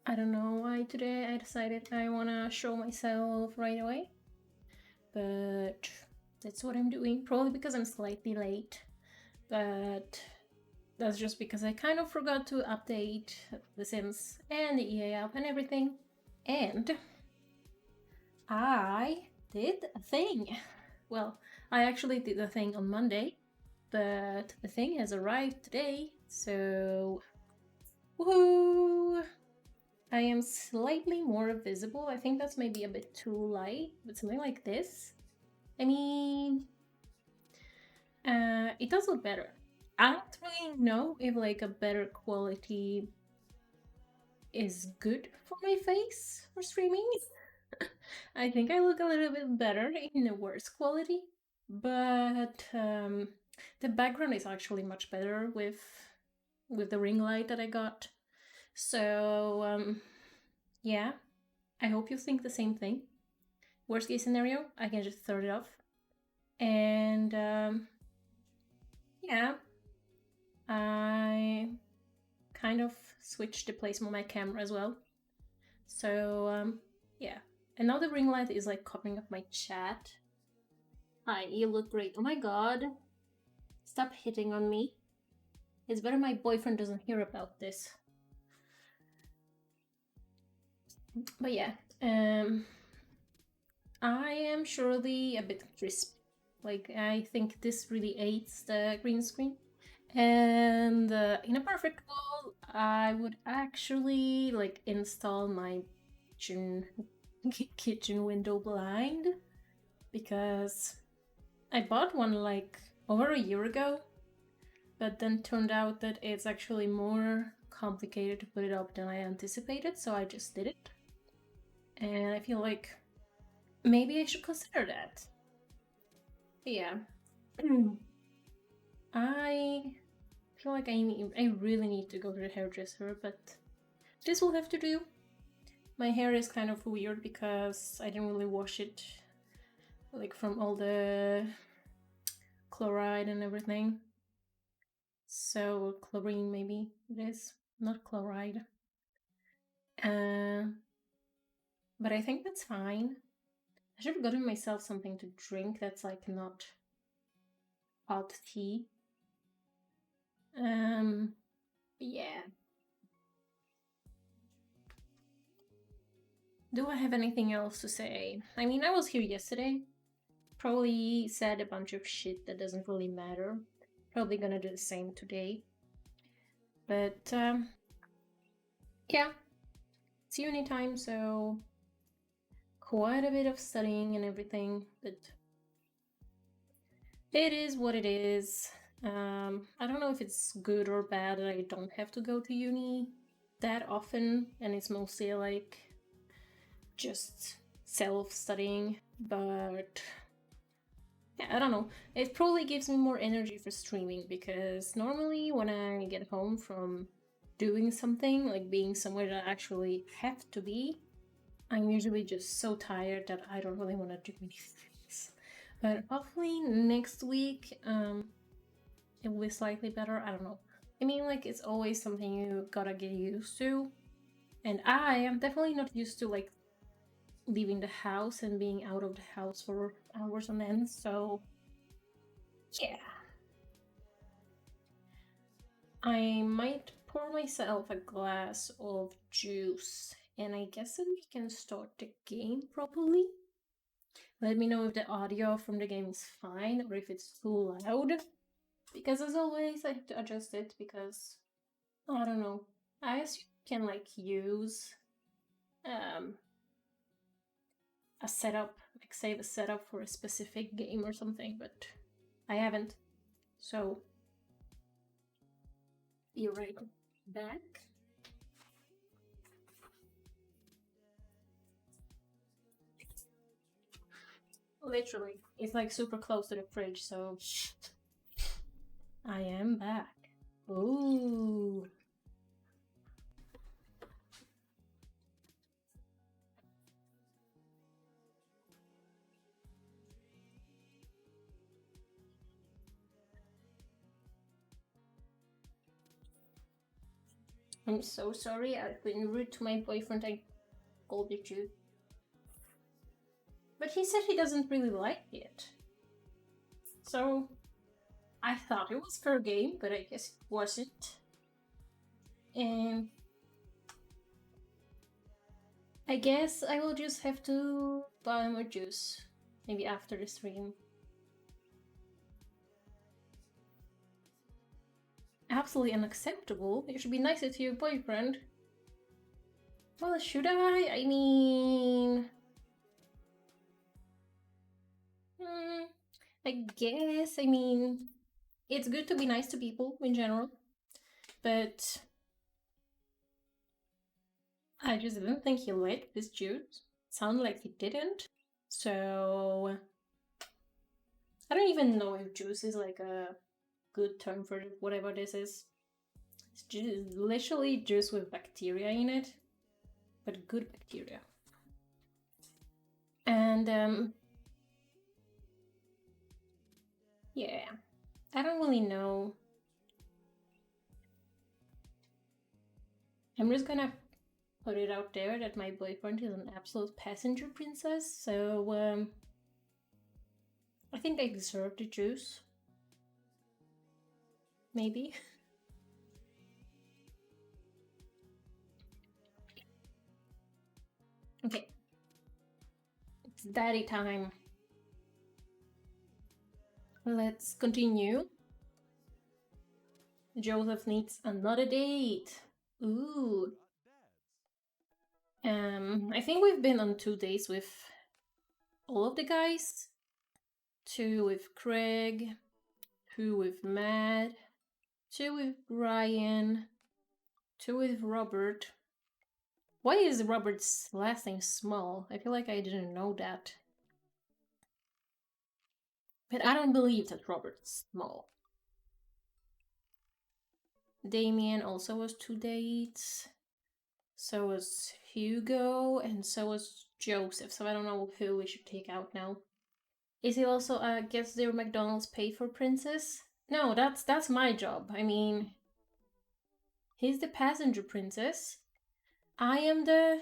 I don't know why today I decided I wanna show myself right away, but that's what I'm doing. Probably because I'm slightly late, but that's just because I kind of forgot to update The Sims and the EA app and everything. And I did a thing. Well, I actually did the thing on Monday, but the thing has arrived today, so woohoo! I am slightly more visible. I think that's maybe a bit too light, but something like this. I mean, it does look better. I don't really know if like a better quality is good for my face for streaming. I think I look a little bit better in the worse quality, but the background is actually much better with the ring light that I got. So yeah, I hope you think the same thing. Worst case scenario, I can just throw it off. And yeah, I kind of switched the placement of my camera as well. So yeah. And now the ring light is like covering up my chat. Hi, you look great. Oh my god. Stop hitting on me. It's better my boyfriend doesn't hear about this. But yeah, I am surely a bit crisp. Like, I think this really aids the green screen. And in a perfect world, I would actually like install my kitchen window blind, because I bought one like over a year ago, but then turned out that it's actually more complicated to put it up than I anticipated, so I just did it. And I feel like maybe I should consider that. But yeah. I feel like I really need to go to the hairdresser, but this will have to do. My hair is kind of weird because I didn't really wash it, like from all the chloride and everything. So chlorine maybe it is, not chloride. But I think that's fine. I should have gotten myself something to drink that's like not hot tea. Yeah. Do I have anything else to say? I mean, I was here yesterday. Probably said a bunch of shit that doesn't really matter. Probably gonna do the same today. But yeah, it's uni time, so quite a bit of studying and everything, but it is what it is. I don't know if it's good or bad that I don't have to go to uni that often, and it's mostly like just self-studying, but yeah, I don't know. It probably gives me more energy for streaming, because normally when I get home from doing something, like being somewhere that I actually have to be, I'm usually just so tired that I don't really want to do many things. But hopefully next week, it will be slightly better. I don't know. I mean, like, it's always something you gotta get used to. And I am definitely not used to, like, leaving the house and being out of the house for hours on end, so yeah. I might pour myself a glass of juice, and I guess then we can start the game properly. Let me know if the audio from the game is fine or if it's too loud, because as always I have to adjust it, because I don't know. I assume you can like use a setup, like save a setup for a specific game or something, but I haven't. So be right back. Literally, it's like super close to the fridge, so I am back. Ooh. I'm so sorry. I've been rude to my boyfriend. I called you too. But he said he doesn't really like it. So I thought it was fair game, but I guess it wasn't. And I guess I will just have to buy more juice. Maybe after the stream. Absolutely unacceptable. You should be nicer to your boyfriend. Well, should I? I mean... I guess, I mean... It's good to be nice to people in general. But... I just didn't think he liked this juice. Sounded like he didn't. So... I don't even know if juice is like a good term for whatever this is. It's just literally juice with bacteria in it, but good bacteria. And yeah, I don't really know. I'm just gonna put it out there that my boyfriend is an absolute passenger princess, so I think I deserve the juice. Maybe. Okay. It's daddy time. Let's continue. Joseph needs another date. Ooh. I think we've been on 2 dates with all of the guys. 2 with Craig, 2 with Matt, 2 with Brian, 2 with Robert. Why is Robert's last name small? I feel like I didn't know that. But I don't believe that Robert's small. Damien also was 2 dates. So was Hugo, and so was Joseph. So I don't know who we should take out now. Is he also gets their McDonald's paid for princess? No, that's my job. I mean, he's the passenger princess. I am the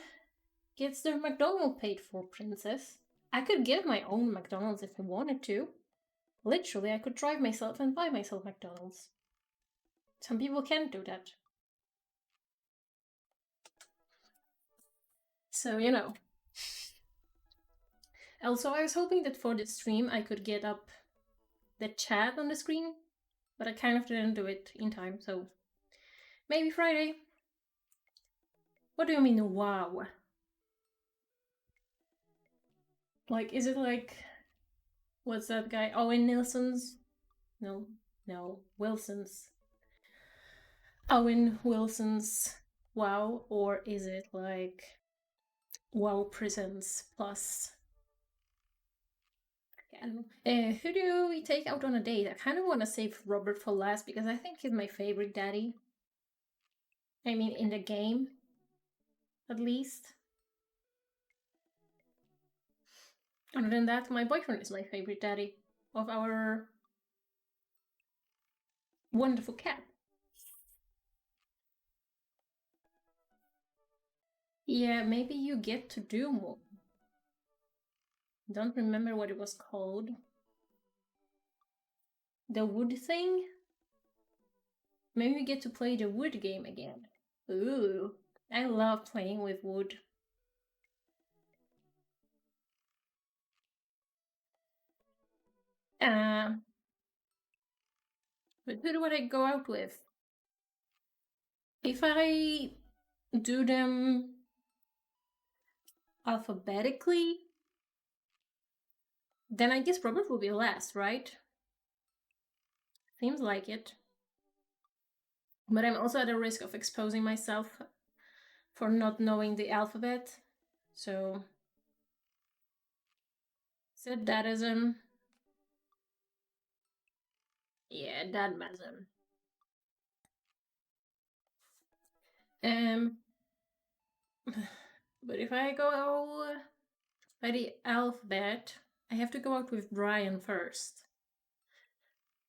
gets their McDonald's paid for princess. I could get my own McDonald's if I wanted to. Literally, I could drive myself and buy myself McDonald's. Some people can't do that. So, you know. Also, I was hoping that for this stream I could get up the chat on the screen, but I kind of didn't do it in time, so maybe Friday. What do you mean, wow? Like, is it like, what's that guy? Owen Nilsson's? No, Wilson's. Owen Wilson's wow, or is it like wow presents plus? I don't know. Who do we take out on a date? I kind of want to save Robert for last because I think he's my favorite daddy. I mean, in the game, at least. Other than that, my boyfriend is my favorite daddy of our wonderful cat. Yeah, maybe you get to do more. Don't remember what it was called. The wood thing? Maybe we get to play the wood game again. Ooh, I love playing with wood. But who do I go out with? If I do them alphabetically, then I guess Robert will be last, right? Seems like it. But I'm also at a risk of exposing myself for not knowing the alphabet. So said dadism. Yeah, dadmasm. But if I go by the alphabet, I have to go out with Brian first.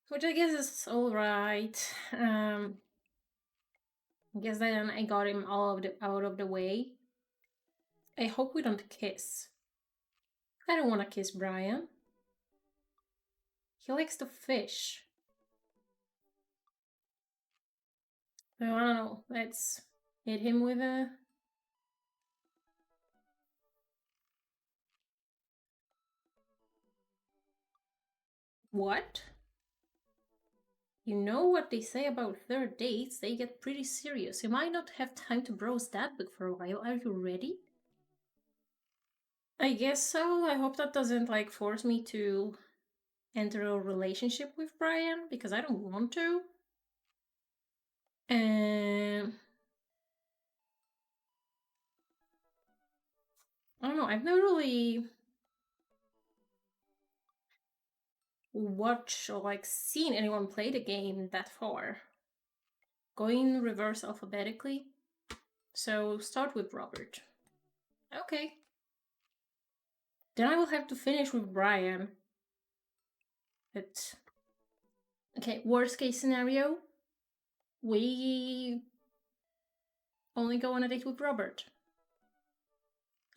Which I guess is alright. I guess then I got him out of the way. I hope we don't kiss. I don't want to kiss Brian. He likes to fish. So I don't know. Let's hit him with a... What? You know what they say about third dates? They get pretty serious. You might not have time to browse that book for a while. Are you ready? I guess so. I hope that doesn't like force me to enter a relationship with Brian because I don't want to. And I don't know. I've never really watched or like seen anyone play the game that far. Going reverse alphabetically. So start with Robert. Okay. Then I will have to finish with Brian. But okay, worst case scenario, we only go on a date with Robert.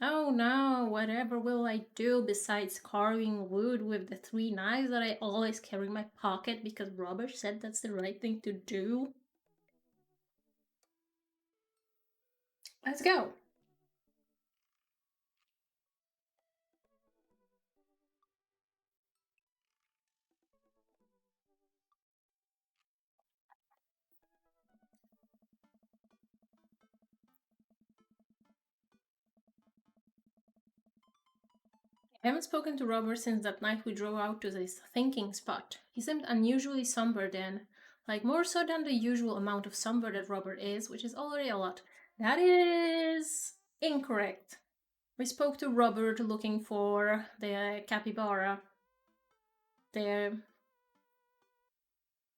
Oh no, whatever will I do besides carving wood with the 3 knives that I always carry in my pocket because Robert said that's the right thing to do? Let's go. I haven't spoken to Robert since that night we drove out to this thinking spot. He seemed unusually somber then, like more so than the usual amount of somber that Robert is, which is already a lot. That is incorrect. We spoke to Robert looking for the capybara, the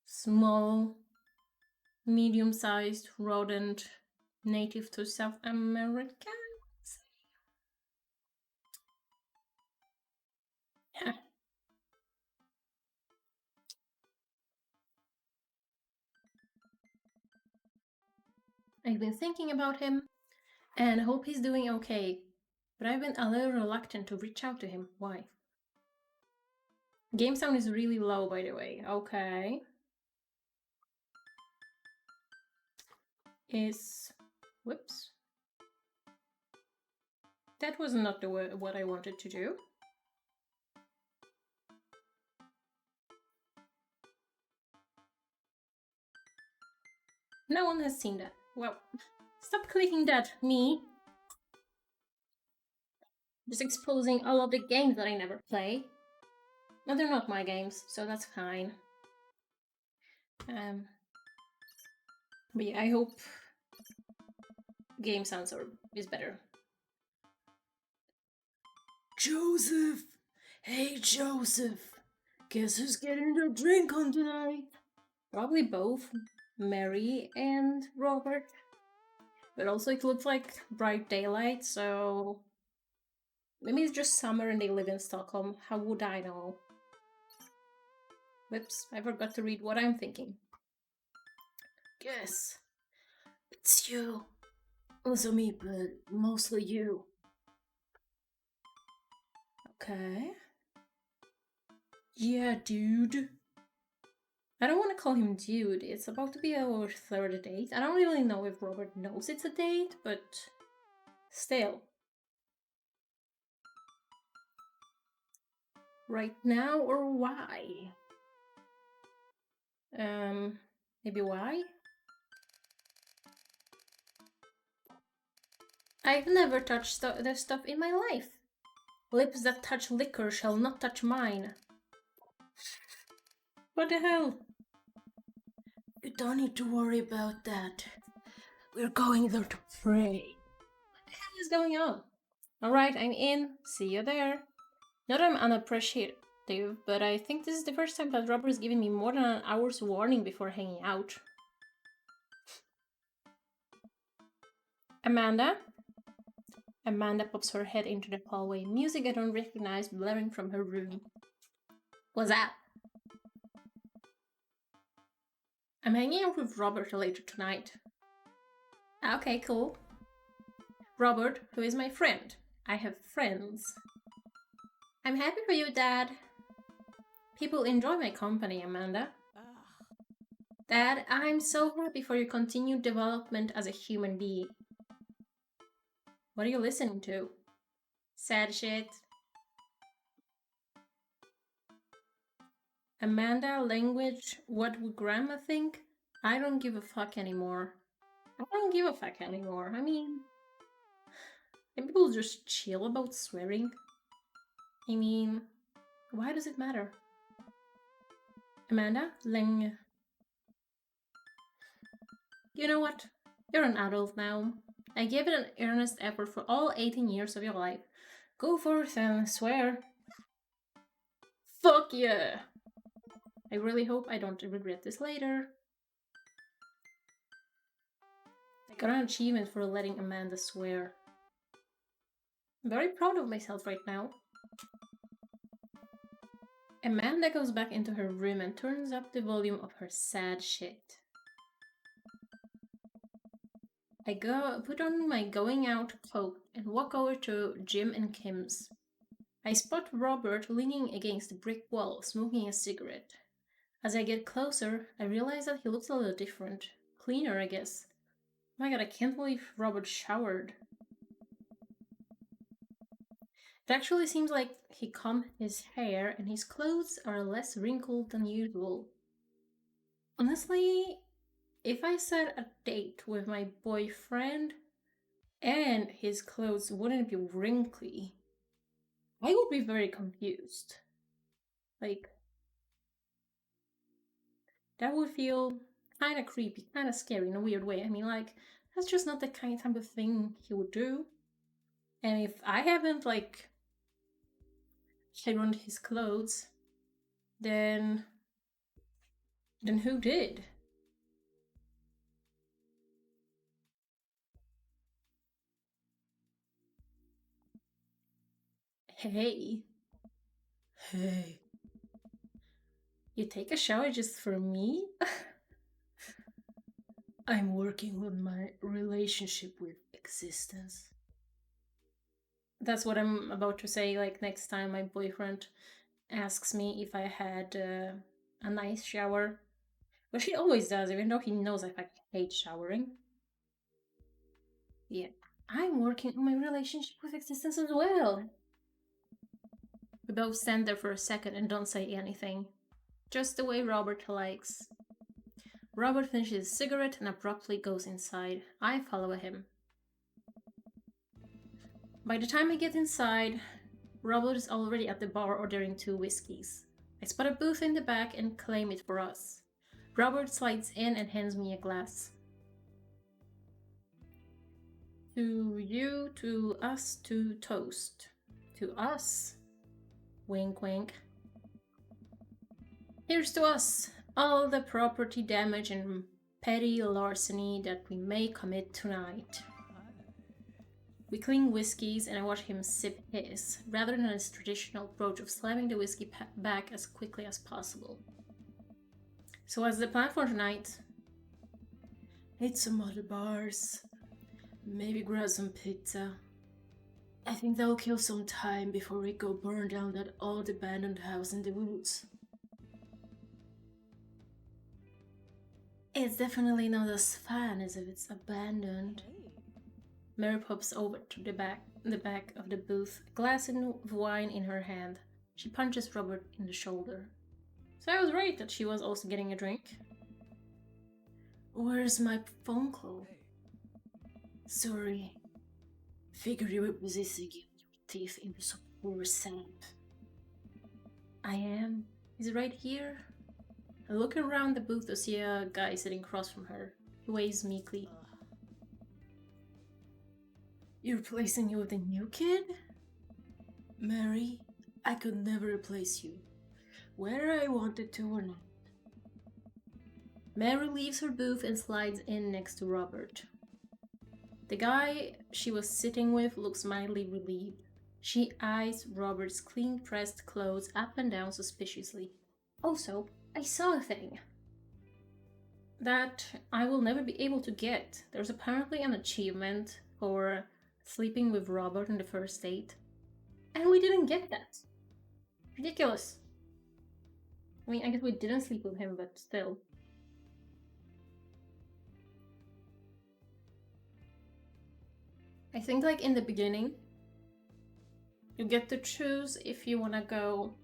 small, medium-sized rodent native to South America. Yeah. I've been thinking about him and hope he's doing okay, but I've been a little reluctant to reach out to him. Why? Game sound is really low, by the way. Okay. Whoops. That was not what I wanted to do. No one has seen that. Well, stop clicking that, me. Just exposing all of the games that I never play. No, they're not my games, so that's fine. But yeah, I hope game sounds is better. Joseph! Hey, Joseph! Guess who's getting their drink on tonight? Probably both Mary and Robert. But also it looks like bright daylight, so maybe it's just summer and they live in Stockholm. How would I know? Whoops, I forgot to read what I'm thinking. Guess it's you. Also me, but mostly you. Okay. Yeah, dude. I don't want to call him dude. It's about to be our third date. I don't really know if Robert knows it's a date, but still. Right now or why? Maybe why? I've never touched the stuff in my life. Lips that touch liquor shall not touch mine. What the hell? You don't need to worry about that. We're going there to pray. What the hell is going on? Alright, I'm in. See you there. Not that I'm unappreciative, but I think this is the first time that Robert's given me more than an hour's warning before hanging out. Amanda? Amanda pops her head into the hallway, music I don't recognize blaring from her room. What's that? I'm hanging out with Robert later tonight. Okay, cool. Robert, who is my friend. I have friends. I'm happy for you, Dad. People enjoy my company, Amanda. Dad, I'm so happy for your continued development as a human being. What are you listening to? Sad shit. Amanda, language, what would grandma think? I don't give a fuck anymore. I don't give a fuck anymore. I mean, can people just chill about swearing? I mean, why does it matter? Amanda, you know what? You're an adult now. I gave it an earnest effort for all 18 years of your life. Go forth and swear. Fuck yeah! I really hope I don't regret this later. I got an achievement for letting Amanda swear. I'm very proud of myself right now. Amanda goes back into her room and turns up the volume of her sad shit. I put on my going out coat and walk over to Jim and Kim's. I spot Robert leaning against the brick wall, smoking a cigarette. As I get closer, I realize that he looks a little different. Cleaner, I guess. Oh my god, I can't believe Robert showered. It actually seems like he combed his hair and his clothes are less wrinkled than usual. Honestly, if I set a date with my boyfriend and his clothes wouldn't be wrinkly, I would be very confused. Like, that would feel kind of creepy, kind of scary in a weird way. I mean, like, that's just not the kind of thing he would do. And if I haven't, like, ironed his clothes, then who did? Hey. Hey. You take a shower just for me? I'm working on my relationship with existence. That's what I'm about to say, like, next time my boyfriend asks me if I had a nice shower. But he always does, even though he knows I fucking hate showering. Yeah. I'm working on my relationship with existence as well. We both stand there for a second and don't say anything. Just the way Robert likes. Robert finishes his cigarette and abruptly goes inside. I follow him. By the time I get inside, Robert is already at the bar ordering 2 whiskeys. I spot a booth in the back and claim it for us. Robert slides in and hands me a glass. To you, to us, to toast. To us. Wink, wink. Here's to us, all the property damage and petty larceny that we may commit tonight. We cling whiskeys and I watch him sip his, rather than his traditional approach of slamming the whiskey back as quickly as possible. So what's the plan for tonight? Hit some other bars. Maybe grab some pizza. I think that'll kill some time before we go burn down that old abandoned house in the woods. It's definitely not as fun as if it's abandoned. Mary pops over to the back of the booth, a glass of wine in her hand. She punches Robert in the shoulder. So I was right that she was also getting a drink. Where's my phone call? Sorry. Figured you were possessing your teeth into some poor sap. I am. He's right here. I look around the booth to see a guy sitting across from her. He waves meekly. You're replacing me with a new kid? Mary, I could never replace you, whether I wanted to or not. Mary leaves her booth and slides in next to Robert. The guy she was sitting with looks mildly relieved. She eyes Robert's clean-pressed clothes up and down suspiciously. Also, I saw a thing. that I will never be able to get. There's apparently an achievement for sleeping with Robert on the first date, and we didn't get that. Ridiculous. I mean, I guess we didn't sleep with him, but still. I think, like, in the beginning, you get to choose if you want to go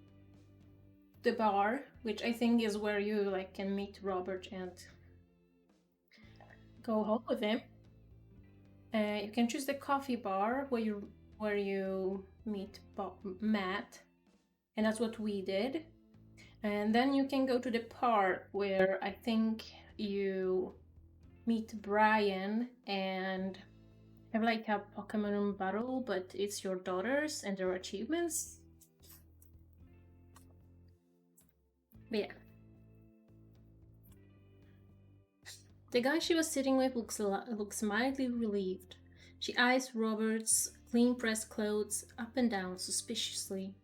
the bar, which I think is where you, like, can meet Robert and go home with him. You can choose the coffee bar where you meet Matt, and that's what we did. And then you can go to the park where I think you meet Brian and have like a Pokemon battle, but it's your daughters and their achievements. But yeah. The guy she was sitting with looks mildly relieved. She eyes Robert's clean pressed clothes up and down suspiciously.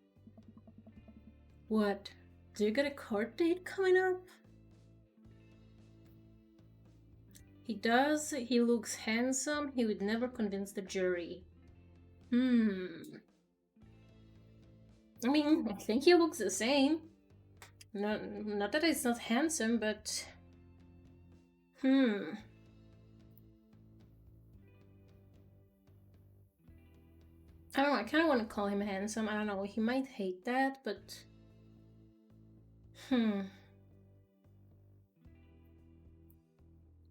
What? Do you got a court date coming up? He does. He looks handsome. He would never convince the jury. I mean, I think he looks the same. Not that he's not handsome, but... I don't know, I kind of want to call him handsome. I don't know, he might hate that, but...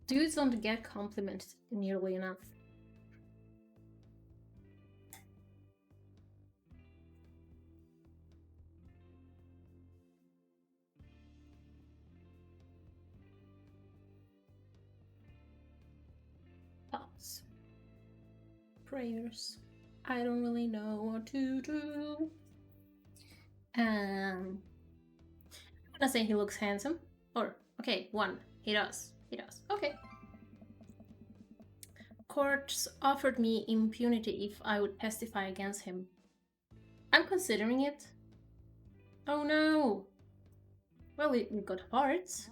Dudes don't get complimented nearly enough. Thoughts. Prayers. I don't really know what to do. I'm gonna say he looks handsome. Or, okay, one. He does. He does. Okay. Courts offered me impunity if I would testify against him. I'm considering it. Oh no! Well, we got hearts.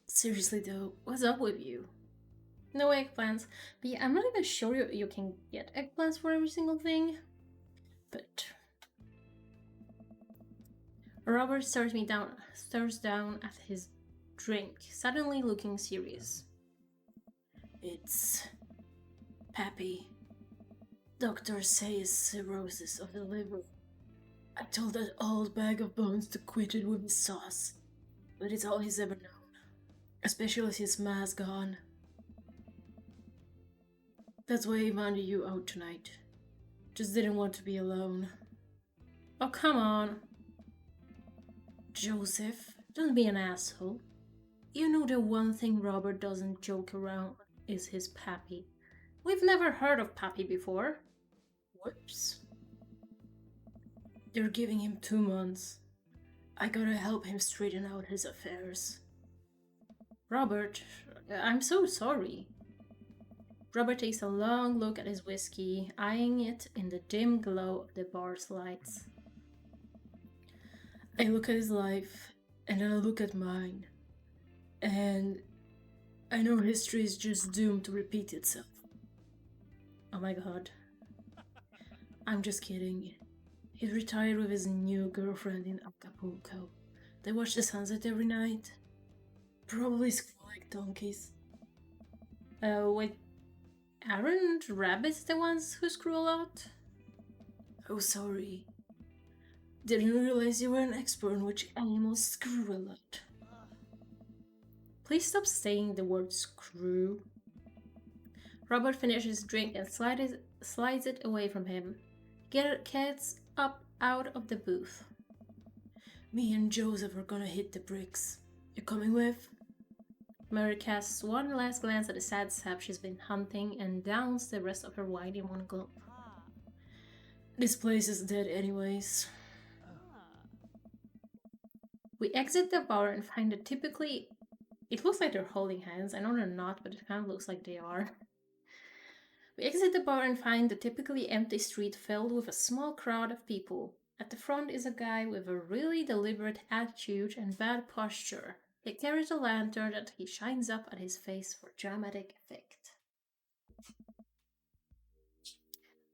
Seriously though, what's up with you? No eggplants. But yeah, I'm not even sure you can get eggplants for every single thing. But... Robert stares down at his drink, suddenly looking serious. It's... Pappy. Doctors say it's cirrhosis of the liver. I told that old bag of bones to quit it with his sauce. But it's all he's ever known. Especially since Ma's gone. That's why he wanted you out tonight. Just didn't want to be alone. Oh, come on. Joseph, don't be an asshole. You know the one thing Robert doesn't joke around is his pappy. We've never heard of Pappy before. Whoops. They're giving him 2 months. I gotta help him straighten out his affairs. Robert, I'm so sorry. Robert takes a long look at his whiskey, eyeing it in the dim glow of the bar's lights. I look at his life, and then I look at mine. And I know history is just doomed to repeat itself. Oh my god. I'm just kidding. He's retired with his new girlfriend in Acapulco. They watch the sunset every night. Probably squeal like donkeys. Wait, aren't rabbits the ones who screw a lot? Oh, sorry. Didn't realize you were an expert on which animals screw a lot. Please stop saying the word screw. Robert finishes his drink and slides it away from him. Gets up out of the booth. Me and Joseph are gonna hit the bricks. You coming with? Mary casts one last glance at the sad sap she's been hunting and downs the rest of her wine in one gulp. This place is dead anyways. We exit the bar and find a typically... It looks like they're holding hands. I know they're not, but it kind of looks like they are. We exit the bar and find the typically empty street filled with a small crowd of people. At the front is a guy with a really deliberate attitude and bad posture. He carries a lantern that he shines up at his face for dramatic effect.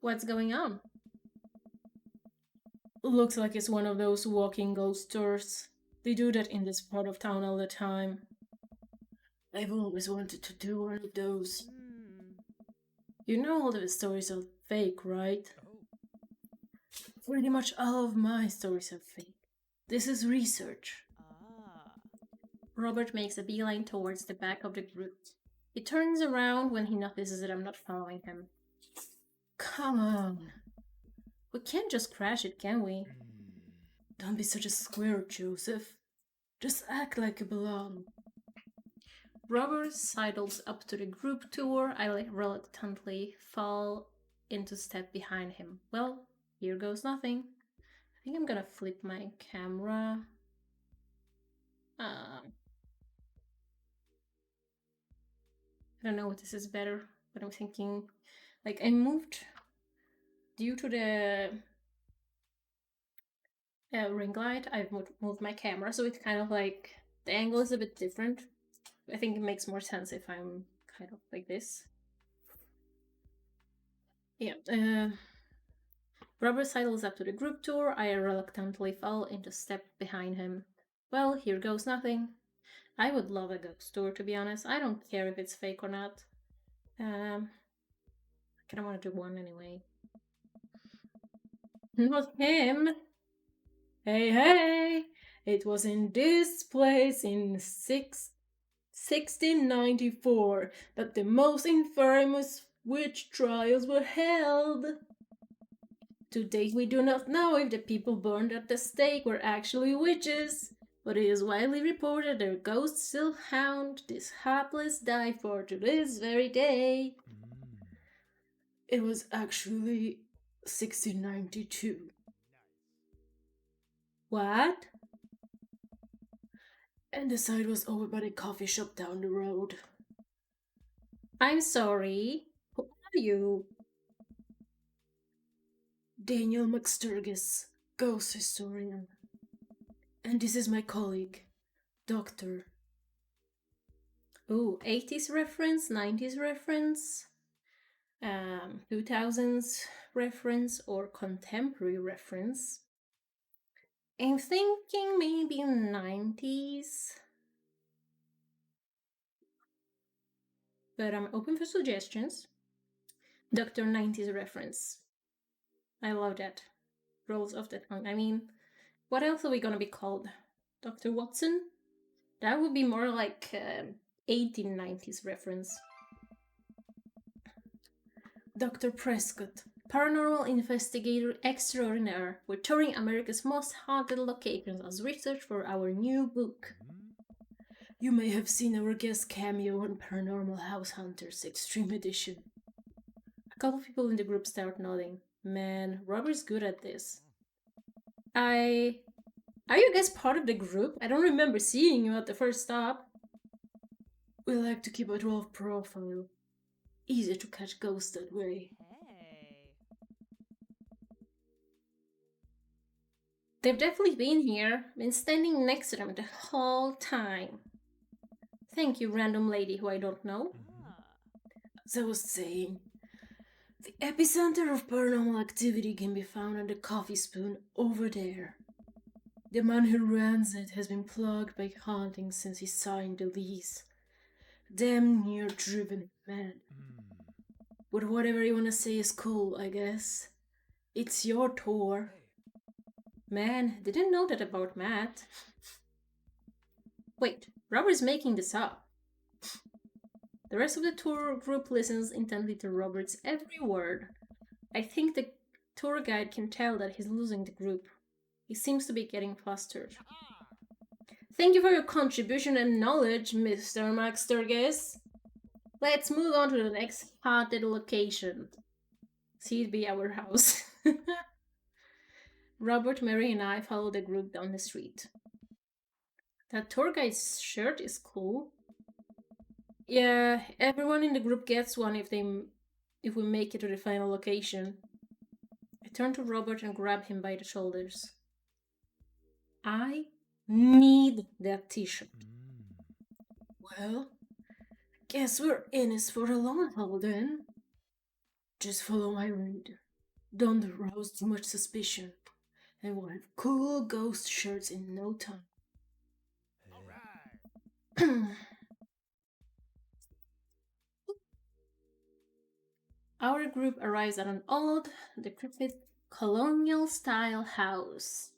What's going on? Looks like it's one of those walking ghost tours. They do that in this part of town all the time. I've always wanted to do one of those. You know all the stories are fake, right? Pretty much all of my stories are fake. This is research. Robert makes a beeline towards the back of the group. He turns around when he notices that I'm not following him. Come on. We can't just crash it, can we? Don't be such a square, Joseph. Just act like you belong. Robert sidles up to the group tour. I reluctantly fall into step behind him. Well, here goes nothing. I think I'm gonna flip my camera. I don't know what this is better, but I'm thinking, like, I moved due to the ring light. I've moved my camera, so it's kind of like the angle is a bit different. I think it makes more sense if I'm kind of like this. Yeah. Robert sidles up to the group tour. I reluctantly fall into step behind him. Well, here goes nothing. I would love a ghost tour, to be honest. I don't care if it's fake or not. I kind of want to do one anyway. Not him. Hey! It was in this place in 1694 that the most infamous witch trials were held. To date, we do not know if the people burned at the stake were actually witches, but it is widely reported their ghosts still haunt this hapless diver to this very day. It was actually 1692. What? And the site was over by the coffee shop down the road. I'm sorry. Who are you? Daniel McSturgis, ghost historian. And this is my colleague, Doctor. Ooh, 80s reference, 90s reference, 2000s reference, or contemporary reference. I'm thinking maybe 90s. But I'm open for suggestions. Dr. 90s reference. I love that. Rolls off the tongue. I mean, what else are we gonna be called? Dr. Watson? That would be more like 1890s reference. Dr. Prescott, paranormal investigator extraordinaire. We're touring America's most haunted locations as research for our new book. You may have seen our guest cameo on Paranormal House Hunters Extreme Edition. A couple people in the group start nodding. Man, Robert's good at this. Are you guys part of the group? I don't remember seeing you at the first stop. We like to keep a low profile. Easy to catch ghosts that way. They've definitely been here. Been standing next to them the whole time. Thank you, random lady who I don't know. As I was saying, the epicenter of paranormal activity can be found on the coffee spoon over there. The man who runs it has been plagued by hauntings since he signed the lease. Damn near driven mad. But whatever you wanna say is cool, I guess. It's your tour. Man, didn't know that about Matt. Wait, Robert's making this up. The rest of the tour group listens intently to Robert's every word. I think the tour guide can tell that he's losing the group. He seems to be getting flustered. Thank you for your contribution and knowledge, Mr. Max Sturgis. Let's move on to the next haunted location. See it be our house. Robert, Mary, and I follow the group down the street. That tour guide's shirt is cool. Yeah, everyone in the group gets one if we make it to the final location. I turn to Robert and grab him by the shoulders. I need that t-shirt. Well, guess we're in this for the long haul then. Just follow my lead. Don't arouse too much suspicion, and we'll have cool ghost shirts in no time. Our group arrives at an old, decrepit, colonial style house.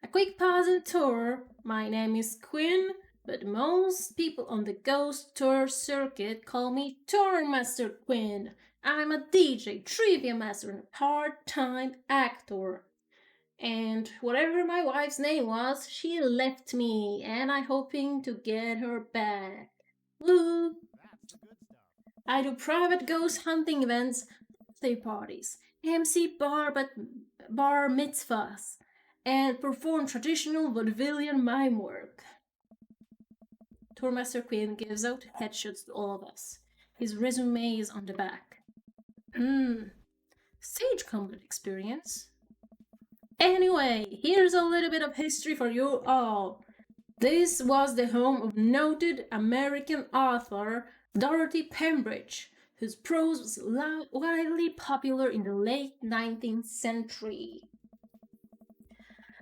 A quick pause and tour. My name is Quinn, but most people on the ghost tour circuit call me Tour Master Quinn. I'm a DJ, trivia master, and part-time actor. And whatever my wife's name was, she left me, and I'm hoping to get her back. Woo! I do private ghost hunting events, birthday parties, MC bar mitzvahs, and perform traditional vaudevillian mime work. Tourmaster Quinn gives out headshots to all of us. His resume is on the back. Stage combat experience. Anyway, here's a little bit of history for you all. This was the home of noted American author Dorothy Pembridge, whose prose was widely popular in the late 19th century.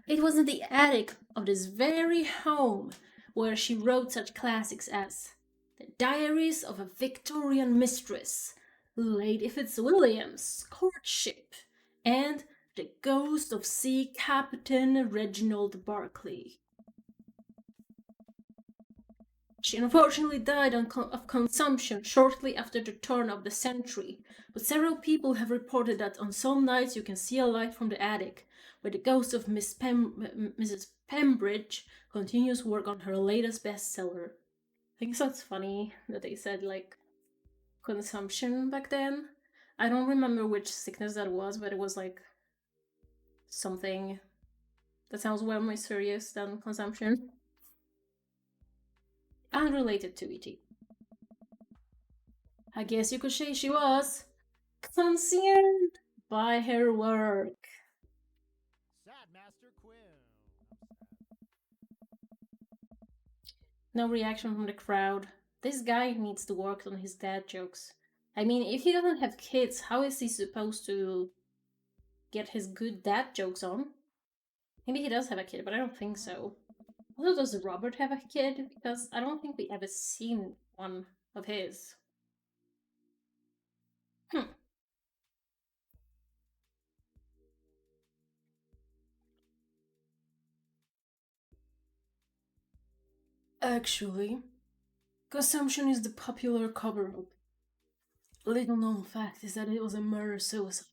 It was in the attic of this very home where she wrote such classics as The Diaries of a Victorian Mistress, Lady Fitzwilliam's Courtship, and The Ghost of Sea Captain Reginald Barclay. She unfortunately died of consumption shortly after the turn of the century, but several people have reported that on some nights you can see a light from the attic, where the ghost of Mrs. Pembridge continues work on her latest bestseller. I think it sounds funny that they said, like, consumption back then. I don't remember which sickness that was, but it was, like, something that sounds way more serious than consumption. Unrelated to E.T. I guess you could say she was consumed by her work. Sad Master Quinn. No reaction from the crowd. This guy needs to work on his dad jokes. I mean, if he doesn't have kids, how is he supposed to get his good dad jokes on? Maybe he does have a kid, but I don't think so. Also, does Robert have a kid? Because I don't think we ever seen one of his. Actually, consumption is the popular cover-up. Little known fact is that it was a murder-suicide.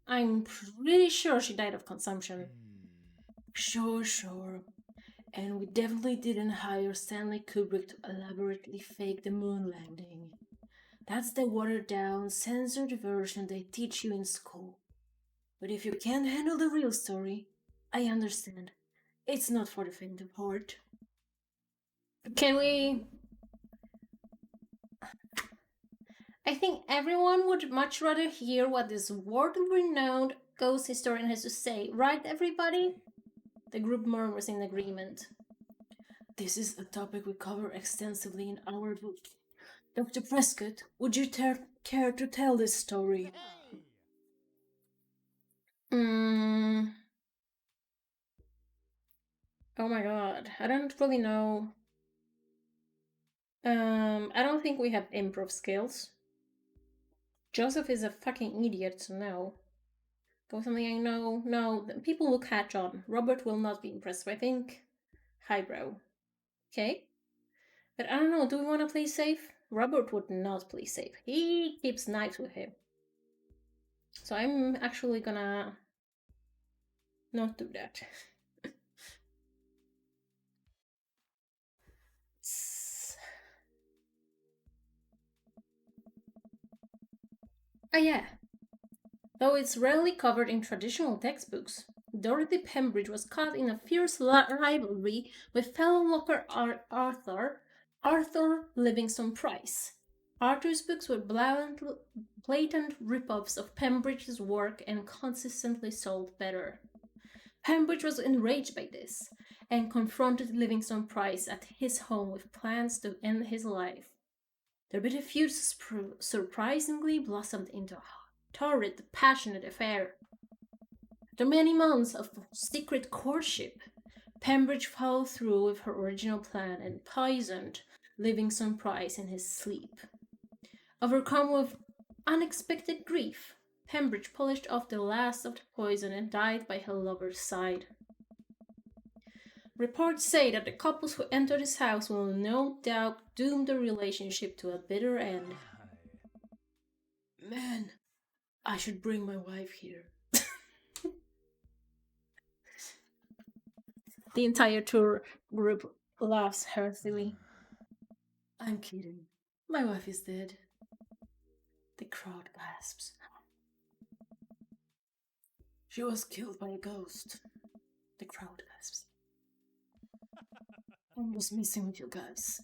I'm pretty sure she died of consumption. Sure. And we definitely didn't hire Stanley Kubrick to elaborately fake the moon landing. That's the watered down, censored version they teach you in school. But if you can't handle the real story, I understand. It's not for the faint of heart. Can we... I think everyone would much rather hear what this world-renowned ghost historian has to say, right, everybody? The group murmurs in agreement. This is a topic we cover extensively in our book. Dr. Prescott, would you care to tell this story? Oh my god, I don't really know. I don't think we have improv skills. Joseph is a fucking idiot, so no. Go something I know. No, people will catch on. Robert will not be impressed, I think. Highbrow. Okay? But I don't know, do we want to play safe? Robert would not play safe. He keeps knives with him. So I'm actually gonna not do that. Ah, yeah. Though it's rarely covered in traditional textbooks, Dorothy Pembridge was caught in a fierce rivalry with fellow local Arthur Livingston Price. Arthur's books were blatant rip-offs of Pembridge's work and consistently sold better. Pembridge was enraged by this and confronted Livingstone Price at his home with plans to end his life. Their bitter feud surprisingly blossomed into a torrid, passionate affair. After many months of secret courtship, Pembridge followed through with her original plan and poisoned Livingstone Price in his sleep. Overcome with unexpected grief, Pembridge polished off the last of the poison and died by her lover's side. Reports say that the couples who enter this house will no doubt doom the relationship to a bitter end. Man, I should bring my wife here. The entire tour group laughs heartily. I'm kidding. My wife is dead. The crowd gasps. She was killed by a ghost. The crowd gasps. I'm just messing with you guys.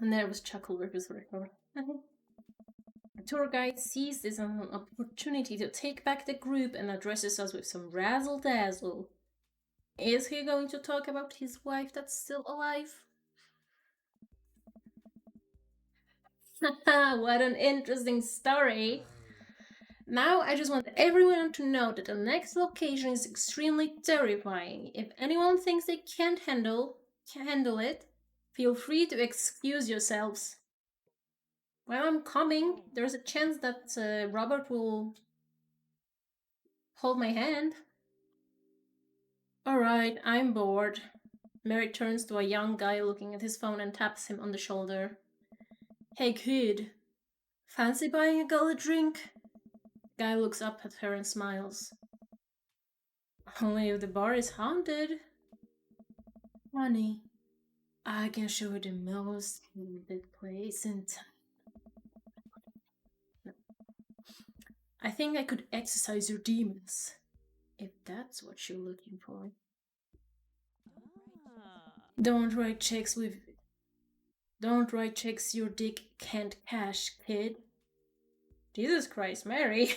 And there was chuckle records record. The tour guide sees this as an opportunity to take back the group and addresses us with some razzle dazzle. Is he going to talk about his wife that's still alive? What an interesting story! Now I just want everyone to know that the next location is extremely terrifying. If anyone thinks they can't handle it, feel free to excuse yourselves. While I'm coming, there's a chance that Robert will hold my hand. Alright, I'm bored. Mary turns to a young guy looking at his phone and taps him on the shoulder. Hey kid, fancy buying a girl a drink? Guy looks up at her and smiles. Only if the bar is haunted. Honey, I can show you the most haunted place in town. No. I think I could exorcise your demons, if that's what you're looking for. Don't write checks your dick can't cash, kid. Jesus Christ, Mary.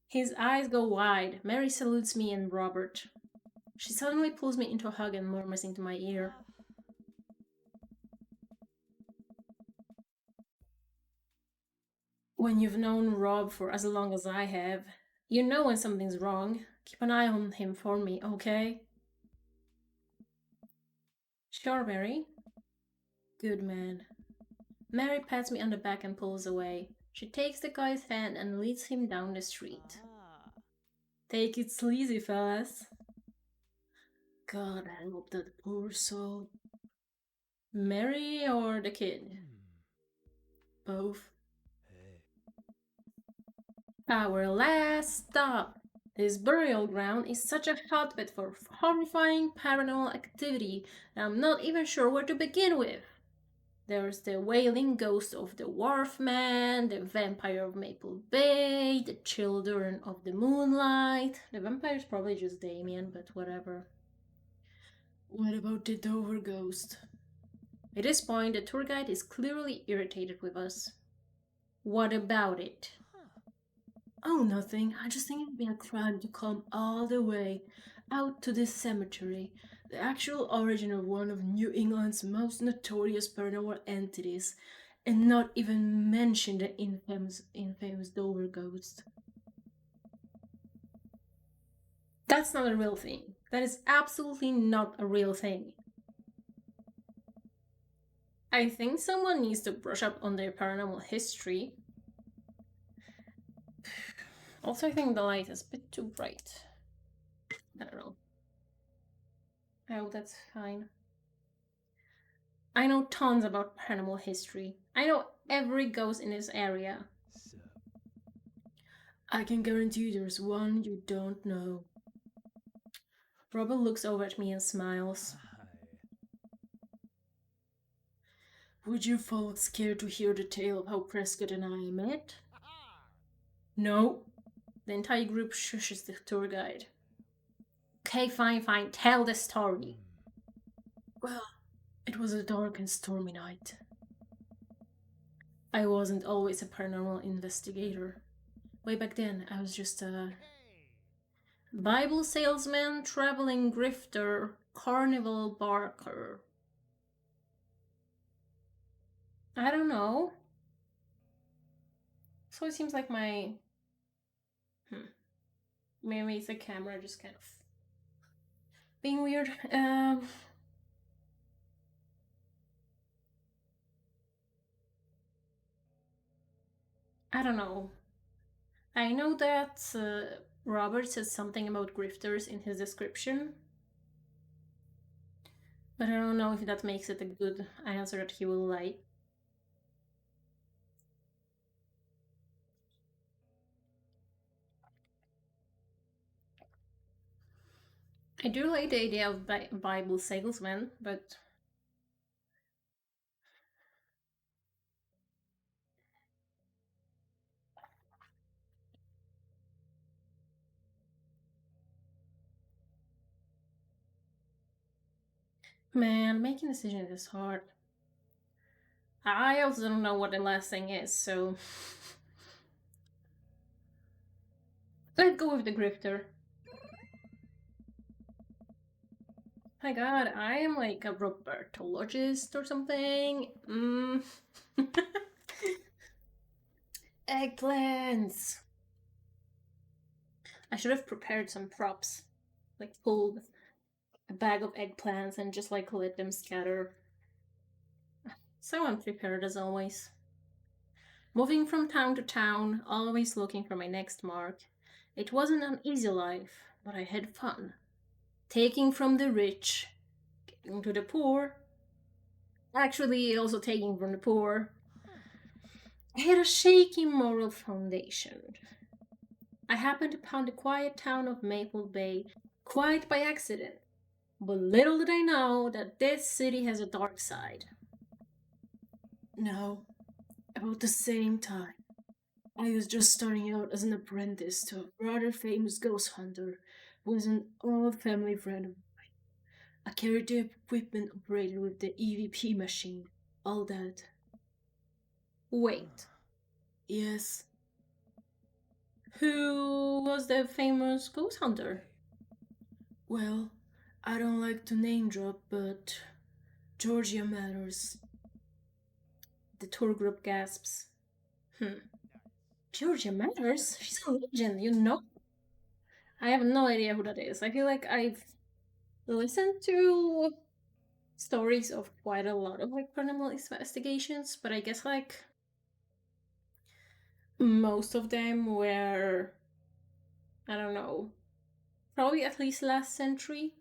His eyes go wide. Mary salutes me and Robert. She suddenly pulls me into a hug and murmurs into my ear. When you've known Rob for as long as I have, you know when something's wrong. Keep an eye on him for me, okay? Sure, Mary. Good man. Mary pats me on the back and pulls away. She takes the guy's hand and leads him down the street. Take it sleazy, fellas. God help that poor soul. Mary or the kid? Both. Our last stop. This burial ground is such a hotbed for horrifying paranormal activity that I'm not even sure where to begin with. There's the wailing ghost of the Wharf Man, the vampire of Maple Bay, the children of the moonlight. The vampire's probably just Damien, but whatever. What about the Dover ghost? At this point, the tour guide is clearly irritated with us. What about it? Oh, nothing. I just think it'd be a crime to come all the way out to this cemetery, the actual origin of one of New England's most notorious paranormal entities, and not even mention the infamous Dover ghost. That's not a real thing. That is absolutely not a real thing. I think someone needs to brush up on their paranormal history. Also, I think the light is a bit too bright. I don't know. I hope that's fine. I know tons about paranormal history. I know every ghost in this area. I can guarantee there's one you don't know. Robert looks over at me and smiles. Would you folks care to hear the tale of how Prescott and I met? No. The entire group shushes the tour guide. Okay, fine, tell the story. Well, it was a dark and stormy night. I wasn't always a paranormal investigator. Way back then, I was just Bible salesman, traveling grifter, carnival barker. I don't know. So it seems like my. Hmm. Maybe it's the camera just kind of being weird. I don't know. I know that Robert said something about grifters in his description, but I don't know if that makes it a good answer that he will like. I do like the idea of Bible salesman, but man, making decisions is hard. I also don't know what the last thing is, so let's go with the grifter. My god, I am like a Robertologist or something. Eggplants! I should have prepared some props. Like pulled a bag of eggplants and just like let them scatter. So unprepared as always. Moving from town to town, always looking for my next mark. It wasn't an easy life, but I had fun. Taking from the rich, giving to the poor. Actually, also taking from the poor. I had a shaky moral foundation. I happened upon the quiet town of Maple Bay quite by accident. But little did I know that this city has a dark side. Now, about the same time, I was just starting out as an apprentice to a rather famous ghost hunter who was an old family friend of mine. I carried the equipment operated with the EVP machine, all that. Wait, yes. Who was the famous ghost hunter? Well, I don't like to name drop, but Georgia matters. The tour group gasps. Hmm. Georgia matters? She's a legend, you know? I have no idea who that is. I feel like I've listened to stories of quite a lot of like paranormal investigations, but I guess like most of them were, I don't know, probably at least last century.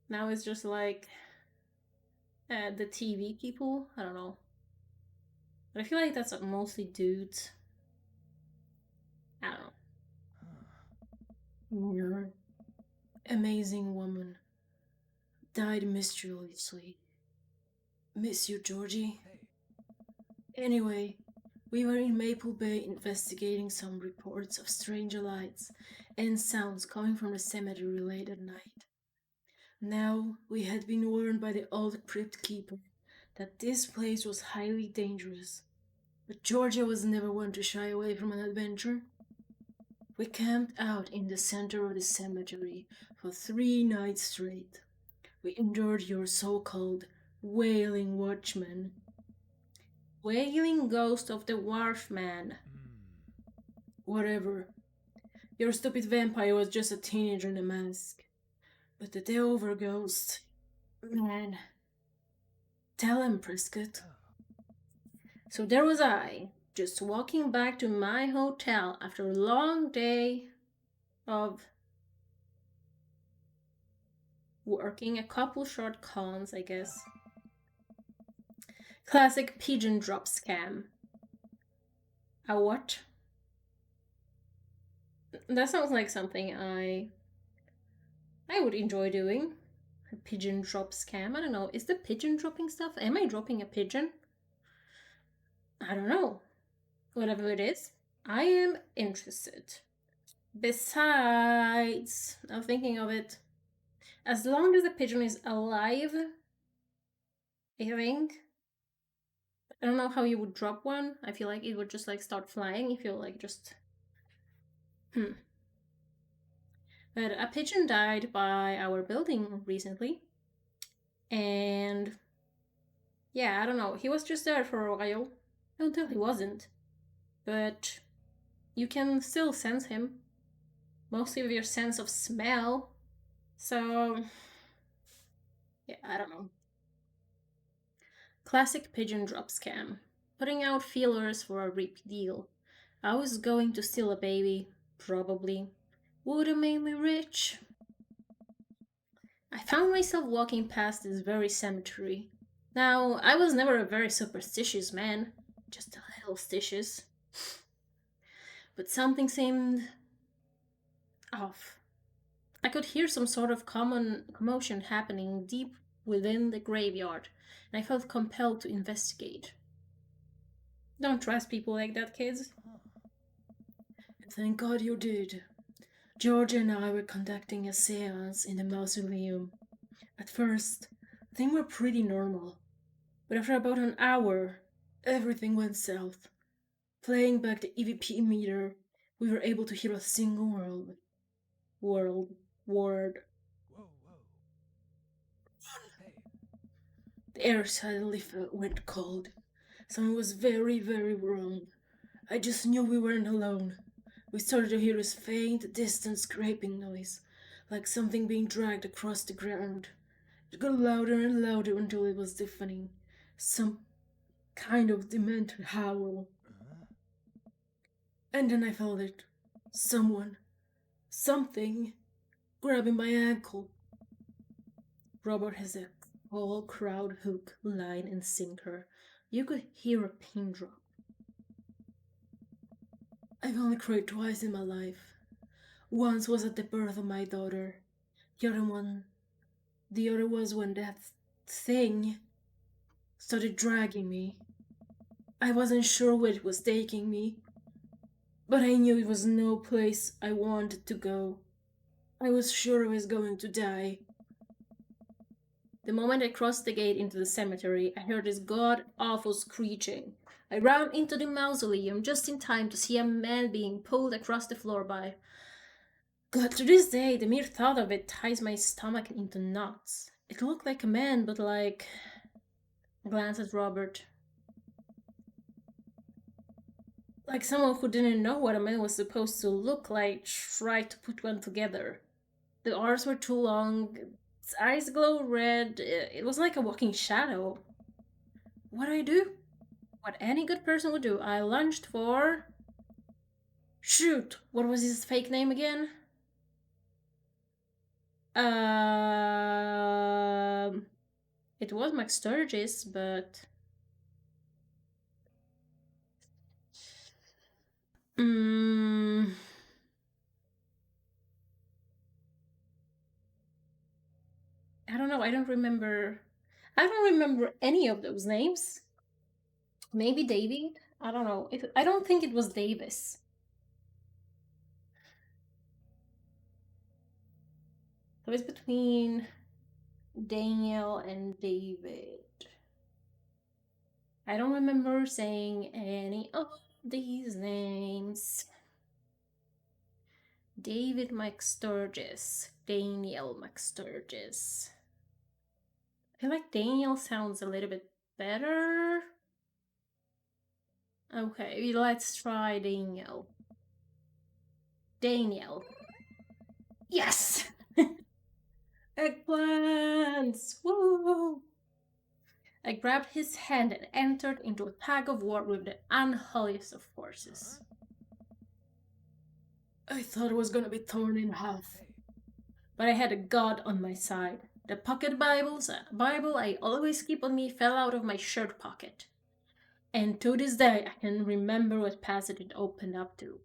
Now it's just like the TV people. I don't know. But I feel like that's mostly dudes. I don't know. Amazing woman. Died mysteriously. Miss you, Georgie. Anyway, we were in Maple Bay investigating some reports of strange lights and sounds coming from the cemetery late at night. Now, we had been warned by the old crypt keeper that this place was highly dangerous, but Georgia was never one to shy away from an adventure. We camped out in the center of the cemetery for 3 nights straight. We endured your so-called wailing watchman. Wailing ghost of the wharf man. Whatever. Your stupid vampire was just a teenager in a mask. But the Delver ghost. Man. Tell him, Prescott. So there was I, just walking back to my hotel after a long day of working, a couple short cons, I guess. Classic pigeon drop scam. A what? That sounds like something I would enjoy doing. A pigeon drop scam. I don't know. Is the pigeon dropping stuff? Am I dropping a pigeon? I don't know. Whatever it is, I am interested. Besides, I'm thinking of it. As long as the pigeon is alive, I think. I don't know how you would drop one. I feel like it would just like start flying if you like just. Hmm. But a pigeon died by our building recently, and yeah, I don't know. He was just there for a while until he wasn't. But you can still sense him, mostly with your sense of smell. So, yeah, I don't know. Classic pigeon drop scam. Putting out feelers for a repeat deal. I was going to steal a baby, probably. Would have made me rich. I found myself walking past this very cemetery. Now, I was never a very superstitious man, just a little stitious, but something seemed off. I could hear some sort of common commotion happening deep within the graveyard, and I felt compelled to investigate. Don't trust people like that, kids. Thank God you did. George and I were conducting a seance in the mausoleum. At first, things were pretty normal, but after about an hour, everything went south. Playing back the EVP meter, we were able to hear a single word. Whoa, whoa. Hey, The air suddenly went cold. Something was very, very wrong. I just knew we weren't alone. We started to hear this faint, distant scraping noise, like something being dragged across the ground. It got louder and louder until it was deafening. Some kind of demented howl. And then I felt it. Someone, something, grabbing my ankle. Robert has a whole crowd hook, line, and sinker. You could hear a pin drop. I've only cried twice in my life. Once was at the birth of my daughter. The other was when that thing started dragging me. I wasn't sure where it was taking me, but I knew it was no place I wanted to go. I was sure I was going to die. The moment I crossed the gate into the cemetery, I heard this god awful screeching. I ran into the mausoleum just in time to see a man being pulled across the floor by. God, to this day, the mere thought of it ties my stomach into knots. It looked like a man, but like. I glanced at Robert. Like someone who didn't know what a man was supposed to look like tried to put one together. The arms were too long, its eyes glowed red, it was like a walking shadow. What do I do? What any good person would do. I lunged for. Shoot! What was his fake name again? Um. It was Max Sturgis, but. Mm, I don't know. I don't remember. I don't remember any of those names. Maybe David? I don't know. I don't think it was Davis. So it's between Daniel and David. I don't remember saying any of these names. David McSturgis. Daniel McSturgis. I feel like Daniel sounds a little bit better. Okay, let's try Daniel. Daniel. Yes! Eggplants! Woo! I grabbed his hand and entered into a tug of war with the unholiest of forces. I thought I was gonna be torn in half, but I had a god on my side. The pocket Bible I always keep on me fell out of my shirt pocket. And to this day, I can remember what passage it opened up to.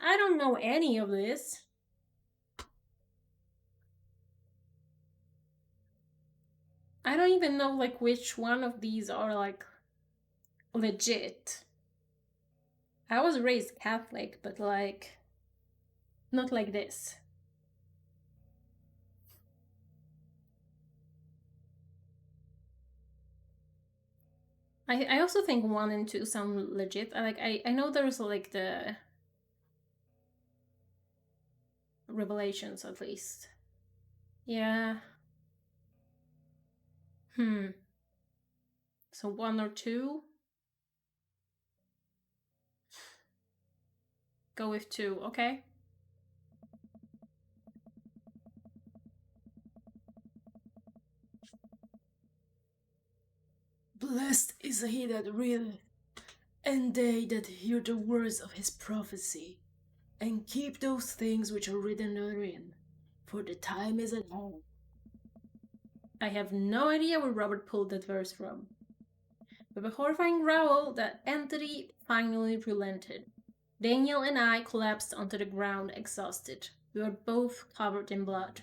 I don't know any of this. I don't even know like which one of these are like legit. I was raised Catholic, but like not like this. I also think one and two sound legit. I know there's like revelations at least. Yeah. So 1 or 2? Go with 2, okay? Blessed is he that readeth, and they that hear the words of his prophecy, and keep those things which are written therein, for the time is at hand. I have no idea where Robert pulled that verse from. With a horrifying growl, that entity finally relented. Daniel and I collapsed onto the ground, exhausted. We were both covered in blood.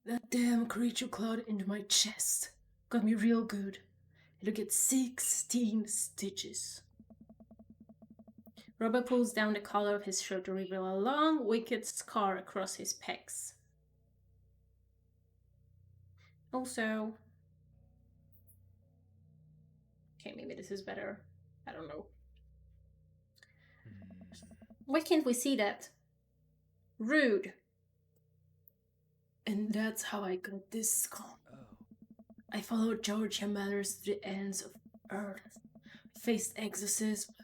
No. That damn creature clawed into my chest. Got me real good. It'll get 16 stitches. Robert pulls down the collar of his shirt to reveal a long, wicked scar across his pecs. Also... Okay, maybe this is better. I don't know. Why can't we see that? Rude. And that's how I got this skull. Oh. I followed Georgia Matters to the ends of earth. Faced exorcism,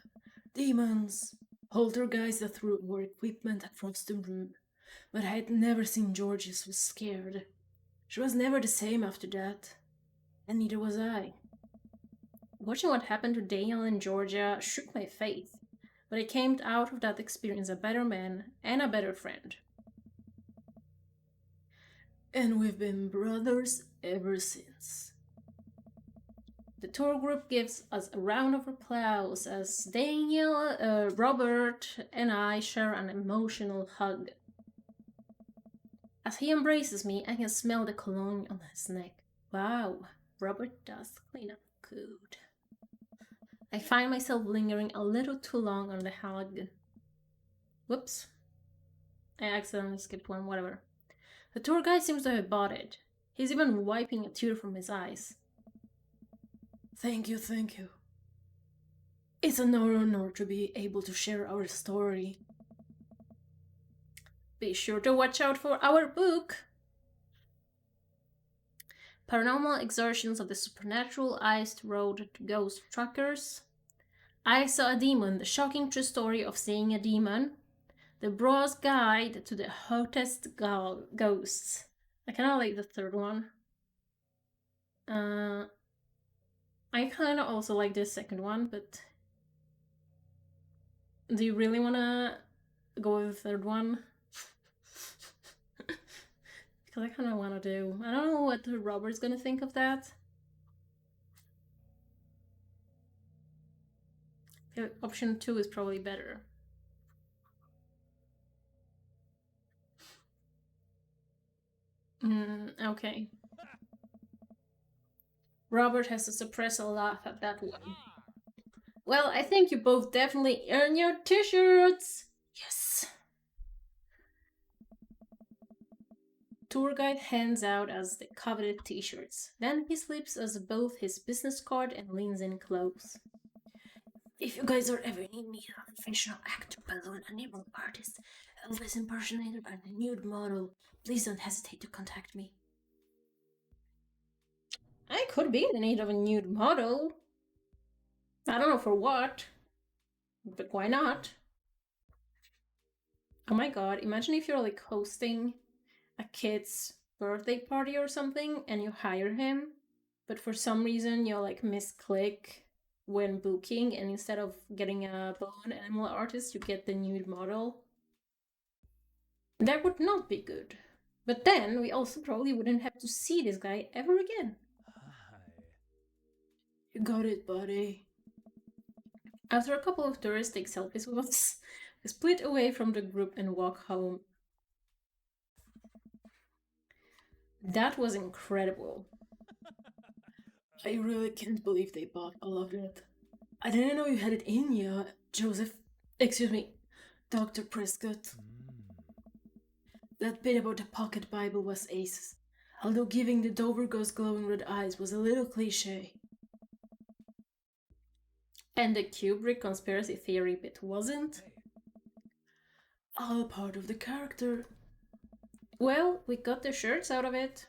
demons, poltergeists that threw our equipment across the room. But I had never seen Georges was scared. She was never the same after that. And neither was I. Watching what happened to Daniel and Georgia shook my faith, but I came out of that experience a better man and a better friend. And we've been brothers ever since. The tour group gives us a round of applause as Daniel, Robert, and I share an emotional hug. As he embraces me, I can smell the cologne on his neck. Wow, Robert does clean up good. I find myself lingering a little too long on the hug. Whoops. I accidentally skipped one, whatever. The tour guide seems to have bought it. He's even wiping a tear from his eyes. Thank you, thank you. It's an honor to be able to share our story. Be sure to watch out for our book. Paranormal Exertions of the Supernatural Iced Road to Ghost Truckers. I Saw a Demon, the shocking true story of seeing a demon. The Bro's Guide to the Hottest Ghosts. I kind of like the third one. I kind of also like the second one, but do you really want to go with the third one? Because I kind of want to do. I don't know what Robert's gonna think of that. Option 2 is probably better. Okay. Robert has to suppress a laugh at that one. Well, I think you both definitely earn your t-shirts! Yes! Tour guide hands out us the coveted t-shirts. Then he slips us both his business card and leans in close. If you guys are ever in need of a professional actor, balloon, animal artist, Elvis impersonator, and a nude model, please don't hesitate to contact me. I could be in need of a nude model. I don't know for what, but why not? Oh my god, imagine if you're like hosting a kid's birthday party or something and you hire him, but for some reason you like misclick when booking, and instead of getting a balloon animal artist, you get the nude model. That would not be good. But then we also probably wouldn't have to see this guy ever again. Hi. You got it, buddy. After a couple of tourists take selfies with us, we split away from the group and walk home. That was incredible. I really can't believe they bought all of it. I didn't know you had it in you, Dr. Prescott. That bit about the pocket Bible was aces, although giving the Dover ghost glowing red eyes was a little cliche. And the Kubrick conspiracy theory bit wasn't? All part of the character. Well, we got the shirts out of it.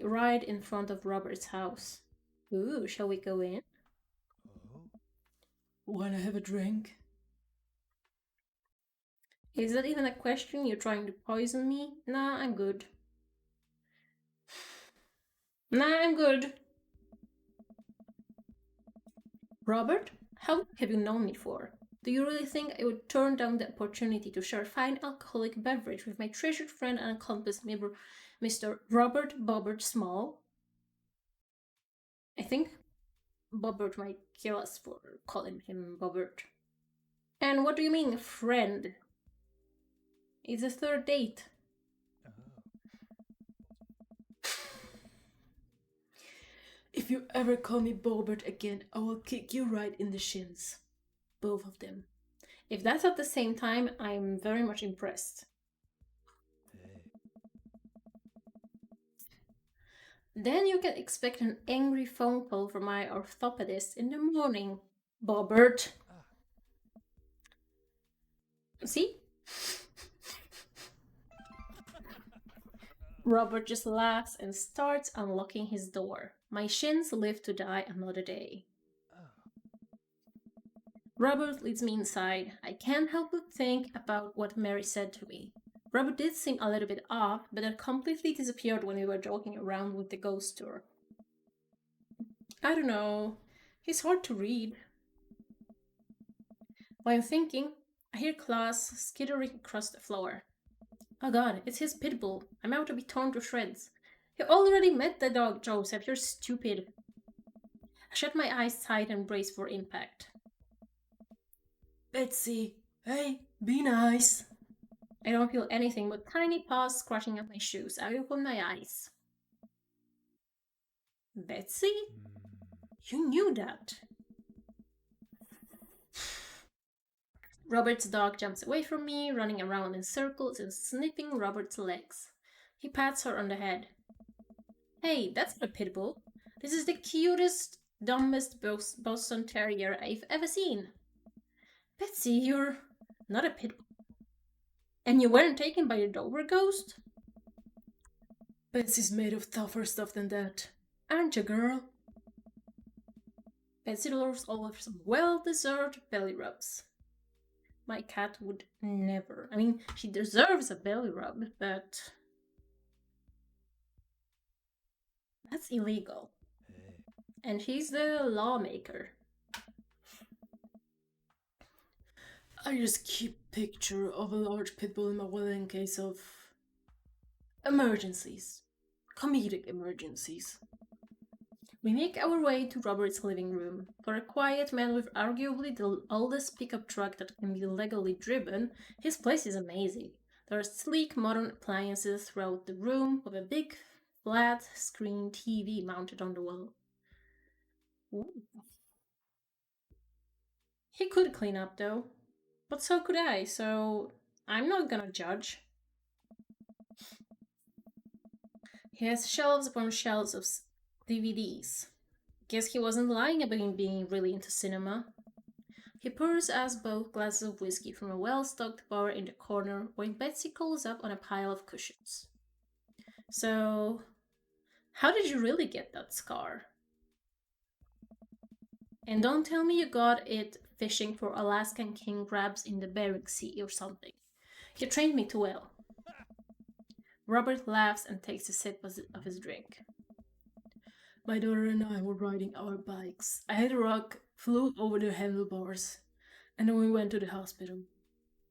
Right in front of Robert's house. Ooh, shall we go in? Oh. Wanna have a drink? Is that even a question? You're trying to poison me? Nah, I'm good. Nah, I'm good. Robert, how long have you known me for? Do you really think I would turn down the opportunity to share a fine alcoholic beverage with my treasured friend and accomplice, Mr. Robert Bobbert Small? I think Bobbert might kill us for calling him Bobbert. And what do you mean, friend? It's a third date. Oh. If you ever call me Bobert again, I will kick you right in the shins. Both of them. If that's at the same time, I'm very much impressed. Hey. Then you can expect an angry phone call from my orthopedist in the morning, Bobbert. Ah. See? Robert just laughs and starts unlocking his door. My shins live to die another day. Oh. Robert leads me inside. I can't help but think about what Mary said to me. Robert did seem a little bit off, but that completely disappeared when we were joking around with the ghost tour. I don't know. He's hard to read. While I'm thinking, I hear Klaus skittering across the floor. Oh god, it's his pit bull. I'm about to be torn to shreds. You already met the dog, Joseph. You're stupid. I shut my eyes tight and brace for impact. Betsy, hey, be nice. I don't feel anything but tiny paws scratching at my shoes. I open my eyes. Betsy? You knew that. Robert's dog jumps away from me, running around in circles and sniffing Robert's legs. He pats her on the head. Hey, that's not a pit bull. This is the cutest, dumbest Boston Terrier I've ever seen. Betsy, you're not a pit bull. And you weren't taken by the Dover ghost? Betsy's made of tougher stuff than that. Aren't you, girl? Betsy deserves all of some well-deserved belly rubs. My cat would never. I mean, she deserves a belly rub, but that's illegal. Hey. And she's the lawmaker. I just keep picture of a large pit bull in my wallet in case of emergencies. Comedic emergencies. We make our way to Robert's living room. For a quiet man with arguably the oldest pickup truck that can be legally driven, his place is amazing. There are sleek modern appliances throughout the room with a big flat screen TV mounted on the wall. Ooh. He could clean up though, but so could I, so I'm not gonna judge. He has shelves upon shelves of DVDs. Guess he wasn't lying about being really into cinema. He pours us both glasses of whiskey from a well-stocked bar in the corner while Betsy calls up on a pile of cushions. So, how did you really get that scar? And don't tell me you got it fishing for Alaskan king crabs in the Bering Sea or something. You trained me too well. Robert laughs and takes a sip of his drink. My daughter and I were riding our bikes. I had a rock, flew over the handlebars, and then we went to the hospital.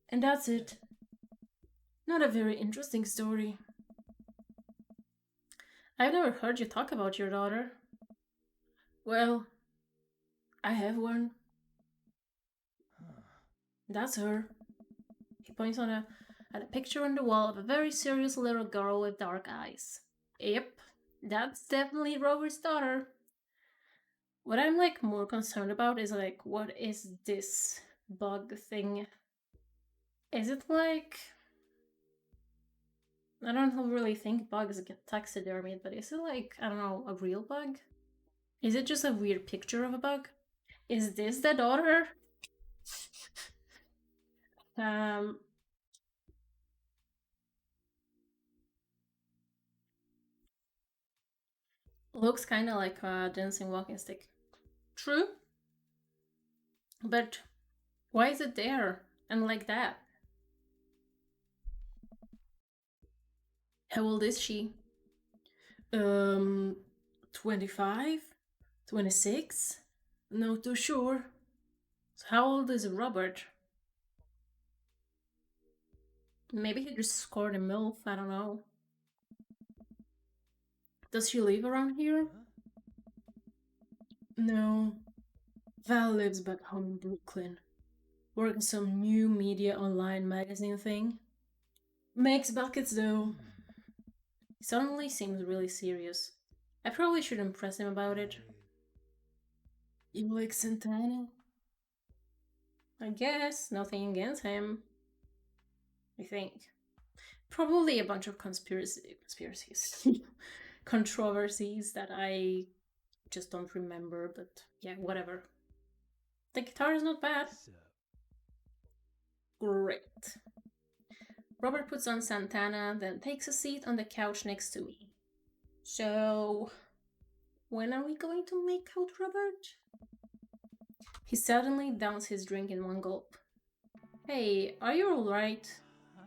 And that's it. Not a very interesting story. I've never heard you talk about your daughter. Well, I have one. Huh. That's her. He points at a picture on the wall of a very serious little girl with dark eyes. Yep, that's definitely Rover's daughter. What I'm more concerned about is what is this bug thing? Is it I don't really think bugs get taxidermied, but is it I don't know, a real bug? Is it just a weird picture of a bug? Is this the daughter? Um, looks kind of like a dancing walking stick. True, but why is it there and like that? How old is she? Um, 25? 26? Not too sure. So how old is Robert? Maybe he just scored a MILF, I don't know. Does she live around here? Huh? No. Val lives back home in Brooklyn. Working some new media online magazine thing. Makes buckets though. He suddenly seems really serious. I probably shouldn't press him about it. You like Santana? I guess nothing against him. I think. Probably a bunch of conspiracies. Controversies that I just don't remember, but yeah, whatever. The guitar is not bad. So, Great. Robert puts on Santana, then takes a seat on the couch next to me. So, when are we going to make out, Robert? He suddenly downs his drink in one gulp. Hey, are you alright? hi.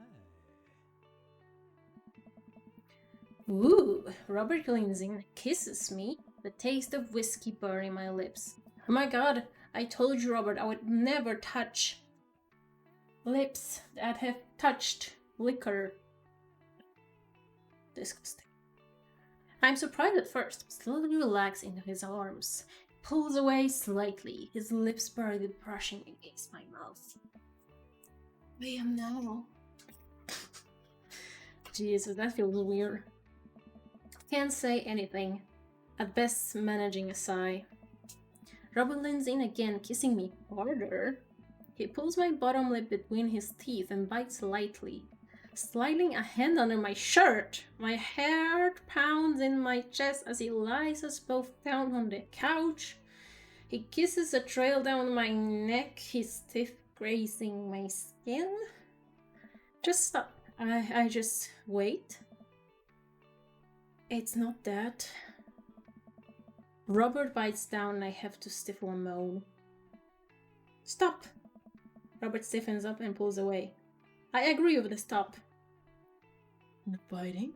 Ooh, Robert leans in, kisses me, the taste of whiskey burning my lips. Oh my god, I told you, Robert, I would never touch lips that have touched liquor. Disgusting. I'm surprised at first, slowly relax into his arms. Pulls away slightly, his lips barely brushing against my mouth. I am now. Jesus, that feels weird. Can't say anything. At best, managing a sigh. Robert leans in again, kissing me harder. He pulls my bottom lip between his teeth and bites lightly, sliding a hand under my shirt. My heart pounds in my chest as he lies us both down on the couch. He kisses a trail down my neck, his teeth grazing my skin. Just stop. I just wait. It's not that. Robert bites down and I have to stifle a moan. Stop! Robert stiffens up and pulls away. I agree with the stop. Not biting?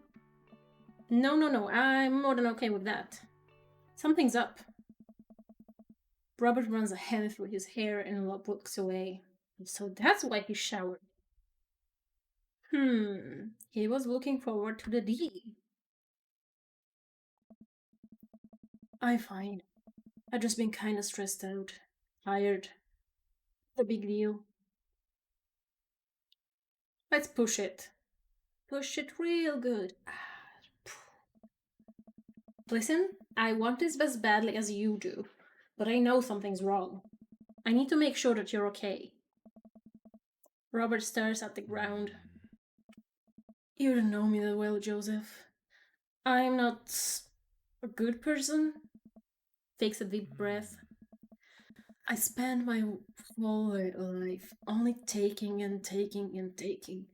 No, I'm more than okay with that. Something's up. Robert runs a hand through his hair and looks away. So that's why he showered. He was looking forward to the D. I'm fine. I've just been kinda stressed out. Tired. No big deal. Let's push it. Push it real good. Listen, I want this as badly as you do, but I know something's wrong. I need to make sure that you're okay. Robert stares at the ground. You don't know me that well, Joseph. I'm not a good person. Takes a deep breath. I spent my whole life only taking and taking and taking.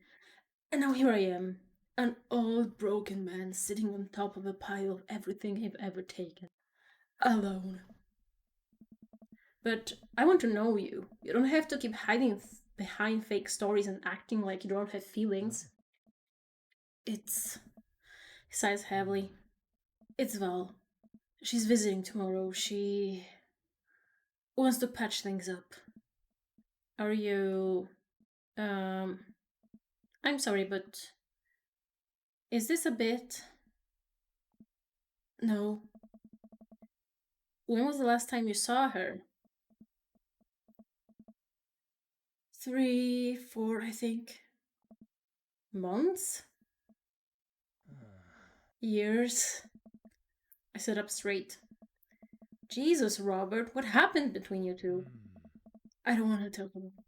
And now here I am, an old broken man sitting on top of a pile of everything I've ever taken. Alone. But I want to know you. You don't have to keep hiding behind fake stories and acting like you don't have feelings. It's. He sighs heavily. It's Val. She's visiting tomorrow. She wants to patch things up. Are you. I'm sorry, but. Is this a bit? No. When was the last time you saw her? 3, 4, I think. Months? Years? I sat up straight. Jesus, Robert, what happened between you two? I don't want to talk about it.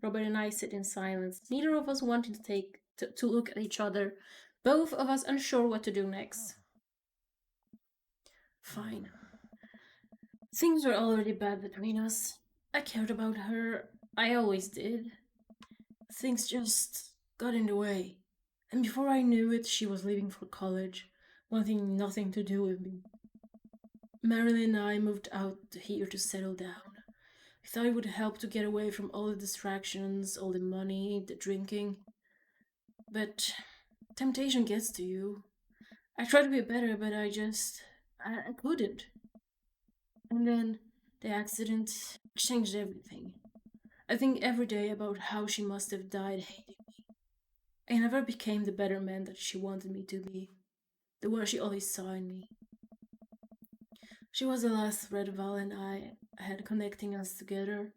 Robert and I sit in silence, neither of us wanting to look at each other, both of us unsure what to do next. Fine. Things were already bad between us. I cared about her. I always did. things just got in the way. And before I knew it, she was leaving for college, wanting nothing to do with me. Marilyn and I moved out here to settle down. We thought it would help to get away from all the distractions, all the money, the drinking. But temptation gets to you. I tried to be better, but I couldn't. And then the accident changed everything. I think every day about how she must have died hating me. I never became the better man that she wanted me to be, the one she always saw in me. She was the last thread Val and I had connecting us together.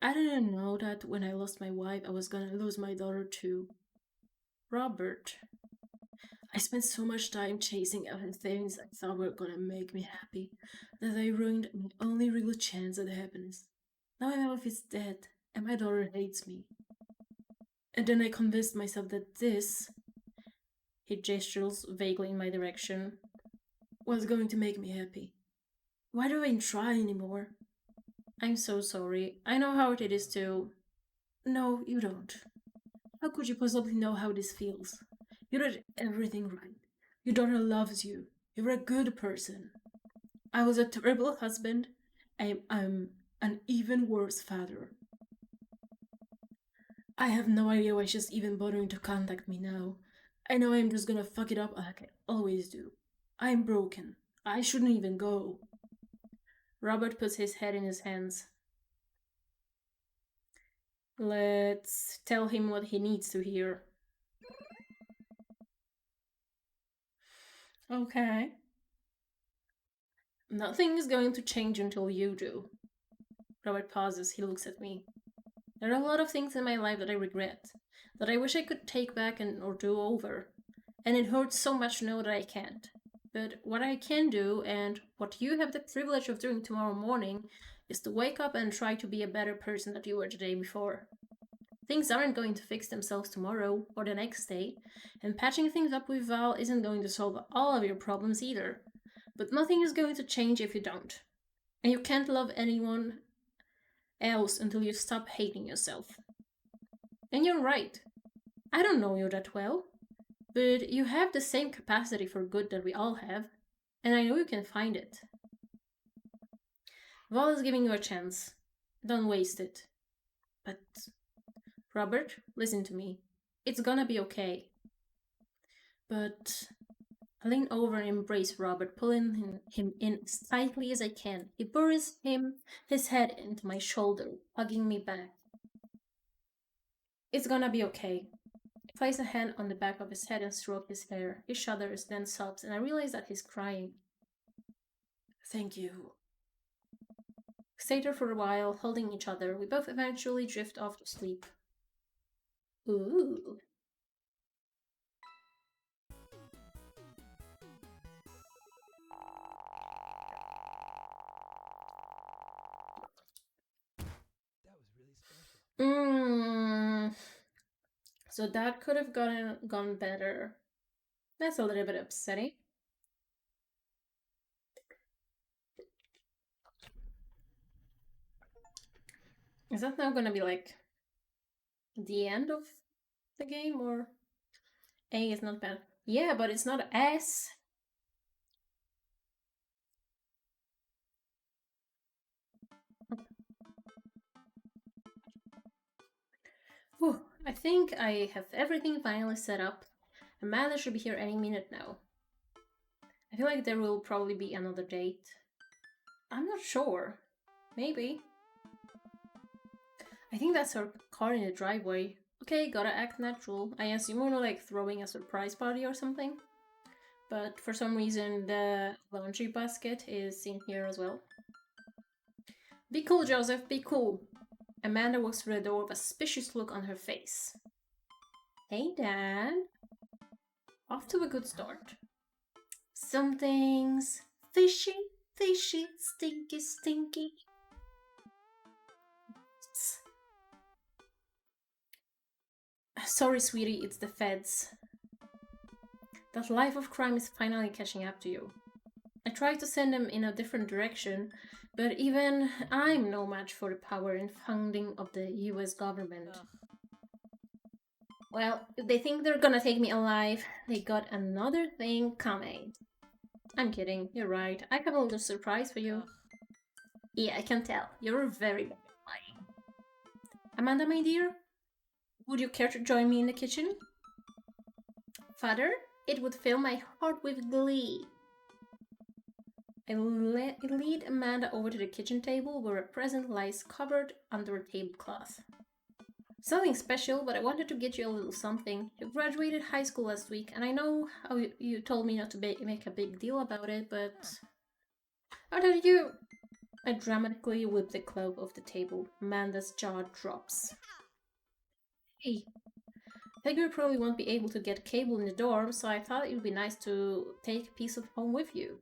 I didn't know that when I lost my wife, I was gonna lose my daughter too. Robert. I spent so much time chasing after things I thought were gonna make me happy that I ruined my only real chance at happiness. Now my wife is dead and my daughter hates me. And then I convinced myself that this, he gestures vaguely in my direction, was going to make me happy. Why do I even try anymore? I'm so sorry. I know how it is to. No, you don't. How could you possibly know how this feels? You did everything right. Your daughter loves you. You're a good person. I was a terrible husband. I'm an even worse father. I have no idea why she's even bothering to contact me now. I know I'm just gonna fuck it up like I always do. I'm broken. I shouldn't even go. Robert puts his head in his hands. Let's tell him what he needs to hear. Okay. Nothing is going to change until you do. Robert pauses. He looks at me. There are a lot of things in my life that I regret, that I wish I could take back or do over. And it hurts so much to know that I can't. But what I can do, and what you have the privilege of doing tomorrow morning, is to wake up and try to be a better person than you were the day before. Things aren't going to fix themselves tomorrow or the next day, and patching things up with Val isn't going to solve all of your problems either. But nothing is going to change if you don't. And you can't love anyone else until you stop hating yourself. And you're right. I don't know you that well, but you have the same capacity for good that we all have, and I know you can find it. Val is giving you a chance. Don't waste it. But, Robert, listen to me. It's gonna be okay. But I lean over and embrace Robert, pulling him in as tightly as I can. He buries his head into my shoulder, hugging me back. It's gonna be okay. I place a hand on the back of his head and stroke his hair. He shudders, then sobs, and I realize that he's crying. Thank you. We stay there for a while, holding each other. We both eventually drift off to sleep. Ooh. That was really special. So that could have gone better. That's a little bit upsetting. Is that now gonna be like the end of the game, or A is not bad? Yeah, but it's not S. Whew, I think I have everything finally set up. Amanda should be here any minute now. I feel like there will probably be another date. I'm not sure. Maybe. I think that's her car in the driveway. Okay, gotta act natural. I assume we're not like throwing a surprise party or something. But for some reason the laundry basket is in here as well. Be cool, Joseph, be cool. Amanda walks through the door with a suspicious look on her face. Hey, Dad. Off to a good start. Something's fishy, fishy, stinky, stinky. Sorry, sweetie, it's the feds. That life of crime is finally catching up to you. I tried to send them in a different direction, but even I'm no match for the power and funding of the US government. Ugh. Well, if they think they're gonna take me alive, they got another thing coming. I'm kidding, you're right. I have a little surprise for you. Ugh. Yeah, I can tell. You're very bad at lying. Amanda, my dear, would you care to join me in the kitchen? Father, it would fill my heart with glee. I lead Amanda over to the kitchen table where a present lies covered under a tablecloth. It's nothing special, but I wanted to get you a little something. You graduated high school last week, and I know how you told me not to make a big deal about it, but... How did you... I dramatically whip the cloak off the table. Amanda's jaw drops. Hey, figure you probably won't be able to get cable in the dorm, so I thought it would be nice to take a piece of home with you.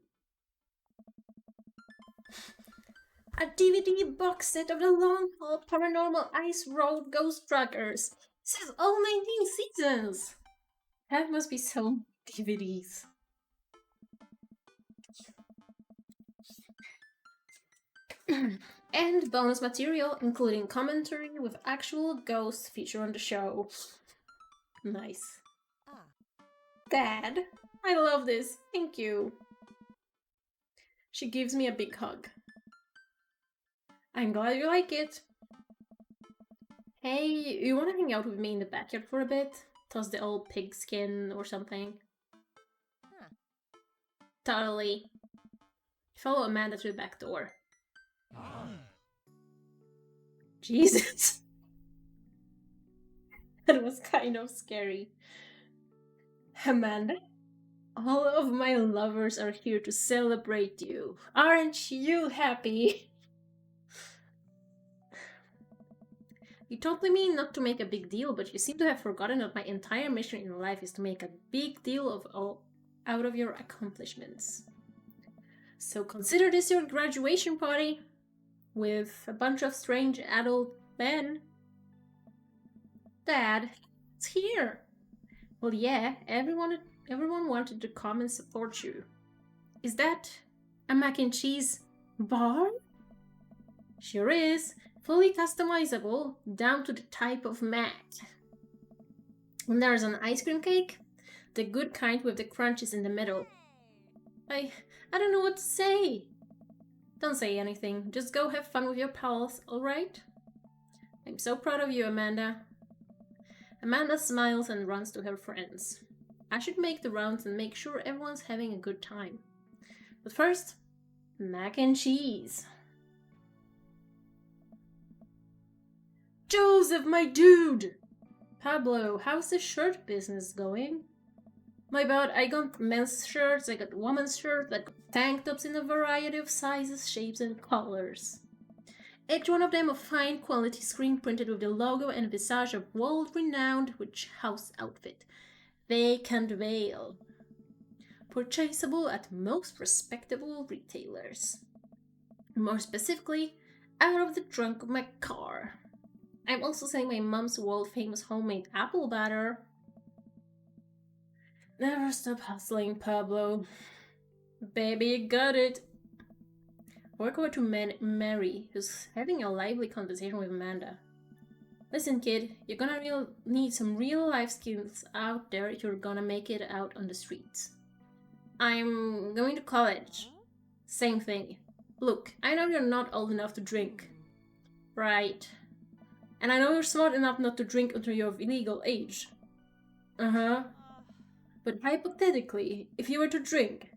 A DVD box set of the long-haul Paranormal Ice Road Ghost Trackers. It says all 19 seasons. That must be so DVDs. And bonus material, including commentary with actual ghosts featured on the show. Nice. Ah. Dad, I love this. Thank you. She gives me a big hug. I'm glad you like it. Hey, you wanna hang out with me in the backyard for a bit? Toss the old pigskin or something? Huh. Totally. Follow Amanda to the back door. Jesus. That was kind of scary. Amanda, all of my lovers are here to celebrate you. Aren't you happy? You told me not to make a big deal, but you seem to have forgotten that my entire mission in life is to make a big deal out of your accomplishments. So consider this your graduation party with a bunch of strange adult men. Dad, it's here. Well, yeah, everyone wanted to come and support you. Is that a mac and cheese bar? Sure is. Fully customizable down to the type of mac. And there's an ice cream cake, the good kind with the crunches in the middle. I don't know what to say. Don't say anything. Just go have fun with your pals, alright? I'm so proud of you, Amanda. Amanda smiles and runs to her friends. I should make the rounds and make sure everyone's having a good time. But first, mac and cheese. Joseph, my dude! Pablo, how's the shirt business going? My bad, I got men's shirts, I got women's shirts, I got tank tops in a variety of sizes, shapes, and colors. Each one of them a fine quality screen printed with the logo and visage of world-renowned witch house outfit, Vacant Veil. Purchasable at most respectable retailers. More specifically, out of the trunk of my car. I'm also selling my mom's world-famous homemade apple batter. Never stop hustling, Pablo. Baby, you got it. Work over to Mary, who's having a lively conversation with Amanda. Listen, kid, you're gonna need some real life skills out there if you're gonna make it out on the streets. I'm going to college. Same thing. Look, I know you're not old enough to drink. Right. And I know you're smart enough not to drink until you're of legal age. Uh-huh. But hypothetically, if you were to drink,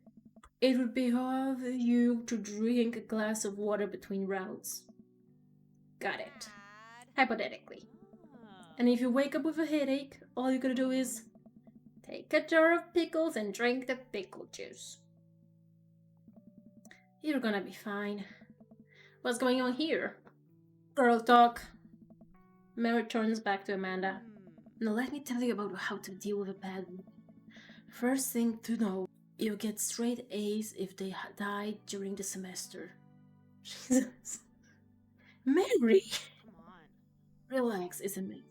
it would behove you to drink a glass of water between rounds. Got it. Dad. Hypothetically. Oh. And if you wake up with a headache, all you gotta do is take a jar of pickles and drink the pickle juice. You're gonna be fine. What's going on here? Girl talk. Mary turns back to Amanda. Now let me tell you about how to deal with a bad mood. First thing to know, you get straight A's if they died during the semester. Jesus. Mary! Come on. Relax, isn't it?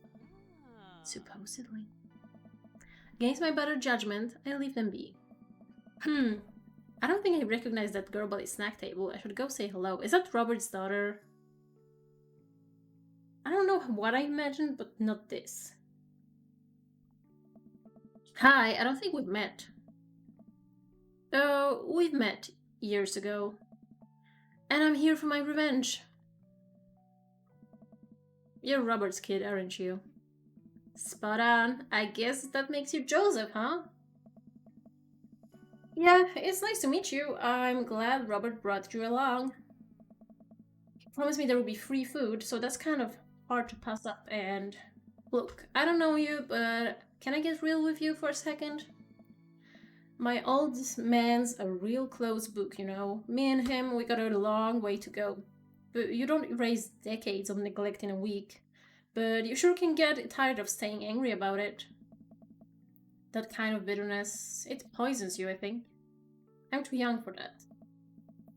Oh. Supposedly. Against my better judgment, I leave them be. I don't think I recognize that girl by the snack table. I should go say hello. Is that Robert's daughter? I don't know what I imagined, but not this. Hi, I don't think we've met. Oh, we've met years ago. And I'm here for my revenge. You're Robert's kid, aren't you? Spot on. I guess that makes you Joseph, huh? Yeah, it's nice to meet you. I'm glad Robert brought you along. He promised me there would be free food, so that's kind of hard to pass up. And look, I don't know you, but can I get real with you for a second? My old man's a real close book, you know. Me and him, we got a long way to go. But you don't erase decades of neglect in a week. But you sure can get tired of staying angry about it. That kind of bitterness, it poisons you, I think. I'm too young for that.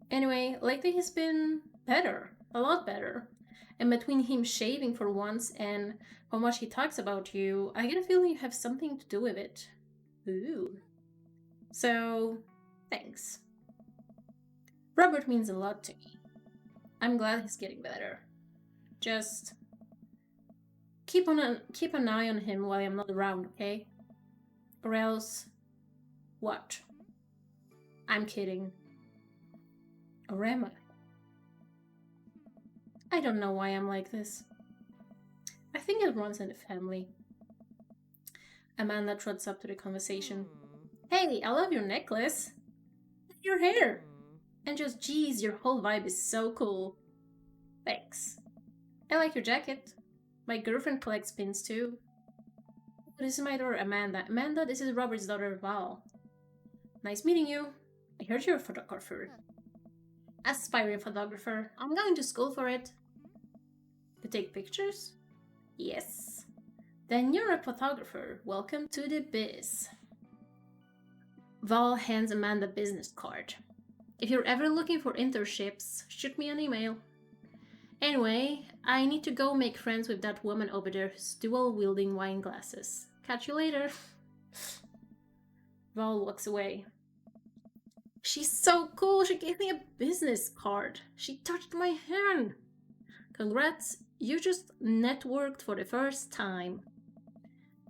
Anyway, lately he's been better. A lot better. And between him shaving for once and how much he talks about you, I get a feeling you have something to do with it. Ooh. So, thanks. Robert means a lot to me. I'm glad he's getting better. Just keep an eye on him while I'm not around, okay? Or else, what? I'm kidding. Or am I? I don't know why I'm like this. I think it runs in the family. Amanda trots up to the conversation. Hey, I love your necklace. Your hair. And just geez, your whole vibe is so cool. Thanks. I like your jacket. My girlfriend collects pins too. This is my daughter Amanda. Amanda, this is Robert's daughter Val. Nice meeting you. I heard you're a photographer. Aspiring photographer. I'm going to school for it. To take pictures? Yes. Then you're a photographer. Welcome to the biz. Val hands Amanda a business card. If you're ever looking for internships, shoot me an email. Anyway, I need to go make friends with that woman over there who's dual-wielding wine glasses. Catch you later. Val walks away. She's so cool, she gave me a business card. She touched my hand. Congrats, you just networked for the first time.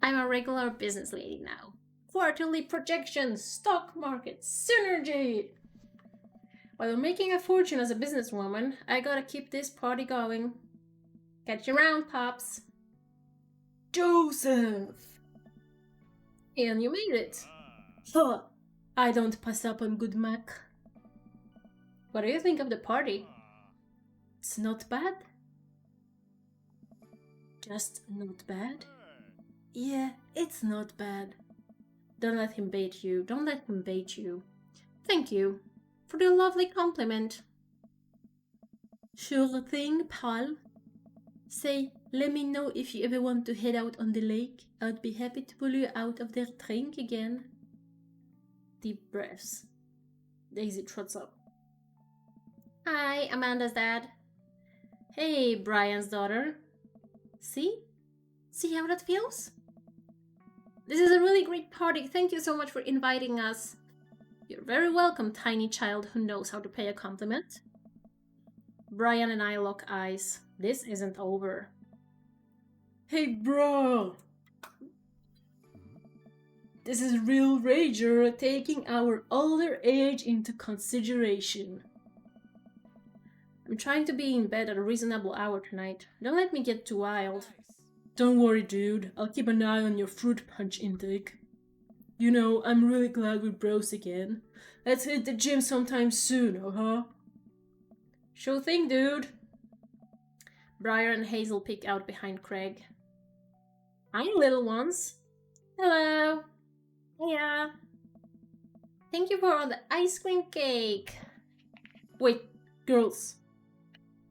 I'm a regular business lady now. Quarterly projections, stock market, synergy. While I'm making a fortune as a businesswoman, I gotta keep this party going. Catch you around, Pops. Joseph! And you made it. Huh. I don't pass up on good Mac. What do you think of the party? It's not bad. Just not bad? Yeah, it's not bad. Don't let him bait you. Don't let him bait you. Thank you for the lovely compliment. Sure thing, pal. Say, let me know if you ever want to head out on the lake. I'd be happy to pull you out of their drink again. Deep breaths. Daisy trots up. Hi, Amanda's dad. Hey, Brian's daughter. See? See how that feels? This is a really great party. Thank you so much for inviting us. You're very welcome, tiny child who knows how to pay a compliment. Brian and I lock eyes. This isn't over. Hey, bro! This is real rager taking our older age into consideration. I'm trying to be in bed at a reasonable hour tonight. Don't let me get too wild. Don't worry, dude. I'll keep an eye on your fruit punch intake. You know, I'm really glad we're bros again. Let's hit the gym sometime soon, huh? Sure thing, dude. Briar and Hazel peek out behind Craig. Hi, little ones. Hello. Hiya. Thank you for all the ice cream cake. Wait, girls.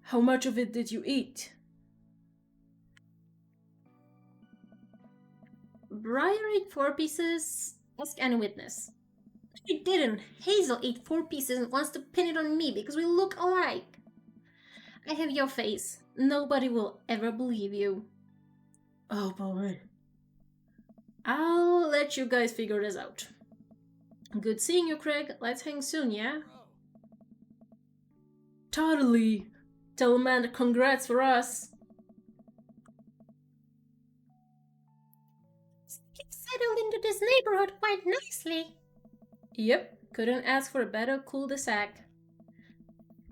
How much of it did you eat? Briar ate 4 pieces. Ask any witness. She didn't. Hazel ate 4 pieces and wants to pin it on me because we look alike. I have your face. Nobody will ever believe you. Oh boy. I'll let you guys figure this out. Good seeing you, Craig. Let's hang soon, yeah? Totally. Tell Amanda congrats for us. Keep settled into this neighborhood quite nicely. Yep, couldn't ask for a better cul-de-sac.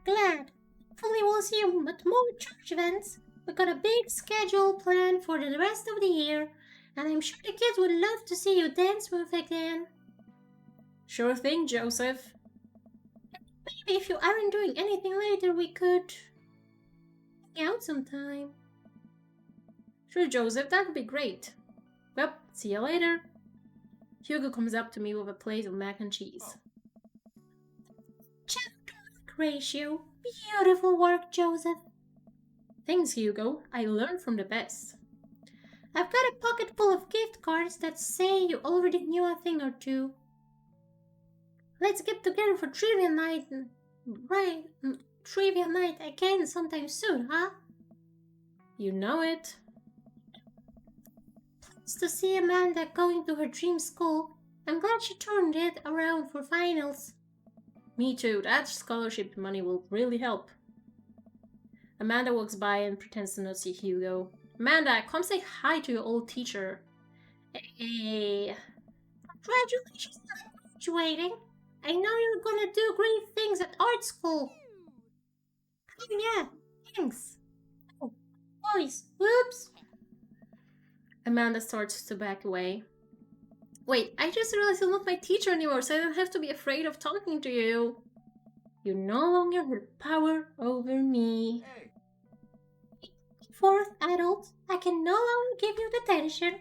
Glad. Hopefully we'll see you at more church events. We've got a big schedule planned for the rest of the year, and I'm sure the kids would love to see you dance with again. Sure thing, Joseph. Maybe if you aren't doing anything later, we could hang out sometime. Sure, Joseph, that would be great. Well, see you later. Hugo comes up to me with a plate of mac and cheese. Chef-to-milk ratio. Beautiful work, Joseph. Thanks, Hugo. I learned from the best. I've got a pocket full of gift cards that say you already knew a thing or two. Let's get together for trivia night. Right, trivia night again sometime soon, huh? You know it. Plans to see Amanda going to her dream school. I'm glad she turned it around for finals. Me too. That scholarship money will really help. Amanda walks by and pretends to not see Hugo. Amanda, come say hi to your old teacher. Hey. Congratulations on graduating. I know you're gonna do great things at art school. Oh yeah, thanks. Oh, boys, whoops. Amanda starts to back away. Wait, I just realized you're not my teacher anymore, so I don't have to be afraid of talking to you. You no longer have power over me. Fourth adult, I can no longer give you detention.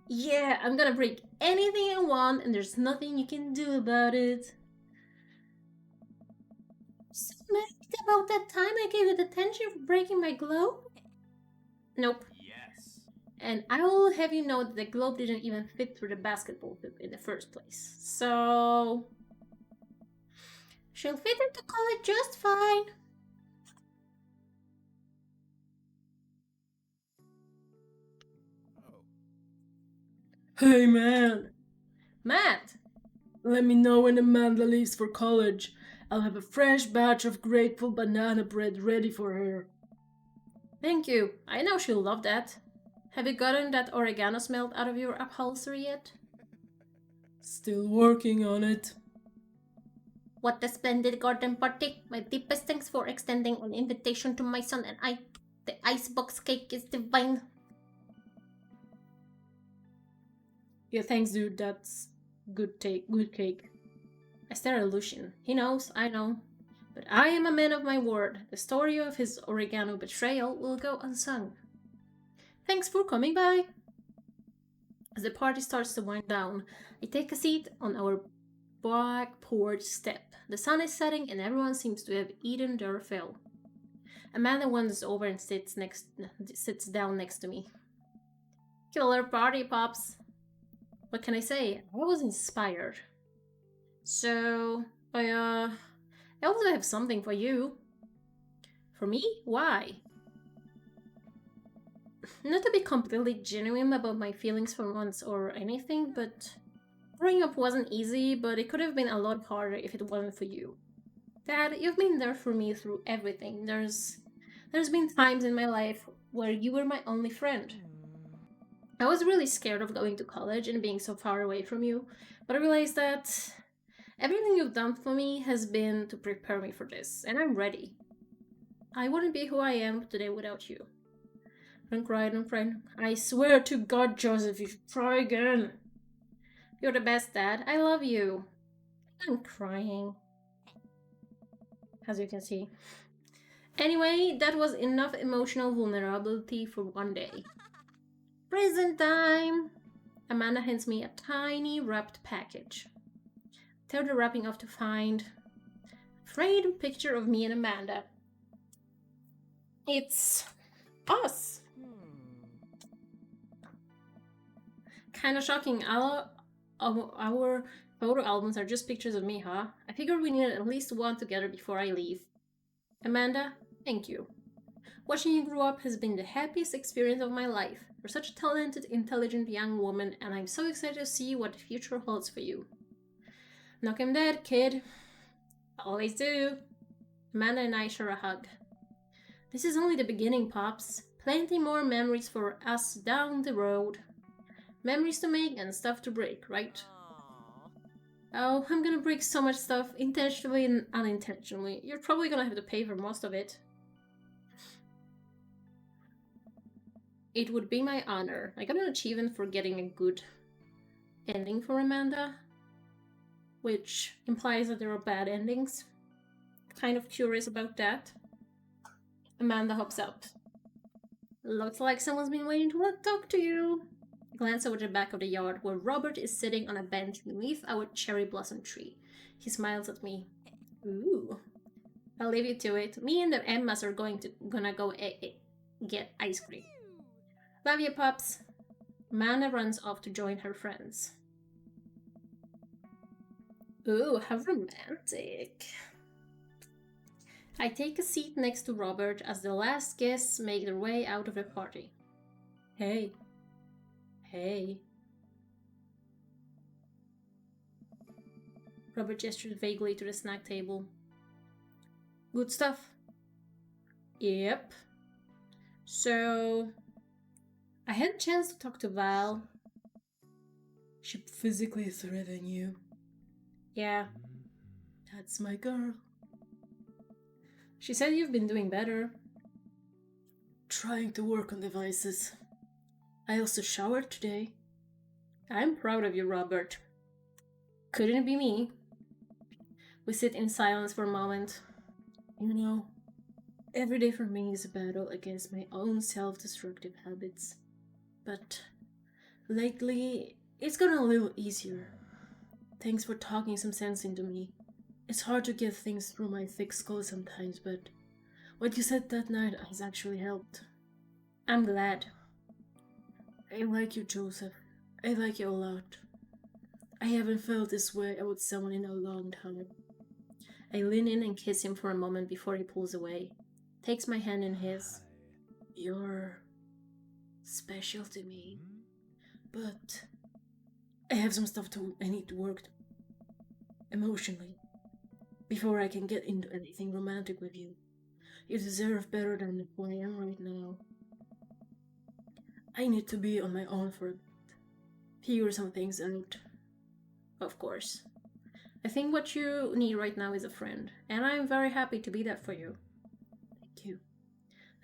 Yeah, I'm gonna break anything I want, and there's nothing you can do about it. So mad about that time I gave you detention for breaking my globe? Nope. Yes. And I will have you know that the globe didn't even fit through the basketball hoop in the first place. So she'll fit into college just fine. Hey man, Matt! let me know when Amanda leaves for college. I'll have a fresh batch of grateful banana bread ready for her. Thank you. I know she'll love that. Have you gotten that oregano smell out of your upholstery yet? Still working on it. What a splendid garden party. My deepest thanks for extending an invitation to my son and I. The icebox cake is divine. Yeah, thanks, dude. That's good cake. I stare at Lucian. He knows, I know. But I am a man of my word. The story of his oregano betrayal will go unsung. Thanks for coming by. As the party starts to wind down, I take a seat on our back porch step. The sun is setting and everyone seems to have eaten their fill. Amanda wanders over and sits down next to me. Killer party, Pops. What can I say? I was inspired. So, I also have something for you. For me? Why? Not to be completely genuine about my feelings for once or anything, but growing up wasn't easy, but it could have been a lot harder if it wasn't for you. Dad, you've been there for me through everything. There's been times in my life where you were my only friend. I was really scared of going to college and being so far away from you, but I realized that everything you've done for me has been to prepare me for this, and I'm ready. I wouldn't be who I am today without you. Don't cry, don't cry. I swear to God, Joseph, you should try again. You're the best, Dad. I love you. I'm crying. As you can see. Anyway, that was enough emotional vulnerability for one day. Present time! Amanda hands me a tiny wrapped package. Tear the wrapping off to find a framed picture of me and Amanda. It's us. Kinda shocking. Our photo albums are just pictures of me, huh? I figured we needed at least one together before I leave. Amanda, thank you. Watching you grow up has been the happiest experience of my life. You're such a talented, intelligent young woman, and I'm so excited to see what the future holds for you. Knock him dead, kid. Always do. Amanda and I share a hug. This is only the beginning, Pops. Plenty more memories for us down the road. Memories to make and stuff to break, right? Aw. Oh, I'm gonna break so much stuff, intentionally and unintentionally. You're probably gonna have to pay for most of it. It would be my honor. I got an achievement for getting a good ending for Amanda, which implies that there are bad endings. Kind of curious about that. Amanda hops up. Looks like someone's been waiting to talk to you. I glance over the back of the yard where Robert is sitting on a bench beneath our cherry blossom tree. He smiles at me. Ooh. I'll leave you to it. Me and the Emmas are gonna go get ice cream. Love you, pups. Amanda runs off to join her friends. Ooh, how romantic. I take a seat next to Robert as the last guests make their way out of the party. Hey. Hey. Robert gestures vaguely to the snack table. Good stuff. Yep. So, I had a chance to talk to Val. She physically threatened you. Yeah. That's my girl. She said you've been doing better. Trying to work on devices. I also showered today. I'm proud of you, Robert. Couldn't be me. We sit in silence for a moment. You know, every day for me is a battle against my own self-destructive habits. But lately, it's gotten a little easier. Thanks for talking some sense into me. It's hard to get things through my thick skull sometimes, but what you said that night has actually helped. I'm glad. I like you, Joseph. I like you a lot. I haven't felt this way about someone in a long time. I lean in and kiss him for a moment before he pulls away. Takes my hand in his. You're special to me. But I have some stuff I need to work emotionally before I can get into anything romantic with you. You deserve better than who I am right now. I need to be on my own for a bit. Figure some things out. Of course. I think what you need right now is a friend, and I'm very happy to be that for you. Thank you.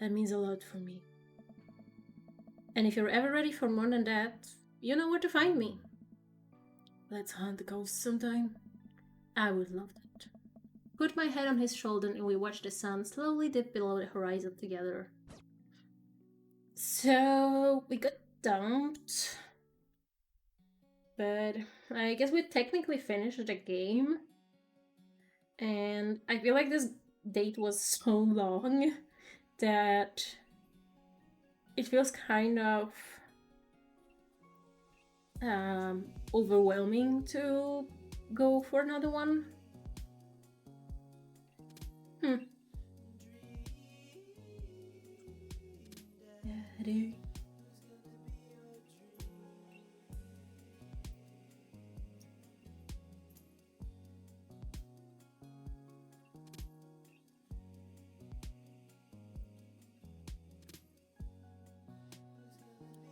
That means a lot for me. And if you're ever ready for more than that, you know where to find me. Let's hunt the ghosts sometime. I would love that. Put my head on his shoulder and we watch the sun slowly dip below the horizon together. So, we got dumped. But I guess we technically finished the game. And I feel like this date was so long that it feels kind of overwhelming to go for another one. Daddy.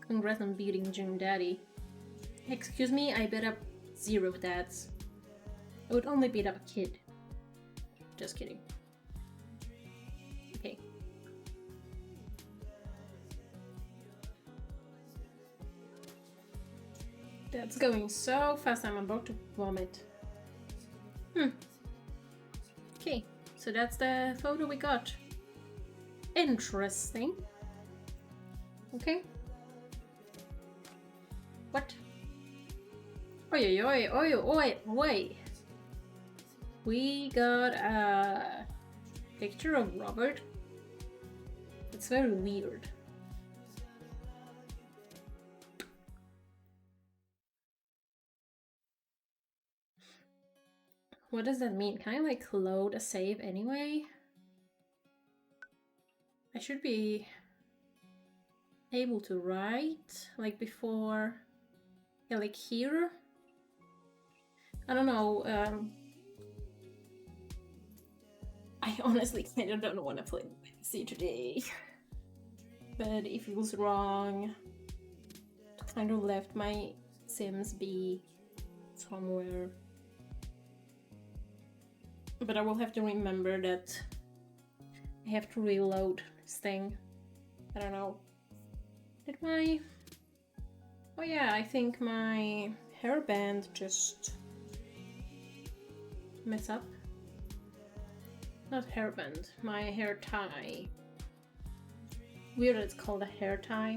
Congrats on beating Jim Daddy. Excuse me, I beat up 0 dads. I would only beat up a kid. Just kidding. Okay. That's going so fast I'm about to vomit. Okay, so that's the photo we got. Interesting. Okay. What? Oi, oi, oi, oi, oi. We got a picture of Robert. It's very weird. What does that mean? Can I like load a save anyway? I should be able to write like before. Yeah, like here. I don't know. I honestly kind of don't want to play Fantasy today. But it feels wrong to kind of left my Sims be somewhere. But I will have to remember that I have to reload this thing. I don't know. Did my... Oh yeah, I think my hairband just mess up. Not hairband, my hair tie. Weird it's called a hair tie.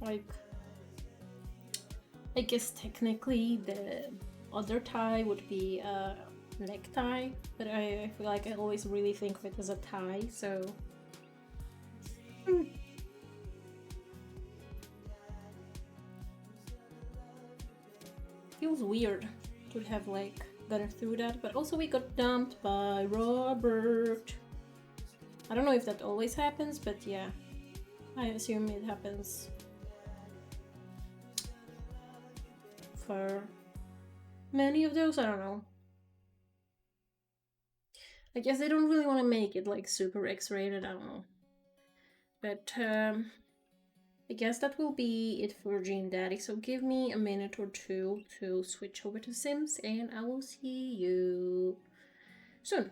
Like, I guess technically the other tie would be a necktie, but I feel like I always really think of it as a tie, so... Feels weird to have like gone through that, but also we got dumped by Robert. I don't know if that always happens, but yeah, I assume it happens for many of those. I don't know. I guess they don't really want to make it like super X-rated. I don't know, but I guess that will be it for Dream Daddy. So give me a minute or two to switch over to Sims, and I will see you soon.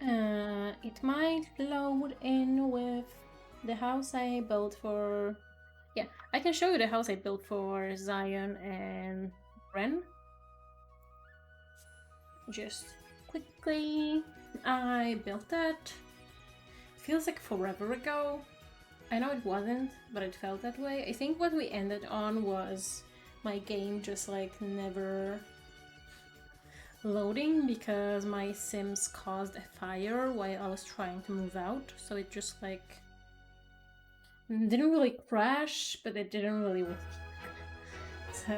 It might load in with the house I built for... Yeah, I can show you the house I built for Zion and Ren. Just quickly, I built that. Feels like forever ago. I know it wasn't, but it felt that way. I think what we ended on was my game just like never loading because my Sims caused a fire while I was trying to move out. So it just like didn't really crash, but it didn't really work. So,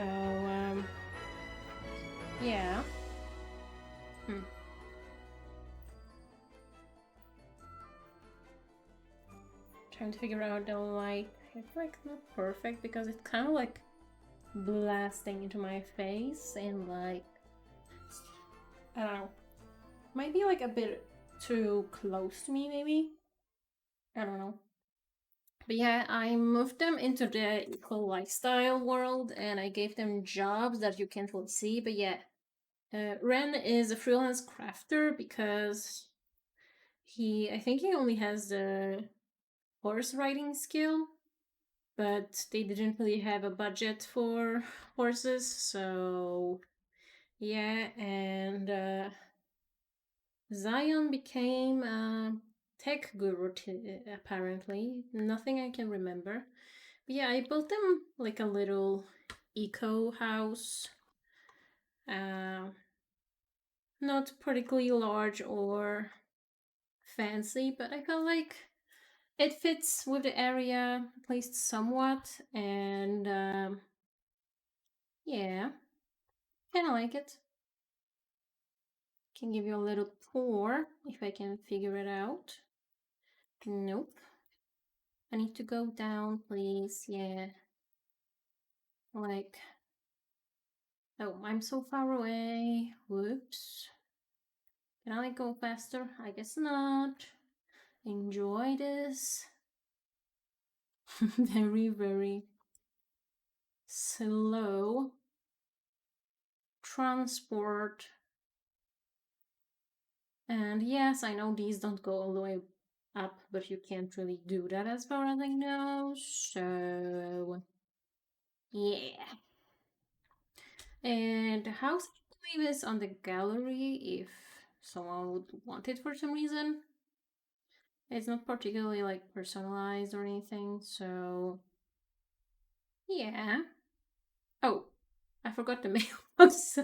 yeah. Trying to figure out the light. It's like not perfect because it's kind of like blasting into my face and like I don't know. Might be like a bit too close to me maybe. I don't know. But yeah, I moved them into the equal lifestyle world and I gave them jobs that you can't really see. But yeah, Ren is a freelance crafter because I think he only has the horse riding skill, but they didn't really have a budget for horses, so yeah, and Zion became a tech guru apparently. Nothing I can remember. But yeah, I built them like a little eco house. Not particularly large or fancy, but I felt like it fits with the area, at least somewhat, and yeah, kind of like it. Can give you a little tour if I can figure it out. Nope. I need to go down, please. Yeah. Like, oh, I'm so far away. Whoops. Can I like go faster? I guess not. Enjoy this. Very, very slow transport. And yes, I know these don't go all the way up, but you can't really do that as far as I know. So, yeah. And the house, I believe, is on the gallery if someone would want it for some reason. It's not particularly like personalized or anything, so yeah. Oh, I forgot the mailbox.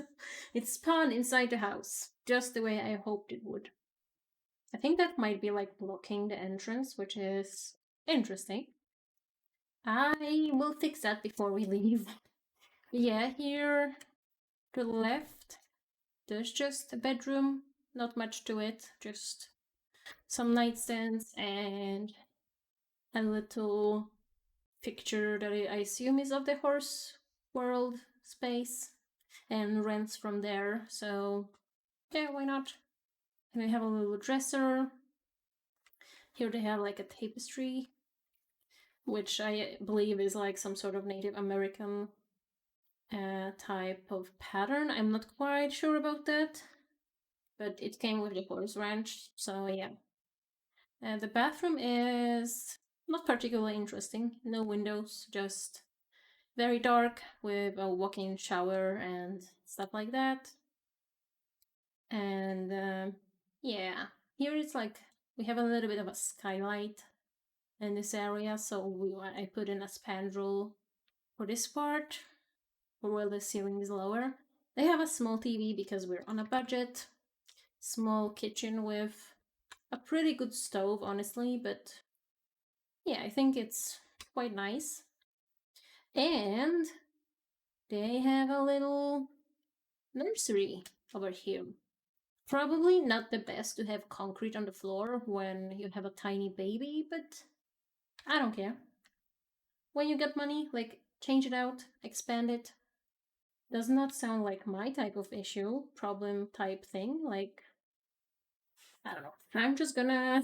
It spawned inside the house, just the way I hoped it would. I think that might be like blocking the entrance, which is interesting. I will fix that before we leave. Yeah, here to the left, there's just a bedroom, not much to it, just some nightstands and a little picture that I assume is of the horse world space and rents from there. So yeah, why not? And we have a little dresser. Here they have like a tapestry, which I believe is like some sort of Native American type of pattern. I'm not quite sure about that, but it came with the horse ranch, so yeah. The bathroom is not particularly interesting. No windows, just very dark with a walk-in shower and stuff like that. And yeah, here it's like we have a little bit of a skylight in this area, so I put in a spandrel for this part, where the ceiling is lower. They have a small TV because we're on a budget. Small kitchen with a pretty good stove, honestly, but yeah, I think it's quite nice. And they have a little nursery over here. Probably not the best to have concrete on the floor when you have a tiny baby, but I don't care. When you get money, like, change it out, expand it. Does not sound like my type of issue, problem type thing. Like, I don't know. I'm just gonna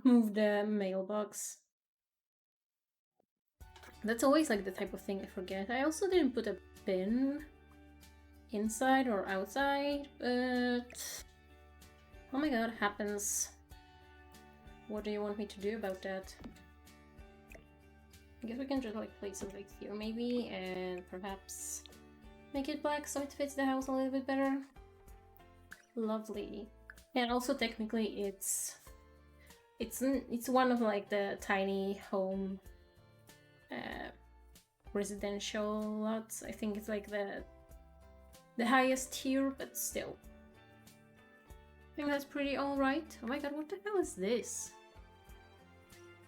move the mailbox. That's always like the type of thing I forget. I also didn't put a bin inside or outside, but Oh my god, happens. What do you want me to do about that? I guess we can just like place it like here maybe, and perhaps make it black so it fits the house a little bit better. Lovely. And also technically it's one of like the tiny home residential lots. I think it's like the highest tier, but still. I think that's pretty alright. Oh my god, what the hell is this?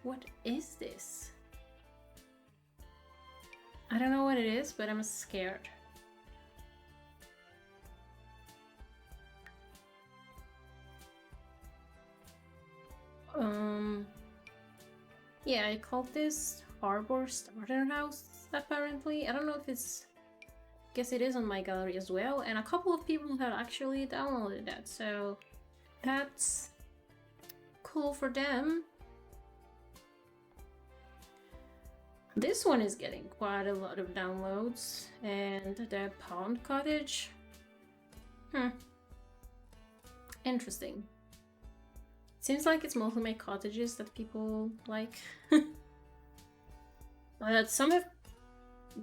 What is this? I don't know what it is, but I'm scared. Yeah, I called this Harbor Starter House, apparently. I don't know if it's... guess it is on my gallery as well, and a couple of people have actually downloaded that, so that's cool for them. This one is getting quite a lot of downloads, and the Pond Cottage. Interesting. Seems like it's mostly my cottages that people like. But some have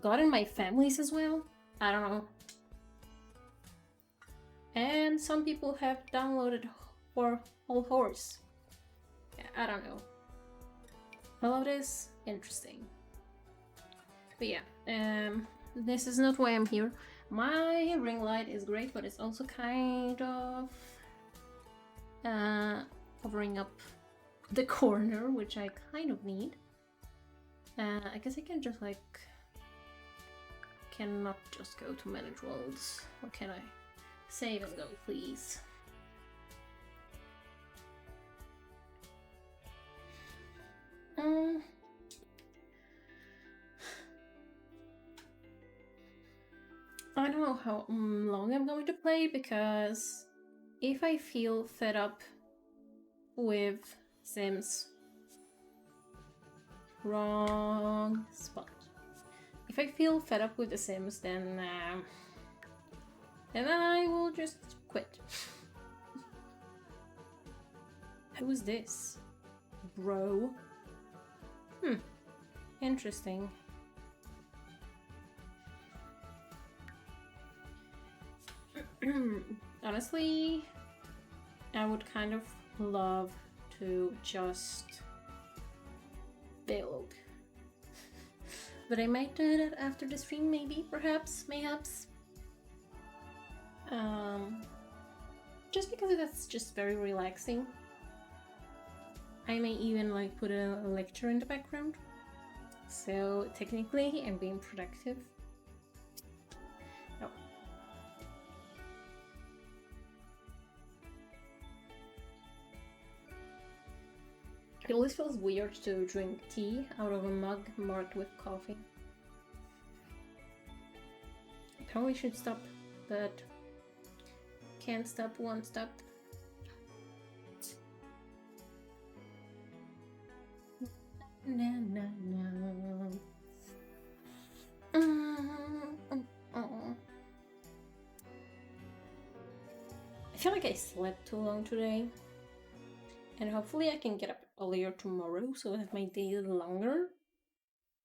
gotten my families as well. I don't know. And some people have downloaded for Whole Horse. Yeah, I don't know. All of this interesting. But yeah, this is not why I'm here. My ring light is great, but it's also kind of covering up the corner, which I kind of need. I guess I can just like cannot just go to manage worlds. Or can I? Save and go, please. I don't know how long I'm going to play, because if I feel fed up with Sims... Wrong spot. If I feel fed up with The Sims, then I will just quit. Who is this? Bro? Interesting. Honestly, I would kind of love to just build. But I might do that after the stream, maybe, perhaps, mayhaps. Just because that's just very relaxing. I may even like put a lecture in the background. So technically I'm being productive. Oh. It always feels weird to drink tea out of a mug marked with coffee. I probably should stop, but can't stop, won't stop. Na, na, na. I feel like I slept too long today. And hopefully I can get up earlier tomorrow so that my day is longer.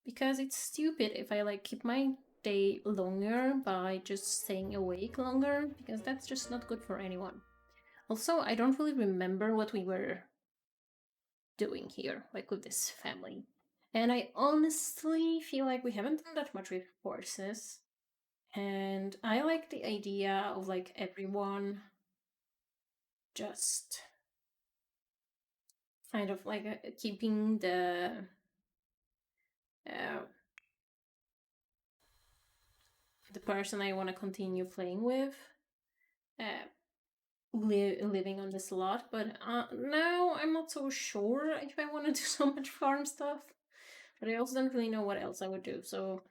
Because it's stupid if I like keep my day longer by just staying awake longer, because that's just not good for anyone. Also, I don't really remember what we were doing here, like with this family. And I honestly feel like we haven't done that much with horses. And I like the idea of like everyone just kind of like keeping the person I want to continue playing with living on this lot, but now I'm not so sure if I want to do so much farm stuff. But I also don't really know what else I would do, so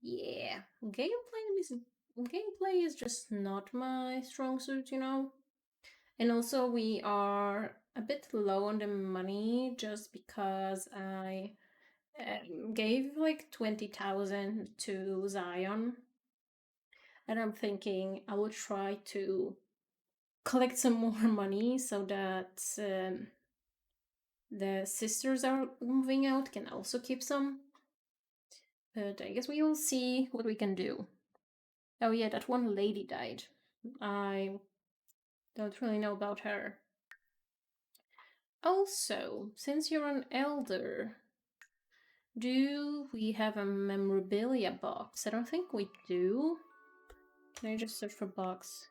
yeah, gameplay is just not my strong suit, you know. And also we are a bit low on the money just because I gave like 20,000 to Zion, and I'm thinking I will try to collect some more money so that the sisters are moving out can also keep some. But I guess we will see what we can do. Oh yeah, that one lady died. I don't really know about her. Also, since you're an elder, do we have a memorabilia box? I don't think we do. Can I just search for box?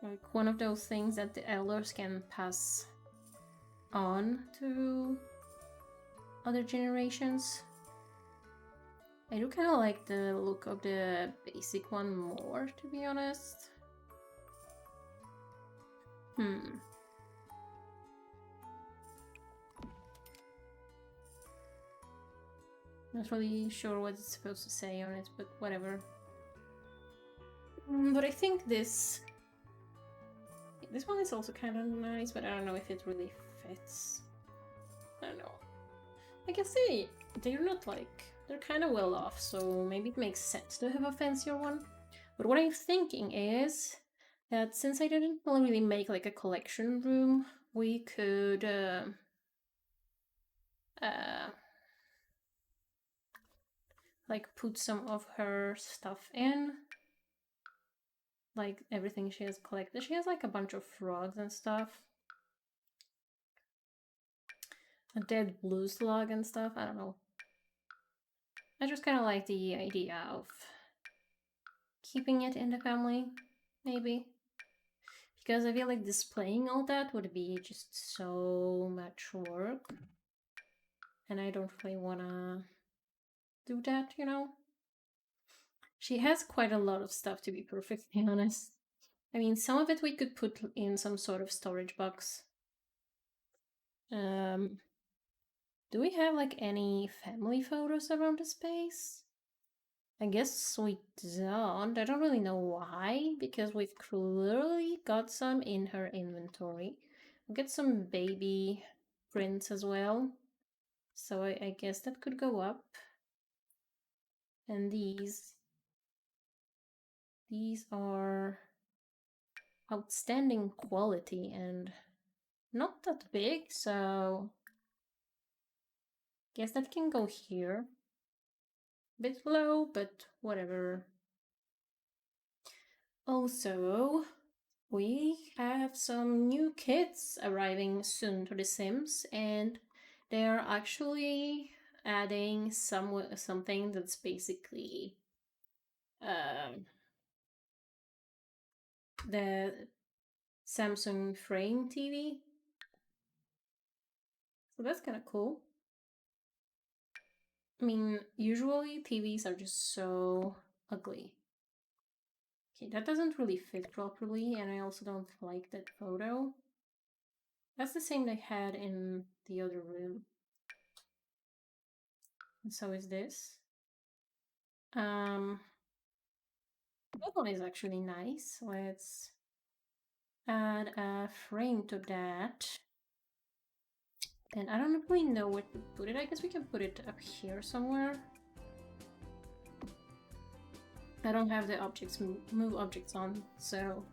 Like one of those things that the elders can pass on to other generations. I do kind of like the look of the basic one more, to be honest. Not really sure what it's supposed to say on it, but whatever. But I think this one is also kind of nice, but I don't know if it really fits. I don't know. I guess they're not like, they're kind of well off, so maybe it makes sense to have a fancier one. But what I'm thinking is that since I didn't really make like a collection room, we could like put some of her stuff in. Like everything she has collected. She has like a bunch of frogs and stuff. A dead blue slug and stuff. I don't know. I just kind of like the idea of keeping it in the family, maybe. Because I feel like displaying all that would be just so much work. And I don't really want to do that, you know? She has quite a lot of stuff, to be perfectly honest. I mean, some of it we could put in some sort of storage box. Do we have like any family photos around the space? I guess we don't. I don't really know why, because we've clearly got some in her inventory. We'll get some baby prints as well. So I guess that could go up. And these are outstanding quality and not that big, so guess that can go here. Bit low, but whatever. Also, we have some new kits arriving soon to The Sims, and they're actually adding something that's basically the Samsung Frame TV. So that's kind of cool. I mean, usually TVs are just so ugly. Okay, that doesn't really fit properly, and I also don't like that photo. That's the same they had in the other room. And so is this. That one is actually nice. Let's add a frame to that. And I don't really know where to put it. I guess we can put it up here somewhere. I don't have the objects move objects on, so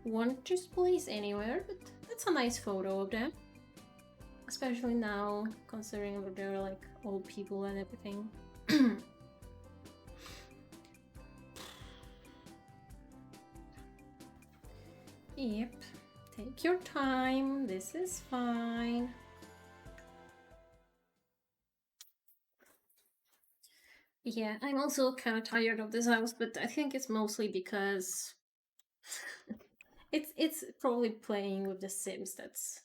won't just place anywhere, but that's a nice photo of them. Especially now, considering that they're like old people and everything. Yep, take your time, this is fine. Yeah, I'm also kind of tired of this house, but I think it's mostly because it's probably playing with the Sims that's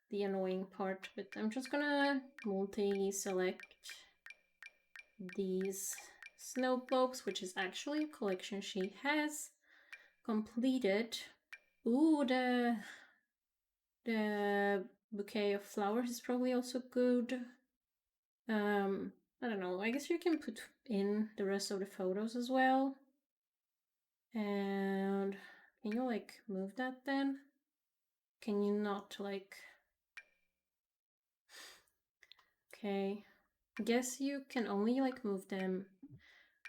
the annoying part, but I'm just gonna multi-select these snowblocks, which is actually a collection she has completed. Ooh, the bouquet of flowers is probably also good. I don't know, I guess you can put in the rest of the photos as well. And can you like move that then? Can you not like... Okay. Guess you can only like move them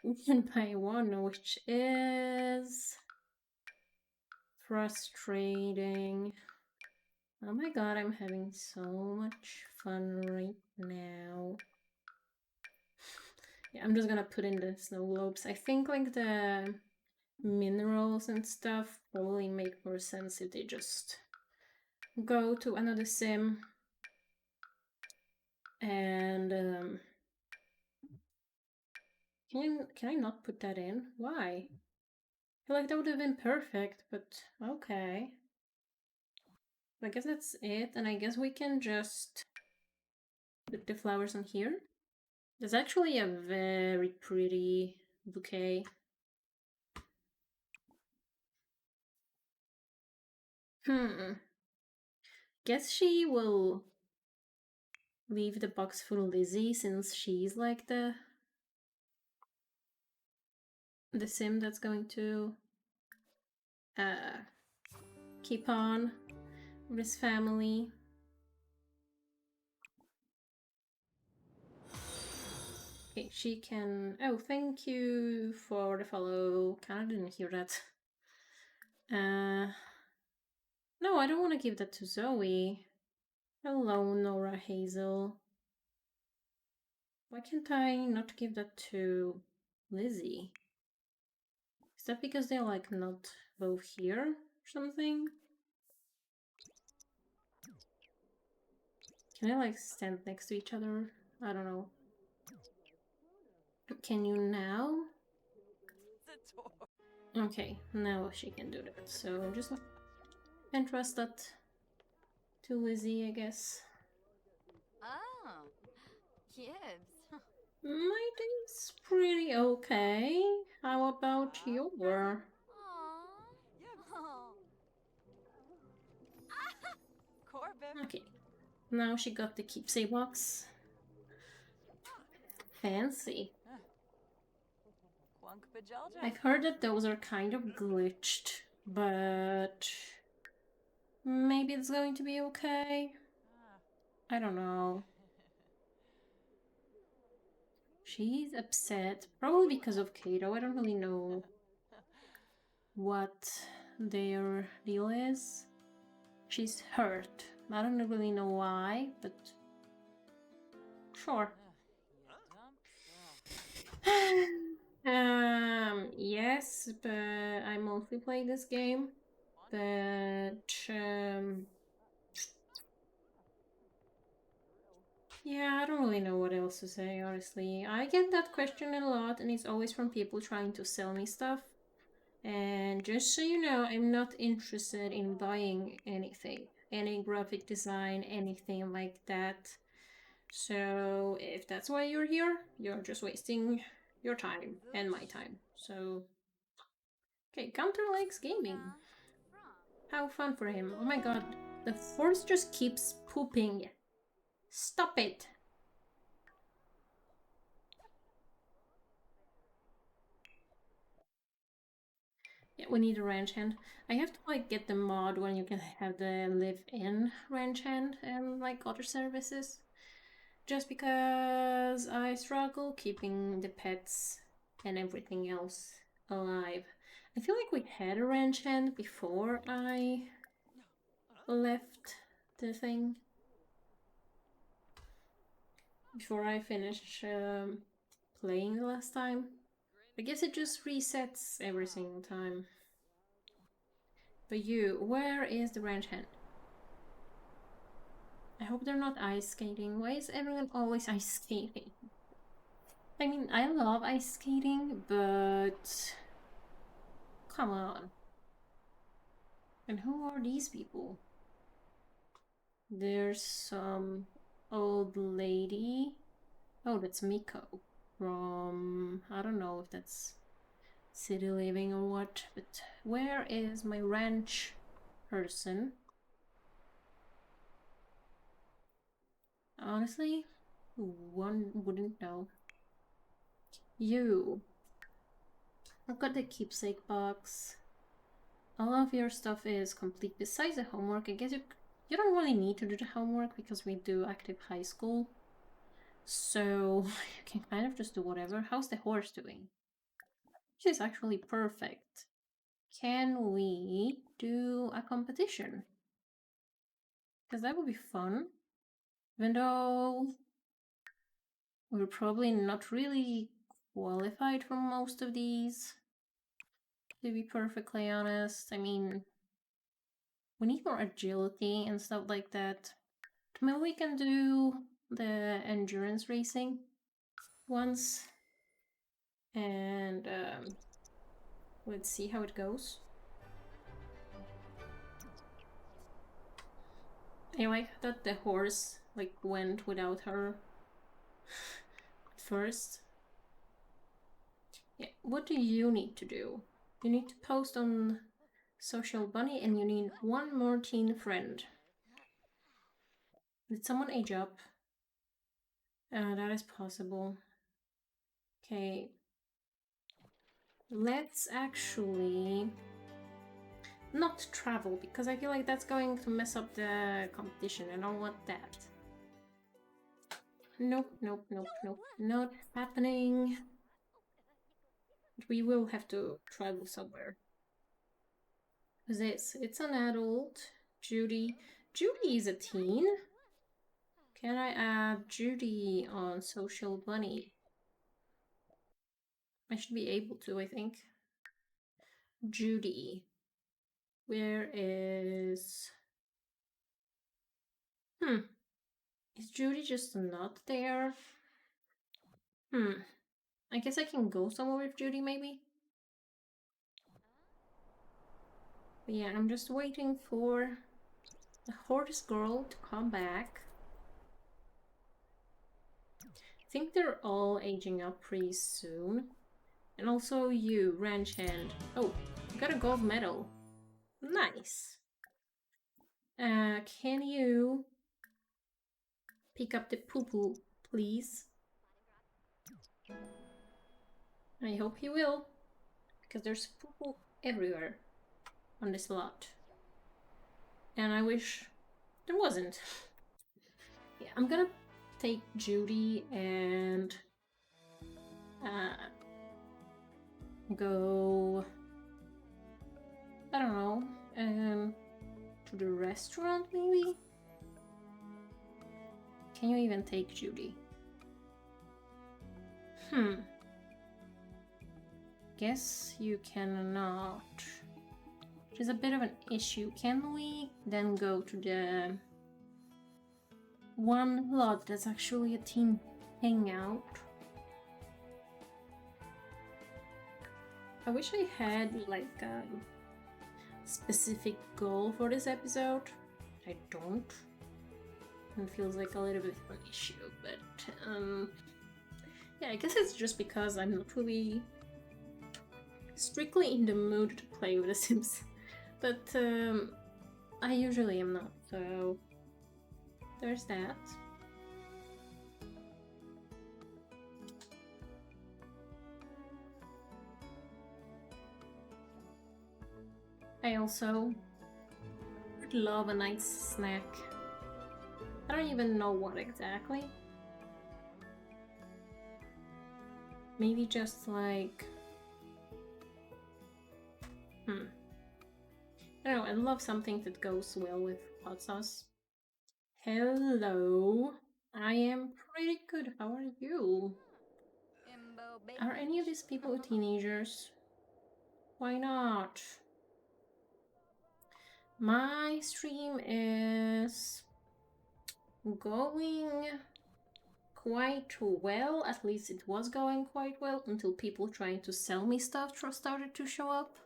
one by one, which is frustrating. Oh my god, I'm having so much fun right now. Yeah, I'm just gonna put in the snow globes. I think like the minerals and stuff probably make more sense if they just go to another sim. And can I not put that in? Why? I feel like that would have been perfect, but okay. I guess that's it, and I guess we can just put the flowers on here. There's actually a very pretty bouquet. Guess she will leave the box for Lizzie since she's like the sim that's going to keep on with his family. Okay, she can. Oh, thank you for the follow. Kinda didn't hear that. No, I don't want to give that to Zoe. Hello, Nora Hazel. Why can't I not give that to Lizzie? Is that because they're like not both here or something? Can I like stand next to each other? I don't know. Can you now? Okay, now she can do that. So just entrust that to Lizzie, I guess. Oh, kids. My day's pretty okay. How about your? Oh. Corbin. Okay, now she got the keepsake box. Fancy. Quunk Bajelja. I've heard that those are kind of glitched, but maybe it's going to be okay. I don't know. She's upset, probably because of Kato. I don't really know what their deal is. She's hurt. I don't really know why, but sure. Yes, but I mostly play this game. But yeah, I don't really know what else to say, honestly. I get that question a lot, and it's always from people trying to sell me stuff. And just so you know, I'm not interested in buying anything, any graphic design, anything like that. So if that's why you're here, you're just wasting your time and my time. So, okay, Counter likes gaming. How fun for him. Oh my god, the force just keeps pooping. Stop it. Yeah, we need a range hand. I have to like get the mod when you can have the live-in range hand and like other services. Just because I struggle keeping the pets and everything else alive. I feel like we had a range hand before I left the thing. Before I finished playing the last time. I guess it just resets every single time. But you, where is the range hand? I hope they're not ice skating. Why is everyone always ice skating? I mean, I love ice skating, but come on. And who are these people? There's some old lady. Oh, that's Miko from, I don't know if that's city living or what, but where is my ranch person? Honestly, one wouldn't know. You. I've got the keepsake box. All of your stuff is complete besides the homework. I guess you don't really need to do the homework because we do active high school. So you can kind of just do whatever. How's the horse doing? Which is actually perfect. Can we do a competition? Because that would be fun. Even though we're probably not really qualified for most of these, to be perfectly honest. I mean, we need more agility and stuff like that. Maybe we can do the endurance racing once. And let's see how it goes. I like that the horse like went without her at first. Yeah, what do you need to do? You need to post on Social Bunny and you need one more teen friend. Did someone age up? That is possible. Okay. Let's actually not travel because I feel like that's going to mess up the competition. I don't want that. Nope, nope, nope, nope. Not happening. We will have to travel somewhere. Who's this? It's an adult. Judy. Judy is a teen. Can I add Judy on Social Bunny? I should be able to, I think. Judy. Where is... Is Judy just not there? I guess I can go somewhere with Judy, maybe? But yeah, I'm just waiting for the horse girl to come back. I think they're all aging up pretty soon. And also you, ranch hand. Oh, you got a gold medal. Nice. Can you pick up the poo-poo, please? I hope he will, because there's poo-poo everywhere on this lot. And I wish there wasn't. Yeah, I'm gonna take Judy and go, I don't know, to the restaurant maybe? Can you even take Judy? Guess you cannot. Which is a bit of an issue. Can we then go to the one lot that's actually a team hangout? I wish I had like a specific goal for this episode. I don't. It feels like a little bit of an issue, but yeah, I guess it's just because I'm not really strictly in the mood to play with The Sims. But I usually am not, so there's that. I also would love a nice snack. I don't even know what exactly. Maybe just like... I don't know, I love something that goes well with hot sauce. Hello. I am pretty good. How are you? Are any of these people teenagers? Why not? My stream is going quite well. At least it was going quite well until people trying to sell me stuff started to show up.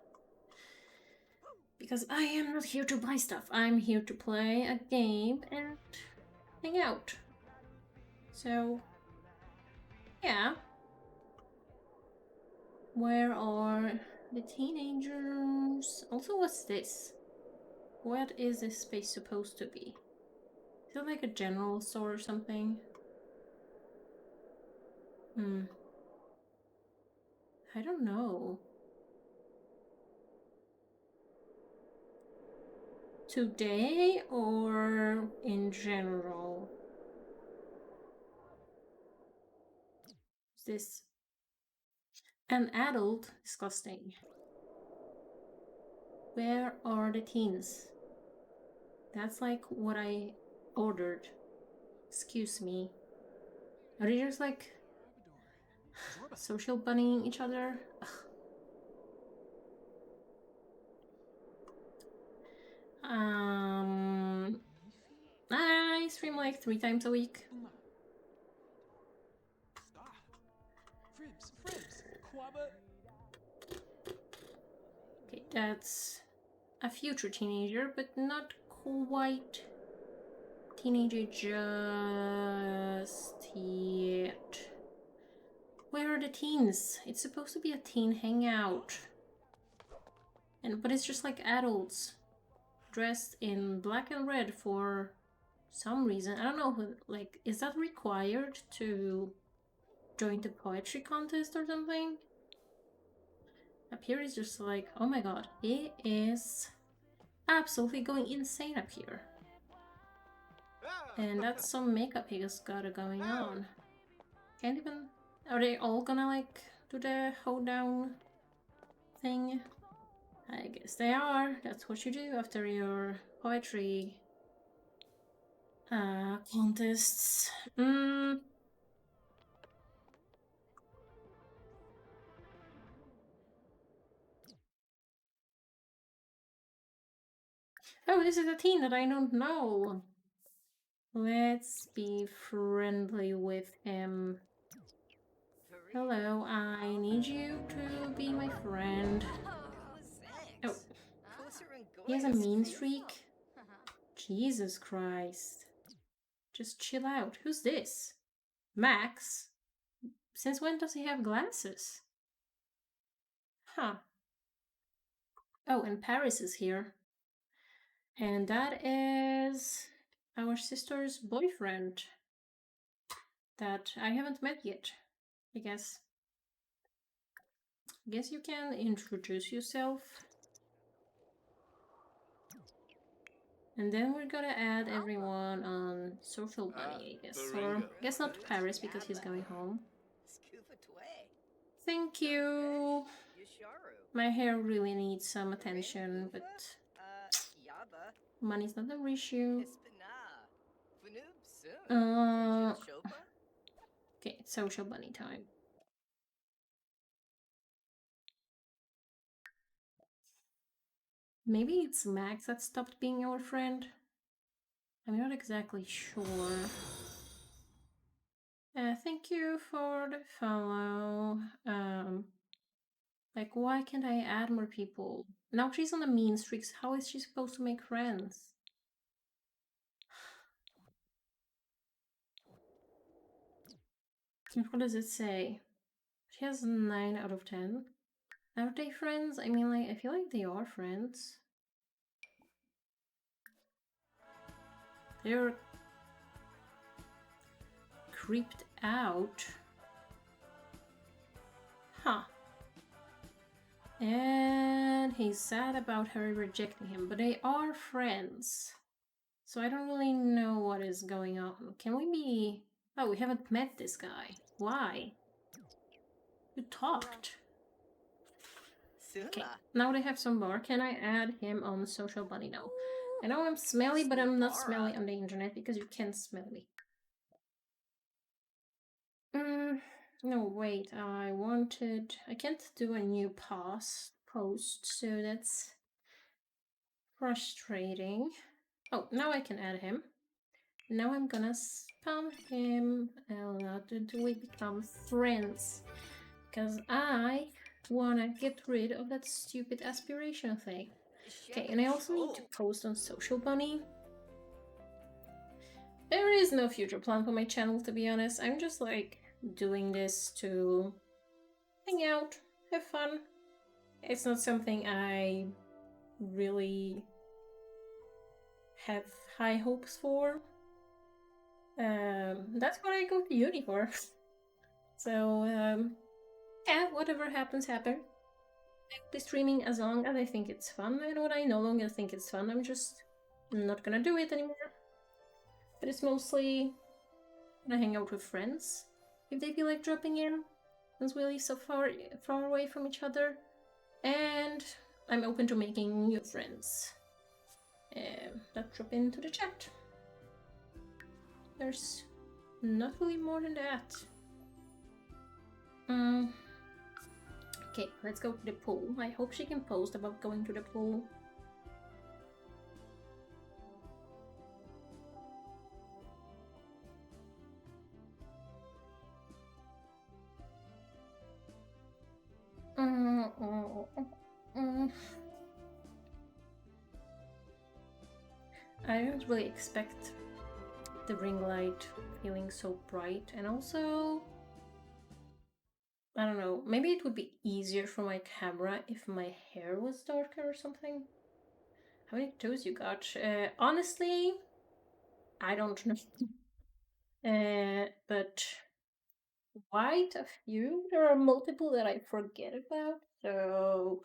Because I am not here to buy stuff. I'm here to play a game and hang out. So, yeah. Where are the teenagers? Also, what's this? What is this space supposed to be? Is it like a general store or something? I don't know. Today or in general? Is this an adult? Disgusting. Where are the teens? That's like what I ordered. Excuse me. Are they just like social bunnying each other? Ugh. I stream like 3 times a week. Okay, that's a future teenager, but not quite teenager just yet. Where are the teens? It's supposed to be a teen hangout. But it's just like adults dressed in black and red for some reason. I don't know who, like, is that required to join the poetry contest or something? Up here is just like, oh my god, it is absolutely going insane up here. And that's some makeup he's got going on. Can't even... Are they all gonna like do the hold down thing? I guess they are. That's what you do after your poetry contests. Oh, this is a teen that I don't know. Let's be friendly with him. Hello, I need you to be my friend. Oh, he has a mean streak? Jesus Christ. Just chill out. Who's this? Max? Since when does he have glasses? Huh. Oh, and Paris is here. And that is our sister's boyfriend that I haven't met yet, I guess. Guess you can introduce yourself. And then we're gonna add everyone on Social Bunny, I guess. Or I guess not Paris because he's going home. Thank you! My hair really needs some attention, but money's not an issue. Okay, it's Social Bunny time. Maybe it's Max that stopped being our friend? I'm not exactly sure. Thank you for the follow. Like, why can't I add more people? Now she's on the mean streaks. How is she supposed to make friends? What does it say? She has 9 out of 10. Are they friends? I mean, like, I feel like they are friends. They're creeped out. Huh. And he's sad about her rejecting him, but they are friends. So I don't really know what is going on. Can we be... Oh, we haven't met this guy. Why? You talked. Okay, now they have some bar. Can I add him on Social Bunny now? I know I'm smelly, but I'm not smelly on the internet because you can't smell me. No, wait, I can't do a new post, so that's frustrating. Oh, now I can add him. Now I'm gonna spam him a lot until we become friends. Because I wanna get rid of that stupid aspiration thing. Okay, and I also need to post on Social Bunny. There is no future plan for my channel, to be honest. I'm just like doing this to hang out, have fun. It's not something I really have high hopes for. That's what I go to uni for. So, yeah, whatever happens, happen. I'll be streaming as long as I think it's fun, and when I no longer think it's fun, I'm just not gonna do it anymore. But it's mostly gonna hang out with friends. if they feel like dropping in, since we live so far away from each other. And I'm open to making new friends that drop into the chat. There's not really more than that. Okay, let's go to the pool. I hope she can post about going to the pool. I didn't really expect the ring light feeling so bright, and also I don't know, maybe it would be easier for my camera if my hair was darker or something. How many toes you got? Honestly, I don't know. But quite a few. There are multiple that I forget about. So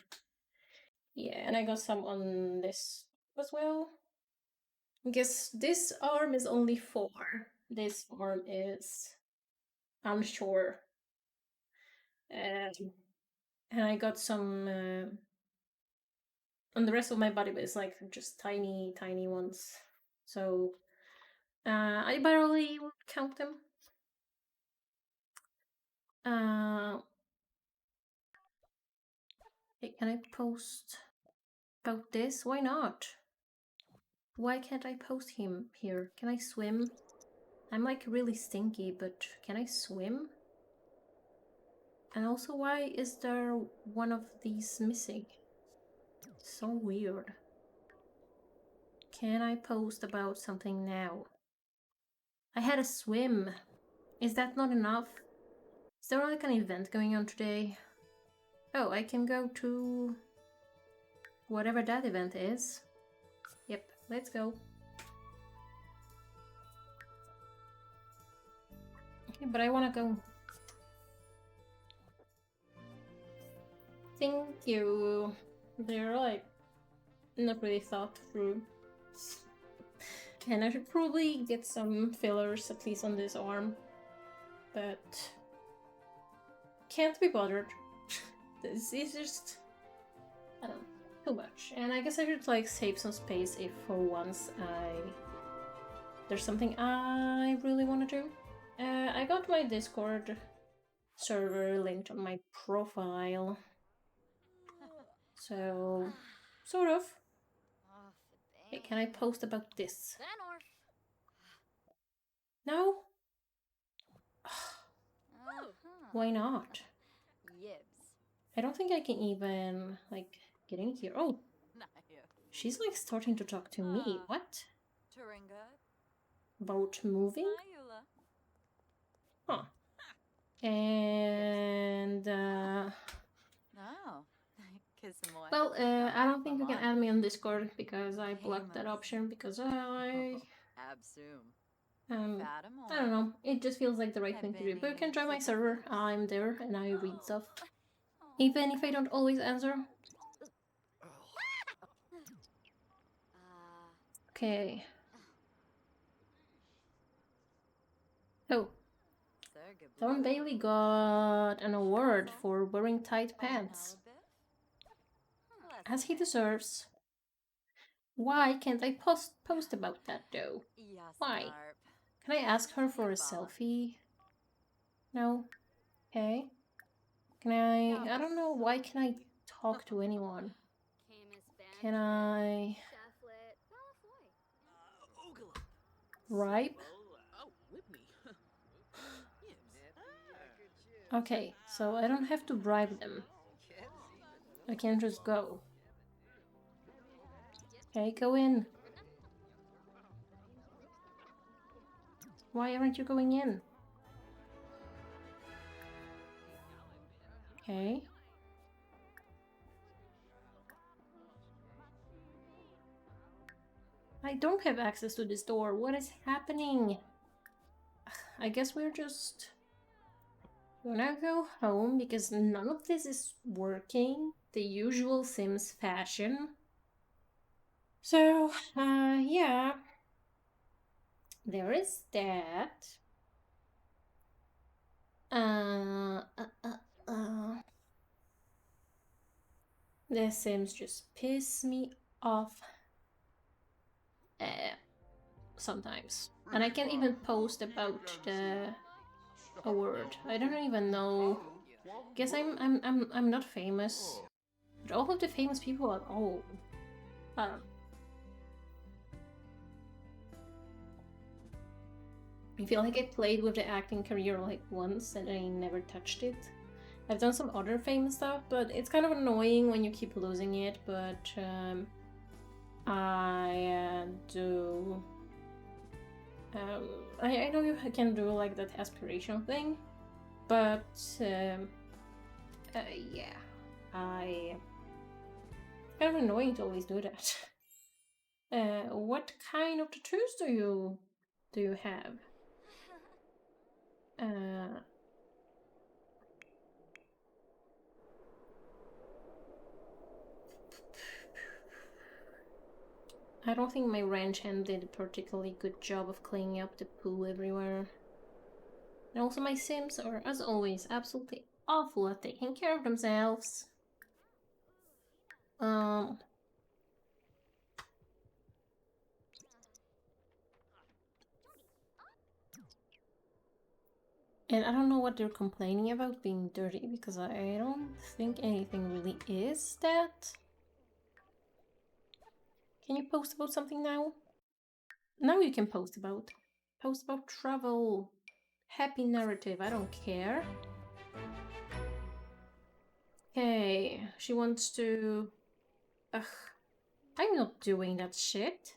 yeah, and I got some on this as well. I guess this arm is only 4. This arm is unsure. And I got some on the rest of my body, but it's like just tiny, tiny ones. So I barely would count them. Hey, can I post about this? Why not? Why can't I post him here? Can I swim? I'm like really stinky, but can I swim? And also, why is there one of these missing? So weird. Can I post about something now? I had a swim. Is that not enough? Is there like an event going on today? Oh, I can go to whatever that event is. Yep, let's go. Okay, but I wanna go. Thank you. They're like not really thought through. And I should probably get some fillers, at least on this arm. But can't be bothered. This is just, I don't know, too much. And I guess I should like save some space if for once there's something I really want to do. I got my Discord server linked on my profile. So, sort of. Hey, can I post about this? No? Why not? I don't think I can even, like, get in here. Oh, she's like starting to talk to me. What? About moving? Huh. And, well, I don't think you can add me on Discord because I blocked that option because I don't know. It just feels like the right thing to do. But you can join my server. I'm there and I read stuff. Even if I don't always answer. Okay. Oh. Thorn Bailey got an award for wearing tight pants. As he deserves. Why can't I post about that though? Why? Can I ask her for a selfie? No? Okay. Can I don't know, why can I talk to anyone? Can I bribe? Okay, so I don't have to bribe them. I can just go. Okay, go in. Why aren't you going in? Okay. I don't have access to this door. What is happening? I guess we're just gonna go home because none of this is working. The usual Sims fashion. So, yeah. There is that. Uh, uh, uh, uh. The Sims just piss me off sometimes. And I can't even post about the award. I don't even know. Guess I'm not famous. But all of the famous people are old. I feel like I played with the acting career like once and I never touched it. I've done some other famous stuff, but it's kind of annoying when you keep losing it, but I do... I know you can do like that aspiration thing, but yeah, it's kind of annoying to always do that. What kind of tattoos do you have? I don't think my ranch hand did a particularly good job of cleaning up the poo everywhere. And also my Sims are, as always, absolutely awful at taking care of themselves. And I don't know what they're complaining about being dirty, because I don't think anything really is that. Can you post about something now? Now you can post about. Post about travel. Happy narrative, I don't care. Okay, she wants to... Ugh, I'm not doing that shit.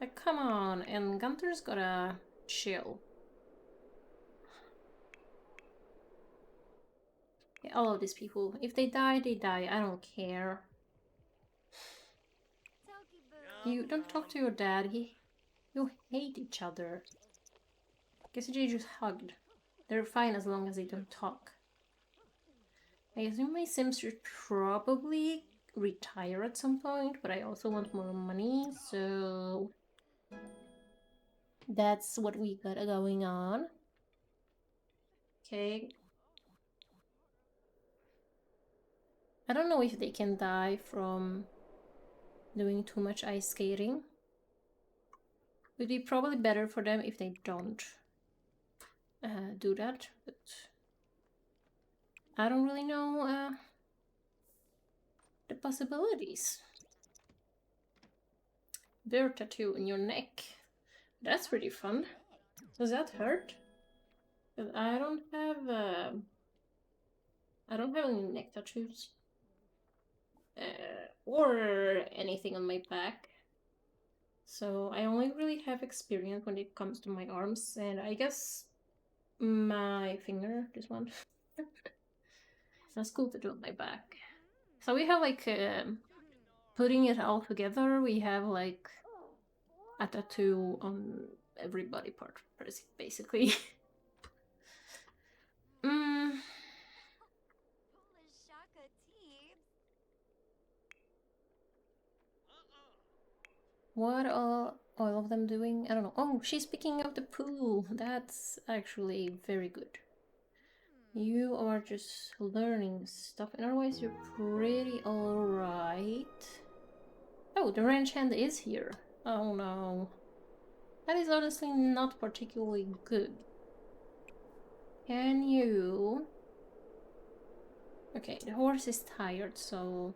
Like, come on, and Gunter's gotta chill. Yeah, all of these people, if they die, they die. I don't care. You don't talk to your dad. You hate each other. Guess they just hugged. They're fine as long as they don't talk. I assume my Sims should probably retire at some point, but I also want more money, so that's what we got going on. Okay. I don't know if they can die from doing too much ice skating. It would be probably better for them if they don't do that, but I don't really know the possibilities. Bear tattoo in your neck. That's pretty fun. Does that hurt? Because I don't have any neck tattoos. Or anything on my back. So I only really have experience when it comes to my arms, and I guess my finger, this one. That's cool to do on my back. So we have like putting it all together, we have like a tattoo on every body part, basically. What are all of them doing? I don't know. Oh, she's picking up the poo. That's actually very good. You are just learning stuff, and otherwise you're pretty alright. Oh, the ranch hand is here. Oh no. That is honestly not particularly good. Can you... Okay, the horse is tired, so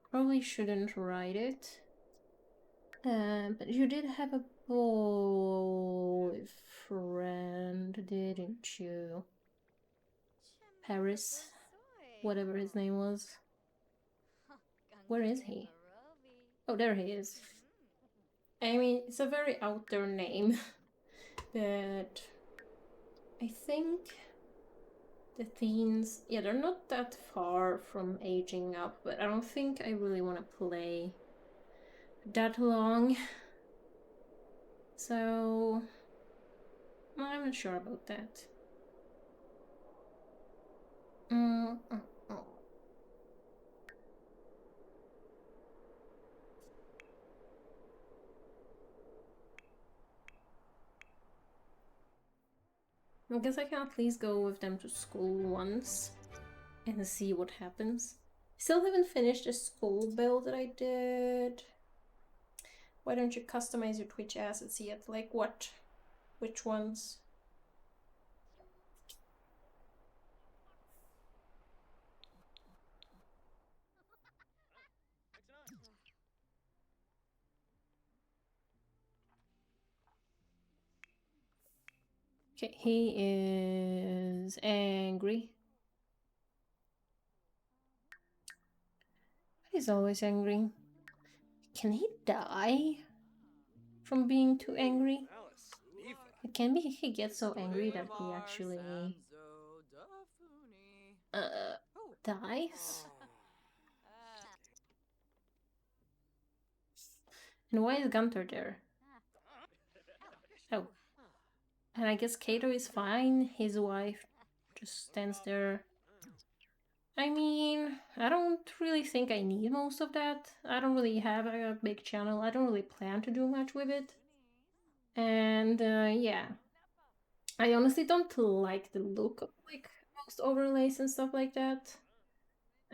probably shouldn't ride it. But you did have a boyfriend, didn't you? Paris, whatever his name was. Where is he? Oh, there he is. I mean, it's a very out there name, but I think the teens, yeah, they're not that far from aging up, but I don't think I really want to play that long. So I'm not sure about that. I guess I can at least go with them to school once and see what happens. Still haven't finished the school build that I did. Why don't you customize your Twitch assets yet? Like what? Which ones? Okay, he is angry. He's always angry. Can he die from being too angry? It can be he gets so angry that he actually dies. And why is Gunter there? Oh. And I guess Kato is fine. His wife just stands there. I mean, I don't really think I need most of that. I don't really have a big channel. I don't really plan to do much with it. And yeah. I honestly don't like the look of like most overlays and stuff like that.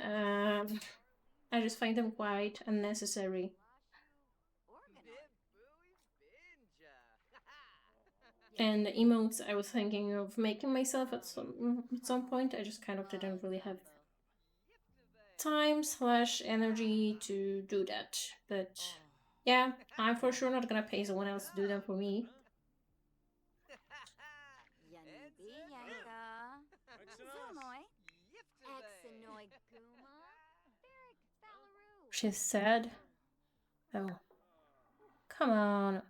I just find them quite unnecessary. And the emotes, I was thinking of making myself at some point. I just kind of didn't really have time/energy to do that. But yeah, I'm for sure not gonna pay someone else to do them for me. She's sad. Oh, come on.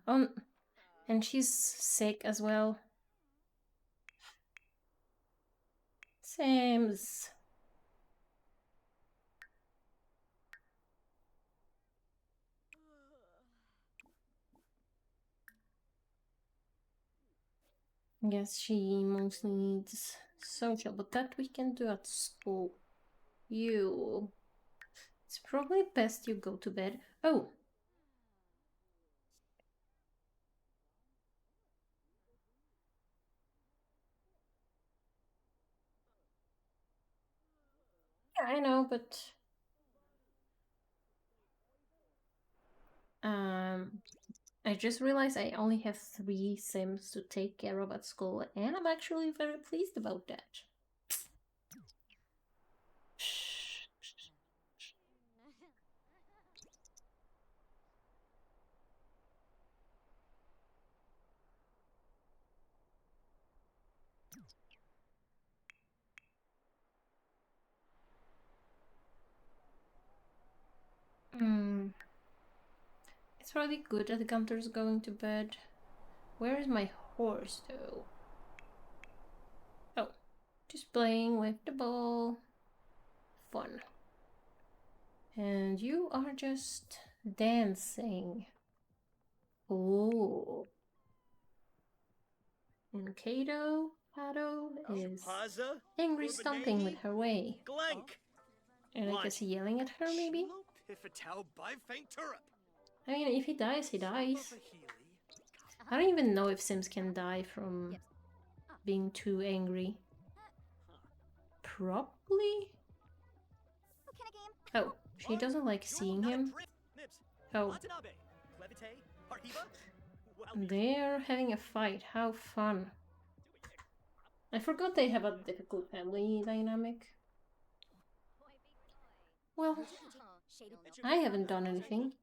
And she's sick as well. Sims. Yes, she mostly needs social, but that we can do at school. It's probably best you go to bed. Oh. Yeah, I know, but I just realized I only have 3 Sims to take care of at school, and I'm actually very pleased about that. It's probably good that Gunter's going to bed. Where is my horse, though? Oh, just playing with the ball. Fun. And you are just dancing. Oh. And Pato is angry stomping with her way. And I guess yelling at her, maybe? I mean, if he dies, he dies. I don't even know if Sims can die from being too angry. Probably? Oh, she doesn't like seeing him. Oh. They're having a fight. How fun. I forgot they have a difficult family dynamic. Well, I haven't done anything.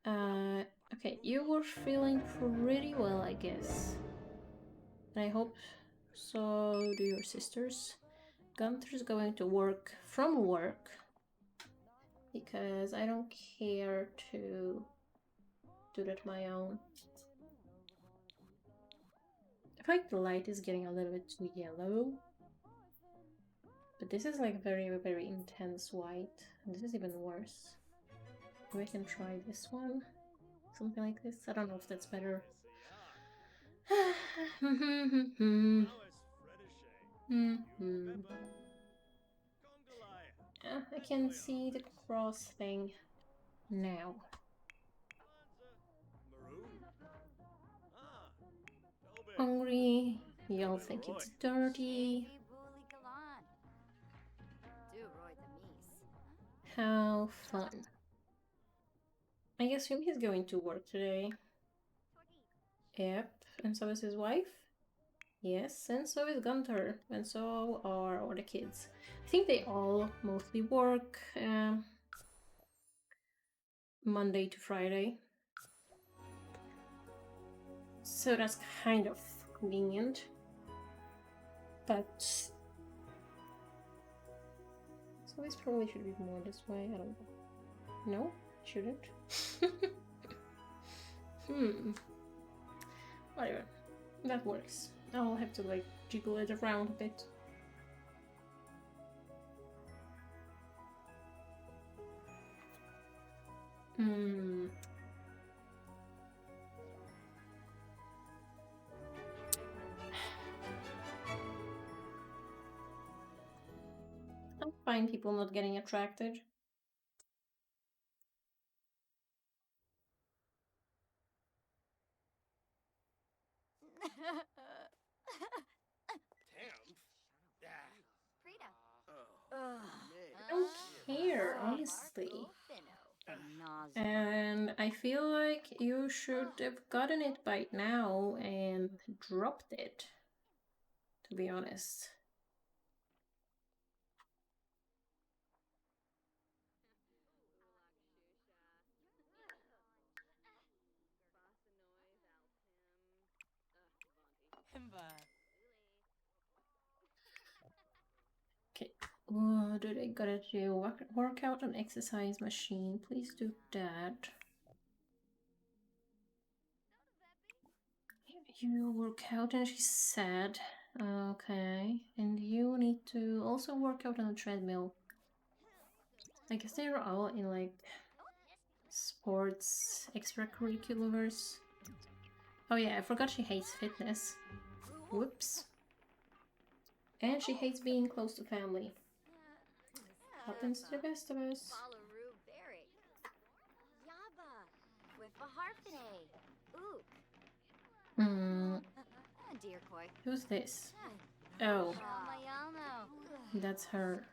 Okay, you were feeling pretty well, I guess. I hope so do your sisters. Gunther's going to work from work because I don't care to do that my own. I feel like the light is getting a little bit too yellow. But this is like very, very intense white. And this is even worse. Maybe I can try this one. Something like this. I don't know if that's better. I can see the cross thing now. Hungry. Y'all think it's dirty. Hey, Bully Galan. Do Roy the Meese. How fun. I assume he's going to work today. Yep, and so is his wife. Yes, and so is Gunter, and so are all the kids. I think they all mostly work Monday to Friday. So that's kind of convenient. But so this probably should be more this way, I don't know. No, shouldn't. Whatever. That works. I'll have to like jiggle it around a bit. I'm fine people not getting attracted. Frida. I don't care, honestly. Nausea. And I feel like you should have gotten it by now and dropped it, to be honest. Okay, what do they gotta do? Work out on exercise machine. Please do that. You work out and she's sad. Okay, and you need to also work out on the treadmill. I guess they're all in like sports extracurriculars. Oh yeah, I forgot she hates fitness. Whoops. And she hates being close to family. Happens to the best of us. Who's this? Oh, that's her.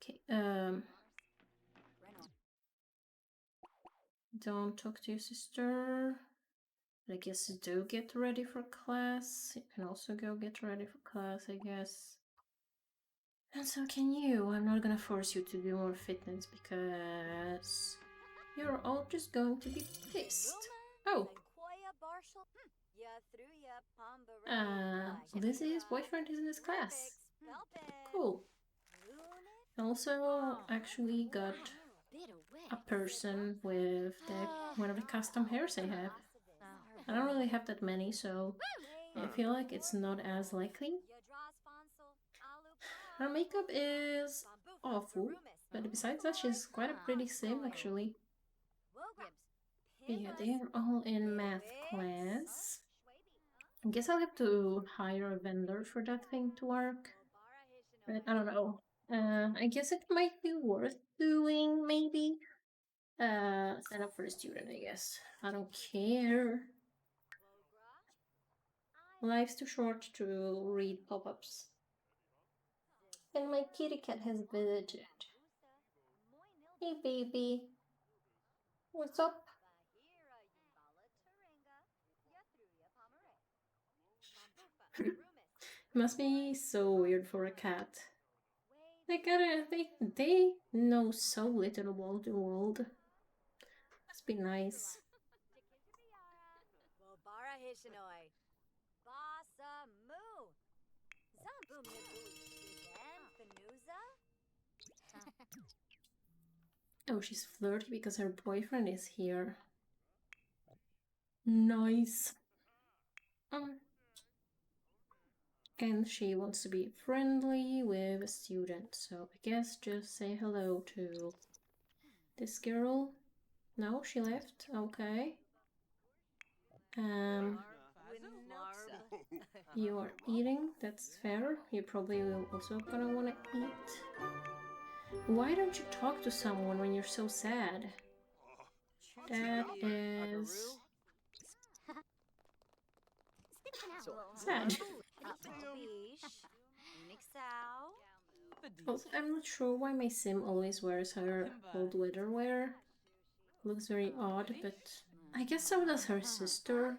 Okay, don't talk to your sister. I guess do get ready for class. You can also go get ready for class, I guess. And so can you. I'm not gonna force you to do more fitness because you're all just going to be pissed. Oh. Lizzie's boyfriend is in this class. Cool. Also, actually got a person with one of the custom hairs I have. I don't really have that many, so I feel like it's not as likely. Her makeup is awful, but besides that, she's quite a pretty sim actually. But yeah, they are all in math class. I guess I'll have to hire a vendor for that thing to work. But I don't know. I guess it might be worth doing, maybe. Sign up for a student, I guess. I don't care. Life's too short to read pop-ups. And my kitty cat has visited. Hey, baby. What's up? Must be so weird for a cat. They know so little about the world. Must be nice. Oh, she's flirty because her boyfriend is here. Nice. And she wants to be friendly with a student, so I guess just say hello to this girl. No, she left. Okay. You are eating, that's fair. You probably will also gonna wanna eat. Why don't you talk to someone when you're so sad? That is sad. Also, I'm not sure why my sim always wears her cold weather wear. Looks very odd, but I guess so does her sister.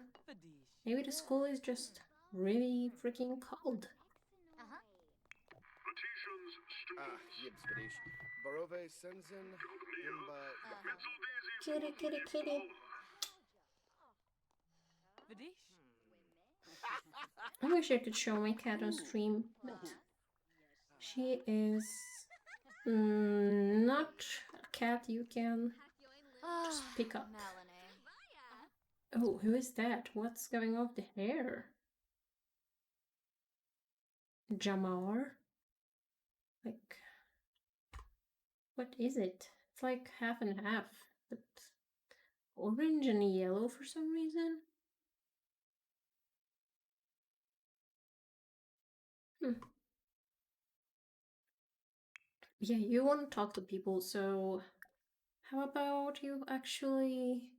Maybe the school is just really freaking cold. Barove Sensen, Imba. Kitty, kitty, kitty. I wish I could show my cat on stream, but she is not a cat you can just pick up. Oh, who is that? What's going on with the hair? Jamar? Like, what is it? It's like half and half, but orange and yellow for some reason. Yeah, you want to talk to people, so how about you actually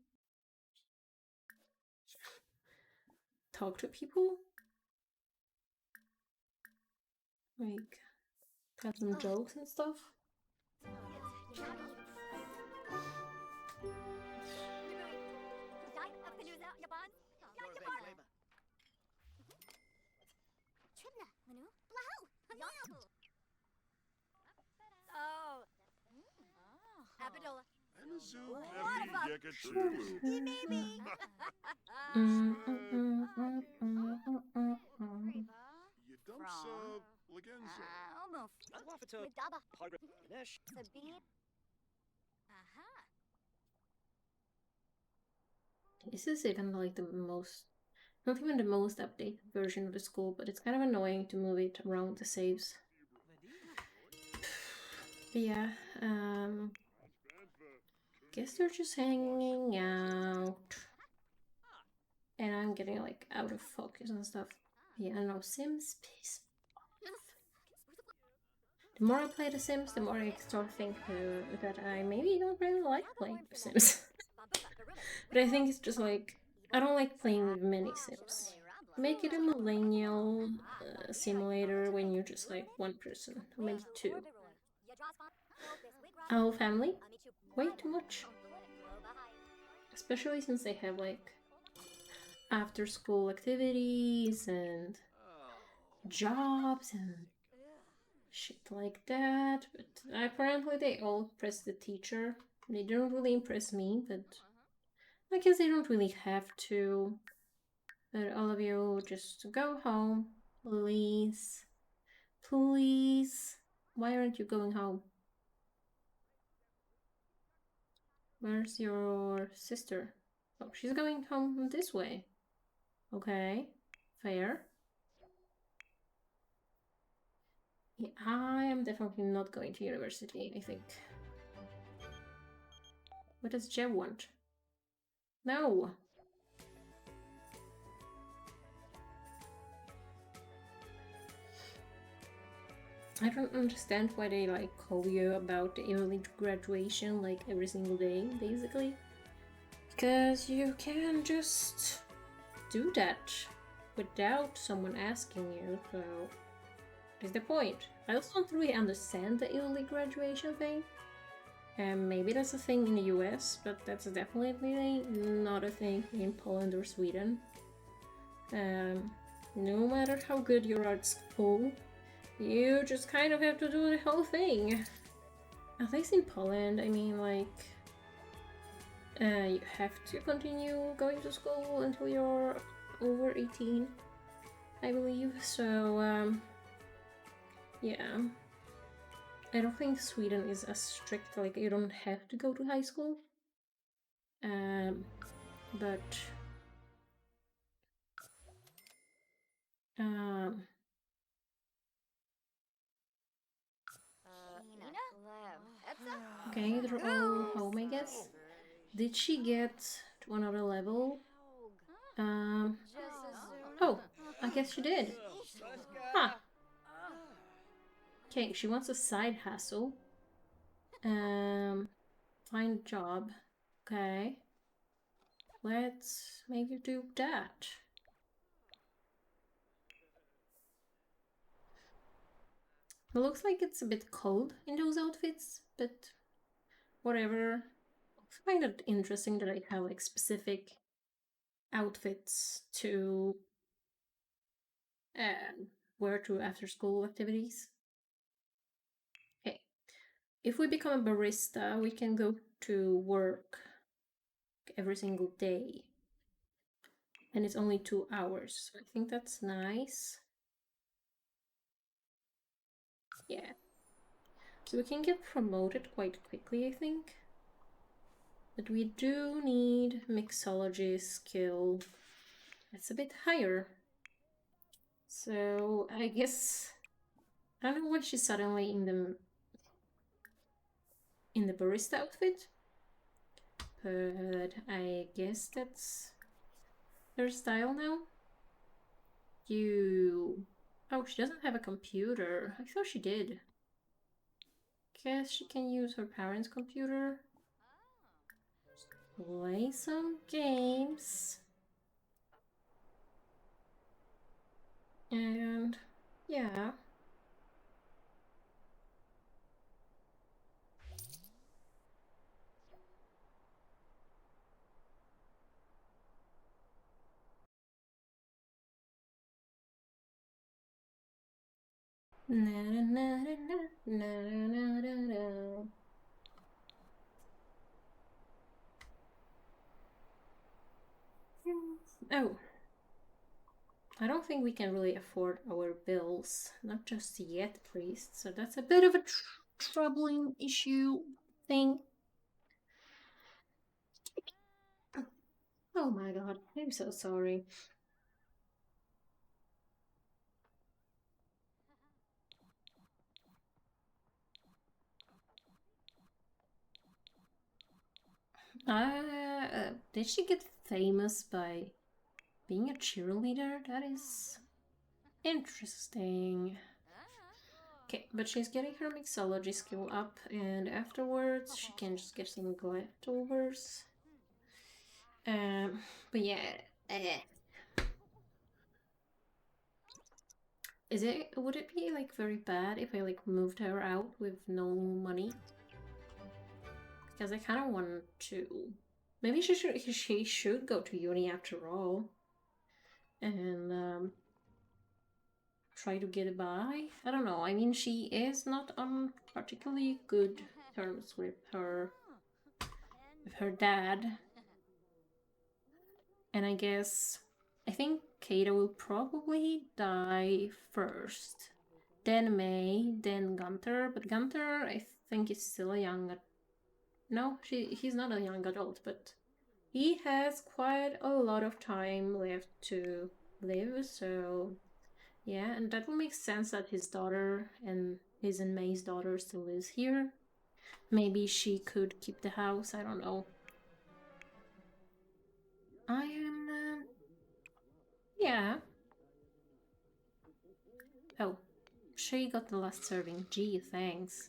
talk to people? Like, tell some jokes and stuff? This is even like the most, not even the most updated version of the school, but it's kind of annoying to move it around the saves. But yeah, guess they're just hanging out. And I'm getting like out of focus and stuff. Yeah, I don't know, Sims piss off. The more I play The Sims, the more I start to think that I maybe don't really like playing The Sims. But I think it's just like, I don't like playing with many Sims. Make it a millennial simulator when you're just like one person, or maybe two. A whole family? Way too much. Especially since they have like after school activities and jobs and shit like that. But apparently they all impress the teacher. They don't really impress me, but I guess they don't really have to. But all of you just go home, please. Please. Why aren't you going home? Where's your sister? Oh, she's going home this way. Okay, fair. Yeah, I am definitely not going to university, I think. What does Jeb want? No! I don't understand why they like call you about the early graduation like every single day, basically. Because you can just do that without someone asking you, so what's the point? I also don't really understand the early graduation thing. And maybe that's a thing in the US, but that's definitely not a thing in Poland or Sweden. No matter how good you are at school, you just kind of have to do the whole thing. At least in Poland, I mean, like, you have to continue going to school until you're over 18, I believe. So, yeah. I don't think Sweden is as strict, like, you don't have to go to high school. But okay, they're all home, I guess. Did she get to another level? Oh, I guess she did. Huh. Okay, she wants a side hustle. Find a job. Okay. Let's maybe do that. It looks like it's a bit cold in those outfits, but whatever. I find it interesting that I have like specific outfits to wear to after school activities. Okay. If we become a barista, we can go to work every single day. And it's only 2 hours. So I think that's nice. Yeah. So we can get promoted quite quickly, I think. But we do need mixology skill. That's a bit higher. So I guess I don't know why she's suddenly in the barista outfit. But I guess that's her style now. Oh, she doesn't have a computer. I thought she did. Guess she can use her parents' computer. Play some games. And yeah. Na na na na na na na na. Oh. I don't think we can really afford our bills. Not just yet, at least. So that's a bit of a troubling issue thing. Oh my god, I'm so sorry. Did she get famous by being a cheerleader? That is interesting. Okay, but she's getting her mixology skill up, and afterwards she can just get some leftovers. But yeah, would it be like very bad if I like moved her out with no money? Because I kind of want to. Maybe she should go to uni after all, and try to get by. I don't know. I mean, she is not on particularly good terms with her dad, and I think Kata will probably die first, then May, then Gunther. But Gunther, I think, is still a young. No, he's not a young adult, but he has quite a lot of time left to live. So yeah, and that will make sense that his daughter and his and May's daughter still lives here. Maybe she could keep the house. I don't know. I am. Yeah. Oh, she got the last serving. Gee, thanks.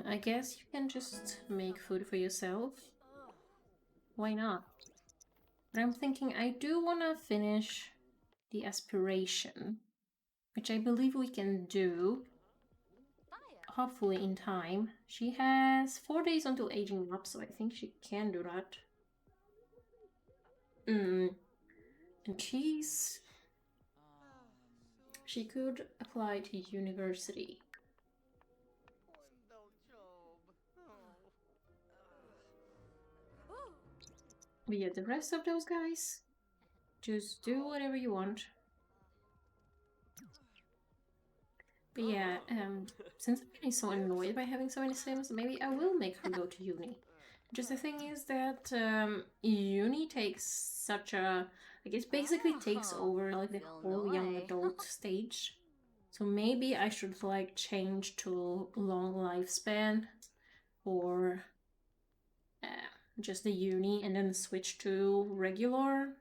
I guess you can just make food for yourself. Why not? But I'm thinking I do want to finish the aspiration, which I believe we can do, hopefully in time. She has 4 days until aging up, so I think she can do that. And she could apply to university. But yeah, the rest of those guys, just do whatever you want. But yeah, since I'm getting so annoyed by having so many sims, maybe I will make her go to uni. Just the thing is that uni takes such a, I guess, basically takes over like the whole young adult stage. So maybe I should like change to long lifespan, or just the uni and then switch to regular.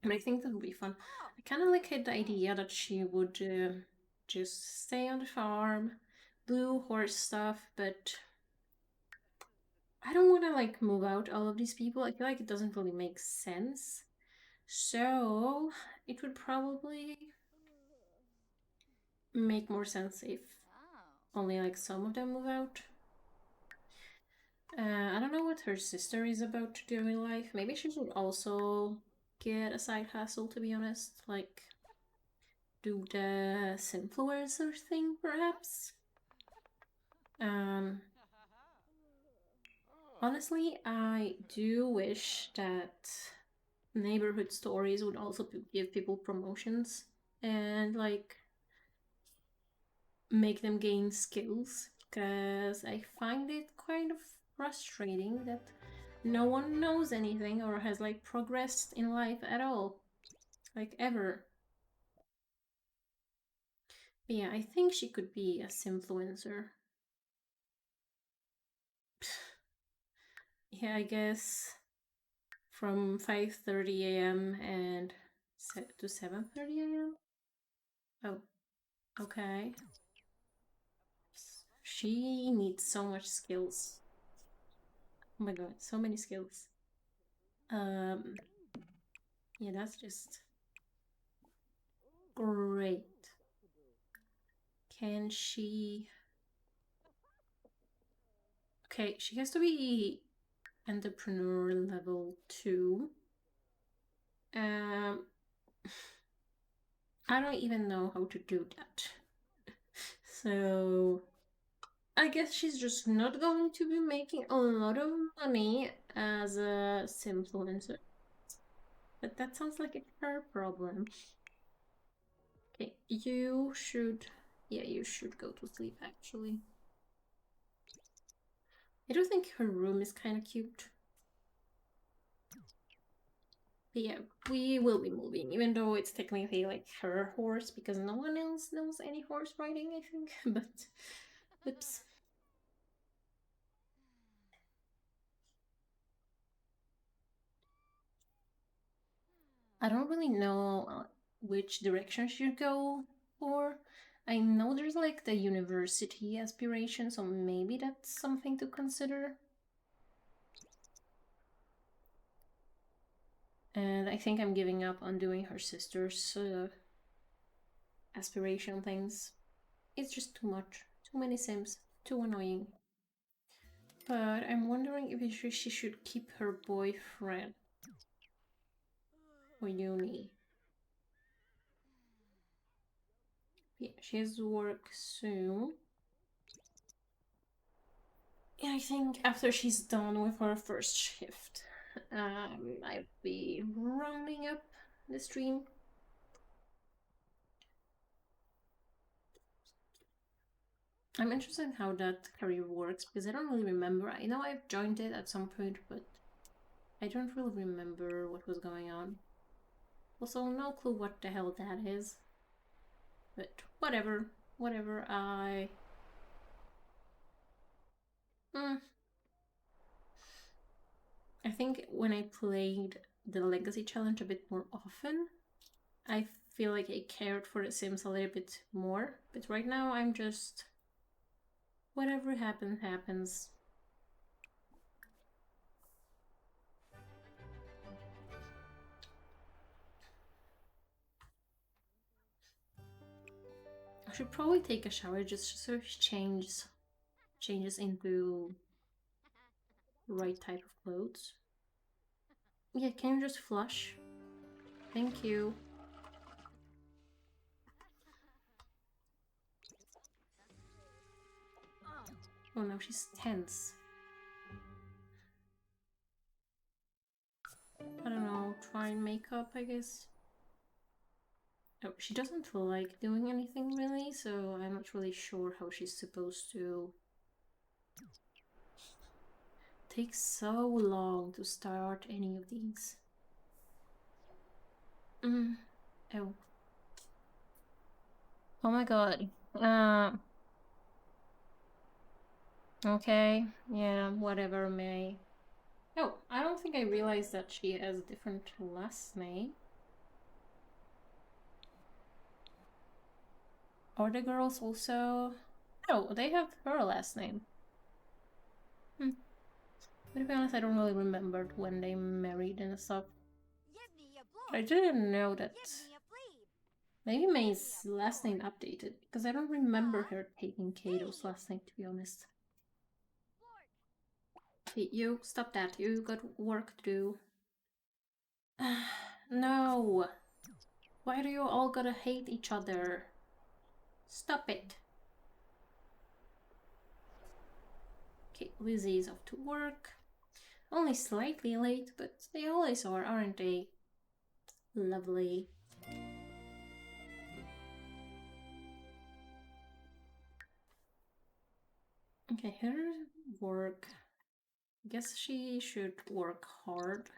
And I think that would be fun. I kind of like the idea that she would just stay on the farm, do horse stuff, but I don't want to like move out all of these people. I feel like it doesn't really make sense. So it would probably make more sense if Oh. only like some of them move out. I don't know what her sister is about to do in life. Maybe she should also get a side hustle, to be honest. Like, do the influencer thing, perhaps? Um, honestly, I do wish that neighborhood stories would also give people promotions and, like, make them gain skills, because I find it kind of frustrating that no one knows anything or has like progressed in life at all, like ever. But yeah, I think she could be a simfluencer. Yeah, I guess from 5:30 a.m. and to 7:30 a.m. Oh, okay. She needs so much skills. Oh my god, so many skills. Yeah, that's just great. Can she... Okay, she has to be entrepreneur level 2. Um, I don't even know how to do that. So I guess she's just not going to be making a lot of money as a influencer. But that sounds like it's her problem. Okay, you should... Yeah, you should go to sleep, actually. I do think her room is kind of cute. But yeah, we will be moving, even though it's technically like her horse, because no one else knows any horse riding, I think. But, oops. I don't really know which direction should go for. I know there's like the university aspiration, so maybe that's something to consider. And I think I'm giving up on doing her sister's aspiration things. It's just too much. Too many sims. Too annoying. But I'm wondering if she should keep her boyfriend for uni. Yeah, she has work soon. Yeah, I think after she's done with her first shift, I'll be rounding up the stream. I'm interested in how that career works because I don't really remember. I know I've joined it at some point, but I don't really remember what was going on. Also, no clue what the hell that is. But whatever, I... I think when I played the Legacy Challenge a bit more often, I feel like I cared for the Sims a little bit more. But right now I'm just... whatever happens, happens. I should probably take a shower just so she changes into the right type of clothes. Yeah, can you just flush? Thank you. Oh no, she's tense. I don't know, try makeup, I guess. Oh, she doesn't like doing anything really, so I'm not really sure how she's supposed to... Takes so long to start any of these. Oh. Oh my god. Okay. Yeah, whatever, May. Oh, I don't think I realized that she has a different last name. Are the girls also... Oh, they have her last name. But to be honest, I don't really remember when they married and stuff. I didn't know that... Maybe May's last name updated, because I don't remember her taking Kato's last name, to be honest. Hey, you, stop that. You got work to do. No! Why do you all gotta hate each other? Stop it. Okay, Lizzie's off to work. Only slightly late, but they always are, aren't they? Lovely. Okay, her work. Guess she should work hard.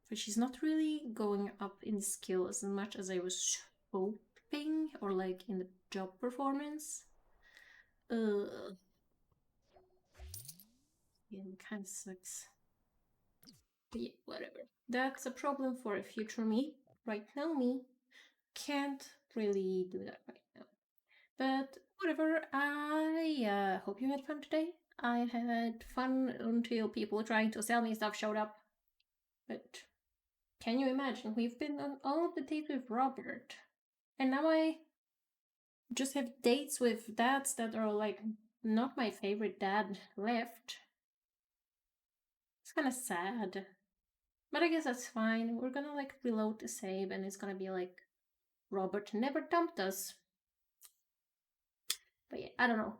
But she's not really going up in skill as much as I was hoping, or like in the job performance. Yeah, it kind of sucks. But yeah, whatever. That's a problem for a future me. Right now, me can't really do that right now. But whatever, I hope you had fun today. I had fun until people trying to sell me stuff showed up. But can you imagine? We've been on all of the dates with Robert. And now I just have dates with dads that are like not my favorite dad left. It's kind of sad. But I guess that's fine. We're gonna like reload the save and it's gonna be like Robert never dumped us. But yeah, I don't know.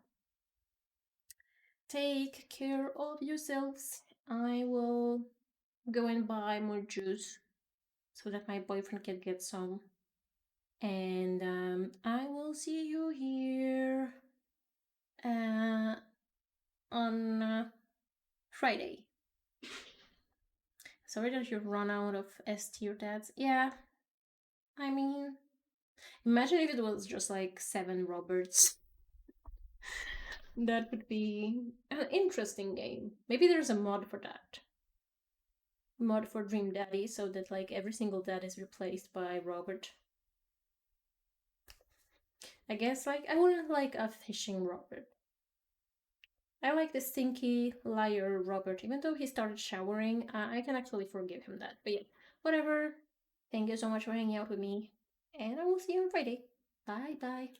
Take care of yourselves. I will go and buy more juice so that my boyfriend can get some. And I will see you here on Friday. Sorry that you've run out of S tier dads. Yeah, I mean, imagine if it was just like 7 Roberts. That would be an interesting game. Maybe there's a mod for that. Mod for Dream Daddy, so that like every single dad is replaced by Robert. I guess like I wouldn't like a fishing Robert. I like the stinky liar Robert, even though he started showering. I can actually forgive him that. But yeah, whatever. Thank you so much for hanging out with me, and I will see you on Friday. Bye bye.